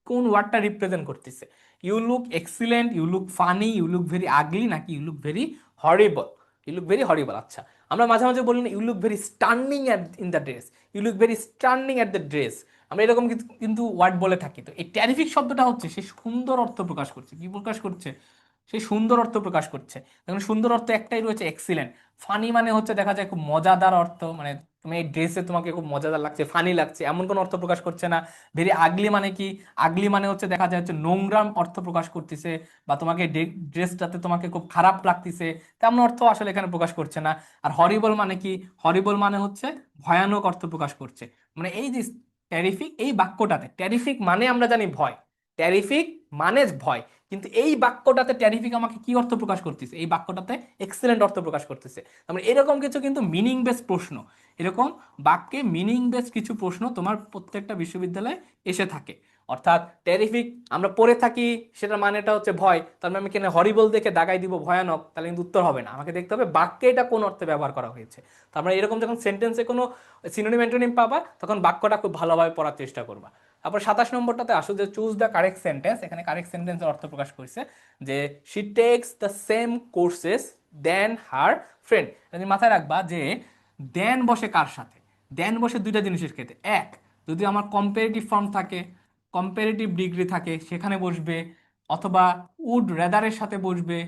কোন ওয়ার্ডটা রিপ্রেজেন্ট করতেছে? You look excellent, you look funny, you look very ugly, নাকি you look very horrible? You look very horrible. আচ্ছা, আমরা মাঝে মাঝে বলি না you look very stunning at in the dress, you look very stunning at the dress, আমরা এরকম কিন্তু ওয়ার্ড বলে থাকি। তো এই টেরিফিক শব্দটা হচ্ছে সে সুন্দর অর্থ প্রকাশ করছে। কি প্রকাশ করছে? সেই সুন্দর অর্থ প্রকাশ করছে। দেখুন, সুন্দর অর্থ একটাই রয়েছে, এক্সিলেন্ট। ফানি মানে হচ্ছে দেখা যায় খুব মজাদার অর্থ, মানে তুমি এই ড্রেসে তোমাকে খুব মজাদার লাগছে, ফানি লাগছে, এমন কোনো অর্থ প্রকাশ করছে না। ভেরি আগলি মানে কি? আগলি মানে হচ্ছে দেখা যায় হচ্ছে নোংরাম অর্থ প্রকাশ করতেছে, বা তোমাকে ড্রেসটাতে তোমাকে খুব খারাপ লাগতেছে, তেমন অর্থ আসলে এখানে প্রকাশ করছে না। আর হরিবল মানে কি? হরিবল মানে হচ্ছে ভয়ানক অর্থ প্রকাশ করছে। মানে এই যে টেরিফিক, এই বাক্যটাতে টেরিফিক মানে আমরা জানি ভয়, টেরিফিক মানে ভয়, কিন্তু এই বাক্যটাতে টেরিফিক আমাকে কি অর্থ প্রকাশ করতেছে? এই বাক্যটাতে এক্সেলেন্ট অর্থ প্রকাশ করতেছে। মানে এরকম কিছু কিন্তু মিনিং বেস প্রশ্ন, এরকম বাক্যে মিনিং বেস কিছু প্রশ্ন তোমার প্রত্যেকটা বিশ্ববিদ্যালয়ে এসে থাকে। অর্থাৎ টেরিফিক আমরা পড়ে থাকি, সেটার মানেটা হচ্ছে ভয়, তার মানে আমি কেন হরিবল দেখে দাগাই দিব ভয়ানক, তাহলে কিন্তু উত্তর হবে না। আমাকে দেখতে হবে বাক্যে এটা কোন অর্থে ব্যবহার করা হয়েছে। তো আমরা এরকম যখন সেন্টেন্সে কোনো সিনোনিম অ্যান্টোনিম পাবা তখন বাক্যটা খুব ভালোভাবে পড়ার চেষ্টা করবা। তারপর 27 নম্বরটাতে আসো যে চুজ দ্য কারেক্ট সেন্টেন্স। এখানে কারেক্ট সেন্টেন্সের অর্থ প্রকাশ করছে যে she takes the same courses then her friend. মাথায় রাখবা যে দেন বসে কার সাথে, দেন বসে দুইটা জিনিসের ক্ষেত্রে। এক, যদি আমার কম্পারেটিভ ফর্ম থাকে, কম্পারেটিভ ডিগ্রি থাকে সেখানে বসবে, অথবা উড রেদারের সাথে বসবে,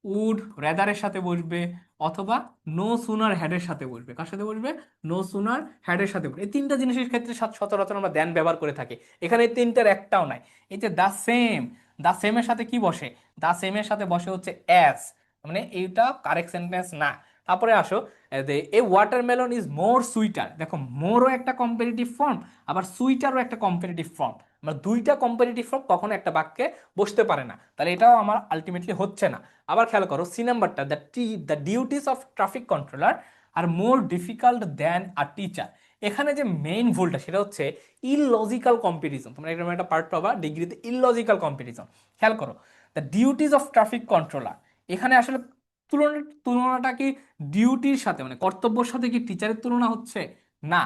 উড রেদারের সাথে বসবে, অথবা নো সুনার হ্যাডের সাথে বসবে। কার সাথে বসবে? নো সুনার হ্যাডের সাথে বসবে। এই তিনটা জিনিসের ক্ষেত্রে সচরাচর আমরা দেন ব্যবহার করে থাকি। এখানে এই তিনটার একটাও নাই। এই যে দা সেম, দা সেমের সাথে কি বসে? দা সেমের সাথে বসে হচ্ছে অ্যাজ, মানে এইটা কারেক্ট সেন্টেন্স না। তারপরে আসো এ ওয়াটারমেলন ইজ মোর সুইটার। দেখো মোরও একটা কম্পারেটিভ ফর্ম, আবার সুইটারও একটা কম্পারেটিভ ফর্ম। আমরা দুইটা কম্পারেটিভ ফর্ম কখনো একটা বাক্যে বসতে পারে না, তাহলে এটাও আমার আলটিমেটলি হচ্ছে না। আবার খেয়াল করো সি নাম্বারটা, the duties of traffic controller are more difficult than a teacher. এখানে যে মেইন ভুলটা সেটা হচ্ছে ইললজিক্যাল কম্পারিজন। তোমরা এরকম একটা পার্ট পাবা ডিগ্রিতে, ইললজিক্যাল কম্পারিজন। খেয়াল করো the duties of traffic controller, এখানে আসলে তুলনাটা কি ডিউটির সাথে মানে কর্তব্যের সাথে কি টিচারের তুলনা হচ্ছে? না,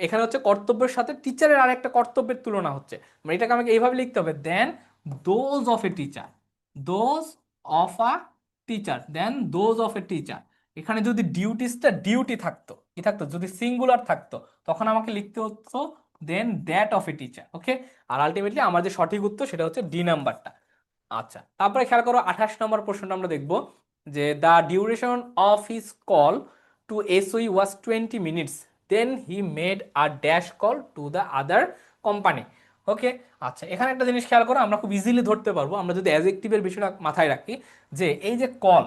এখানে হচ্ছে কর্তব্যের সাথে টিচারের আর একটা কর্তব্যের তুলনা হচ্ছে। মানে এটাকে আমাকে এইভাবে লিখতে হবে, than those of a teacher, those of a teacher, than those of a teacher. এখানে যদি ডিউটিসটা ডিউটি থাকতো, কি থাকতো, যদি সিঙ্গুলার থাকতো তখন আমাকে লিখতে হতো than that of a teacher. Okay, আর আলটিমেটলি আমার যে সঠিক উত্তর সেটা হচ্ছে ডি নাম্বারটা। আচ্ছা, তারপরে খেয়াল করো 28 নম্বর প্রশ্নটা আমরা দেখব যে the duration of his call to SOE was 20 minutes, than he made a dash call to the other company. Okay, আচ্ছা এখানে একটা জিনিস খেয়াল করো, আমরা খুব ইজিলি ধরতে পারবো আমরা যদি অ্যাডজেক্টিভের বিষয়টা মাথায় রাখি, যে এই যে কল,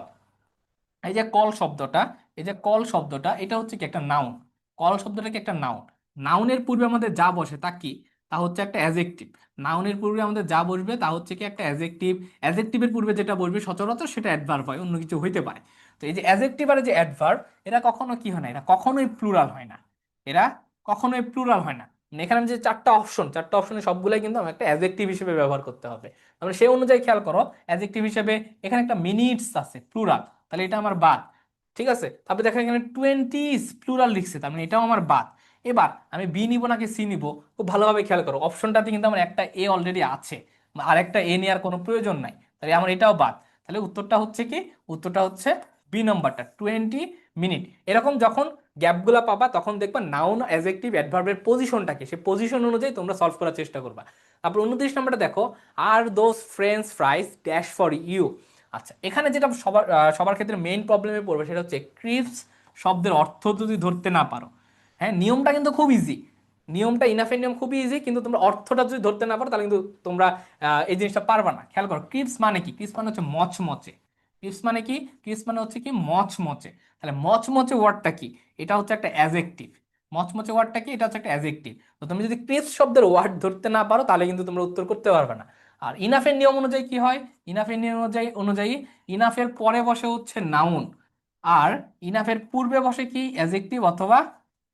এই যে কল শব্দটা, এই যে কল শব্দটা এটা হচ্ছে কি একটা নাউন। কল শব্দটা কি একটা নাউন। নাউনের পূর্বে আমাদের যা বসে তা কি? তা হচ্ছে একটা অ্যাডজেক্টিভ। নাউনের পূর্বে আমাদের যা বসবে তা হচ্ছে কি একটা অ্যাডজেক্টিভ। অ্যাডজেক্টিভের পূর্বে যেটা বসবে সচরাচর সেটা অ্যাডভার্ব হয়, অন্য কিছু হইতে পারে। তো এই যে অ্যাডজেক্টিভ আর যে অ্যাডভার্ব, এরা কখনো কি হয় না, এরা কখনোই প্লুরাল হয় না, এরা কখনোই প্লুরাল হয় না। মানে এখানে যে চারটা অপশন, চারটা অপশনের সবগুলাই কিন্তু আমার একটা অ্যাডজেক্টিভ হিসেবে ব্যবহার করতে হবে। তাহলে সেই অনুযায়ী খেয়াল করো অ্যাডজেক্টিভ হিসেবে এখানে একটা মিনিটস আছে প্লুরাল, তাহলে এটা আমার বাদ। ঠিক আছে, তারপরে দেখো এখানে 20 প্লুরাল লিখছে, তার মানে এটাও আমার বাদ। এবার আমি বি নিব নাকি সি নিব, খুব ভালোভাবে খেয়াল করো অপশনটাতে কিন্তু আমার একটা এ অলরেডি আছে, আর একটা এ নেওয়ার কোনো প্রয়োজন নাই, তাহলে আমার এটাও বাদ। তাহলে উত্তরটা হচ্ছে কি? উত্তরটা হচ্ছে বি নম্বরটা, 20 মিনিট। এরকম যখন গ্যাপগুলা পাবা তখন দেখবা নাউন অ্যাডজেক্টিভ অ্যাডভার্বের পজিশনটা কি, সেই পজিশন অনুযায়ী তোমরা সলভ করার চেষ্টা করবা। তারপর 29 নম্বরটা দেখো, are those French fries dash for you. আচ্ছা, এখানে যেটা সবার সবার ক্ষেত্রে মেইন প্রবলেমে পড়বে সেটা হচ্ছে ক্রিপস শব্দের অর্থ যদি ধরতে না পারো। হ্যাঁ, নিয়মটা কিন্তু খুব ইজি, নিয়মটা ইনাফের নিয়ম খুবই ইজি, কিন্তু তোমরা অর্থটা যদি ধরতে না পারো তাহলে কিন্তু তোমরা এই জিনিসটা পারবা না। খেয়াল করো ক্রিপস মানে কি? ক্রিপস মানে হচ্ছে মচমচে। ক্রিপস মানে কি? ক্রিপস মানে হচ্ছে কি মচমচে। তাহলে মচমচে ওয়ার্ডটা কি? এটা হচ্ছে একটা অ্যাজেক্টিভ। মচমচে ওয়ার্ডটা কি? এটা হচ্ছে একটা অ্যাজেক্টিভ। তো তুমি যদি ক্রিপস শব্দের ওয়ার্ড ধরতে না পারো তাহলে কিন্তু তোমরা উত্তর করতে পারবে না। আর ইনাফের নিয়ম অনুযায়ী কি হয়? ইনাফের নিয়ম অনুযায়ী ইনাফের পরে বসে হচ্ছে নাউন, আর ইনাফের পূর্বে বসে কি অ্যাডজেক্টিভ অথবা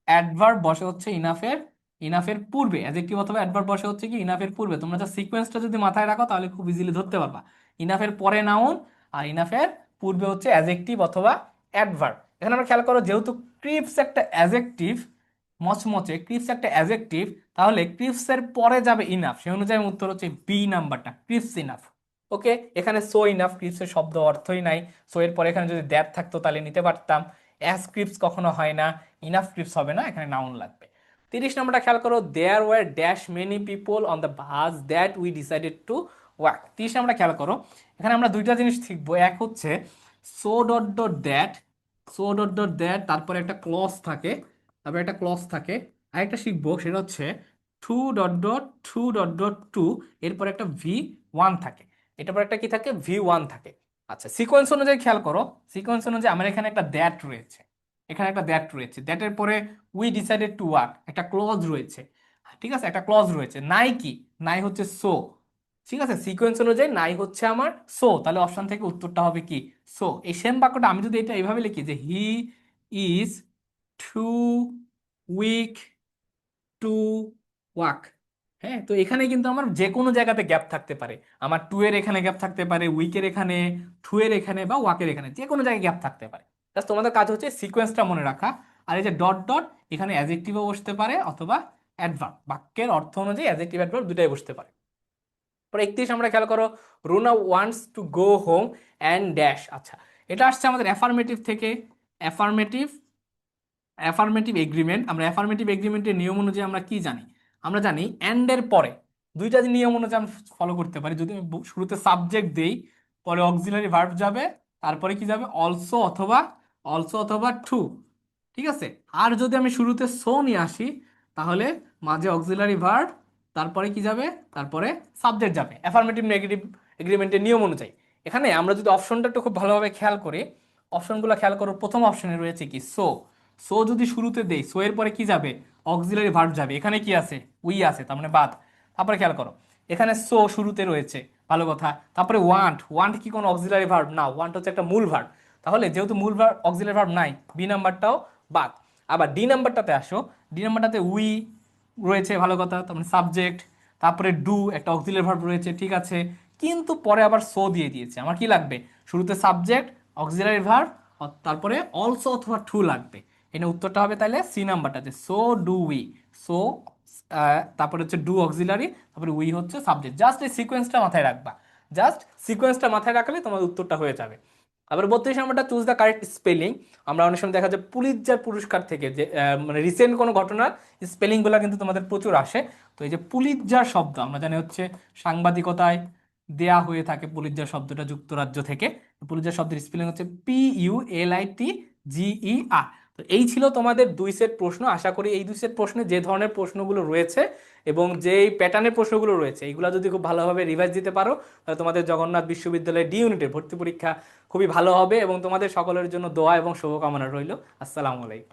অ্যাডভার্ব বসে হচ্ছে ইনাফের, ইনাফের পূর্বে অ্যাডজেক্টিভ অথবা অ্যাডভার্ব বসে হচ্ছে কি ইনাফের পূর্বে। তোমরা যা সিকোয়েন্সটা যদি মাথায় রাখো তাহলে খুব ইজিলি ধরতে পারবা। ইনাফের পরে নাউন আর ইনাফের পূর্বে হচ্ছে অ্যাডজেক্টিভ অথবা অ্যাডভার্ব। এখানে আমরা খেয়াল করো যেহেতু ক্রিপস একটা অ্যাডজেক্টিভ, মচমচে ক্রিপস একটা অ্যাডজেক্টিভ, তাহলে ক্রিপসের পরে যাবে ইনাফ, সেই অনুযায়ী উত্তর হচ্ছে বি নাম্বারটা, ক্রিপস ইনাফ। ওকে, এখানে সো ইনাফ, ক্রিপসের শব্দ অর্থই নাই। সো এর পরে এখানে যদি দ্যাট থাকতো তাহলে নিতে পারতাম। অ্যাজ ক্রিপস কখনো হয় না, ইনাফ ক্রিপস হবে না, এখানে নাউন লাগবে। 30 নম্বরটা খেয়াল করো, there were dash many people on the bus that we decided to walk. 30 নম্বরটা খেয়াল করো, এখানে আমরা দুইটা জিনিস শিখবো। এক হচ্ছে so dot dot that, so dot dot that, তারপরে একটা ক্লজ থাকে, তারপরে একটা ক্লজ থাকে। আরেকটা শিখবো সেটা হচ্ছে two dot dot two dot dot two, এরপর একটা V1 থাকে, এটার পর একটা কি থাকে? V1 থাকে। আচ্ছা, সিকোয়েন্স অনুযায়ী খেয়াল করো, সিকোয়েন্স অনুযায়ী আমার এখানে একটা দ্যাট রয়েছে, এখানে একটা দ্যাট রয়েছে, দ্যাটের পরে উই ডিসাইডেড টু ওয়াক, একটা ক্লজ রয়েছে। ঠিক আছে, একটা ক্লজ রয়েছে। নাই কি? নাই হচ্ছে সো। ঠিক আছে, সিকোয়েন্স অনুযায়ী নাই হচ্ছে আমার সো, তাহলে অপশন থেকে উত্তরটা হবে কি? সো। এই সেম বাক্যটা আমি যদি এটা এইভাবে লিখি যে he is too weak to walk, হ্যাঁ, তো এখানে কিন্তু আমার যে কোনো জায়গাতে গ্যাপ থাকতে পারে, আমার টু এর এখানে গ্যাপ থাকতে পারে, উইকের এখানে, টু এর এখানে, বা ওয়াকের এখানে, যে কোনো জায়গায় গ্যাপ থাকতে পারে। জাস্ট তোমাদের কাজ হচ্ছে সিকোয়েন্সটা মনে রাখা। আর এই যে ডট ডট, এখানে অ্যাডজেক্টিভও বসতে পারে অথবা অ্যাডভার্ব, বাক্যের অর্থ অনুযায়ী অ্যাডজেক্টিভ অ্যাডভার্ব দুটাই বসতে পারে। পরে 31 আমরা খেয়াল করো, Runa wants to go home and dash. আচ্ছা, এটা আসছে আমাদের অ্যাফার্মেটিভ থেকে। অ্যাফার্মেটিভ অ্যাফার্মেটিভ এগ্রিমেন্ট, আমরা অ্যাফার্মেটিভ এগ্রিমেন্টের নিয়ম অনুযায়ী আমরা কি জানি? আমরা জানি অ্যান্ড এর পরে দুইটা নিয়ম অনুযায়ী আমরা ফলো করতে পারি। যদি আমি শুরুতে সাবজেক্ট দেই, পরে অক্সিলারি ভার্ব যাবে, তারপরে কি যাবে? অলসো অথবা টু। ঠিক আছে। আর যদি আমি শুরুতে সো নিয়ে আসি, তাহলে মাঝে অক্সিলারি ভার্ব, তারপরে কি যাবে? তারপরে সাবজেক্ট যাবে, অ্যাফার্মেটিভ নেগেটিভ এগ্রিমেন্টের নিয়ম অনুযায়ী। এখানে আমরা যদি অপশনটা একটু খুব ভালোভাবে খেয়াল করি, অপশনগুলো খেয়াল করো, প্রথম অপশনে রয়েছে কি? সো। সো যদি শুরুতে দেই, সো এর পরে কি যাবে? অক্সিলারি ভার্ব যাবে। এখানে কি আছে? উই আছে, তার মানে বাদ। তারপরে খেয়াল করো, এখানে সো শুরুতে রয়েছে, ভালো কথা। তারপরে ওয়ান্ট, ওয়ান্ট কি কোনো অক্সিলারি ভার্ব? না, ওয়ান্ট হচ্ছে একটা মূল ভার্ব। তাহলে যেহেতু মূল ভার্ব, অক্সিলারি ভার্ব নাই, বি নাম্বারটাও বাদ। আবার ডি নাম্বারটাতে আসো, ডি নাম্বারটাতে উই রয়েছে, ভালো কথা, তার মানে সাবজেক্ট। তারপরে ডু, একটা অক্সিলারি ভার্ব রয়েছে, ঠিক আছে। কিন্তু পরে আবার সো দিয়ে দিয়েছে, আমার কি লাগবে? শুরুতে সাবজেক্ট, অক্সিলারি ভার্ব, তারপরে অলসো অথবা টু লাগবে। এখানে উত্তরটা হবে তাহলে সি নাম্বারটাতে, সো ডু উই। সো, তারপরে হচ্ছে ডু অক্সিলারি, তারপরে উই হচ্ছে সাবজেক্ট। জাস্ট এই সিকোয়েন্সটা মাথায় রাখবা, জাস্ট সিকোয়েন্সটা মাথায় রাখলে তোমার উত্তরটা হয়ে যাবে। আবার 32 নাম্বারটা, চুজ দ্য কারেক্ট স্পেলিং। আমরা অনেক সময় দেখা যায় পুলিৎজার পুরস্কার থেকে যে মানে রিসেন্ট কোনো ঘটনার স্পেলিংগুলো কিন্তু তোমাদের প্রচুর আসে। তো এই যে পুলিৎজার শব্দ আমরা জানি হচ্ছে সাংবাদিকতায় দেয়া হয়ে থাকে, পুলিৎজার শব্দটা যুক্তরাজ্য থেকে। পুলিৎজার শব্দের স্পেলিং হচ্ছে PULITGER। তো এই ছিল তোমাদের দুই সেট প্রশ্ন। আশা করি এই দুই সেট প্রশ্নে যে ধরনের প্রশ্নগুলো রয়েছে এবং যেই প্যাটার্নের প্রশ্নগুলো রয়েছে, এইগুলো যদি খুব ভালোভাবে রিভাইজ দিতে পারো, তাহলে তোমাদের জগন্নাথ বিশ্ববিদ্যালয়ের ডি ইউনিটের ভর্তি পরীক্ষা খুবই ভালো হবে। এবং তোমাদের সকলের জন্য দোয়া এবং শুভকামনা রইল। আসসালামু আলাইকুম।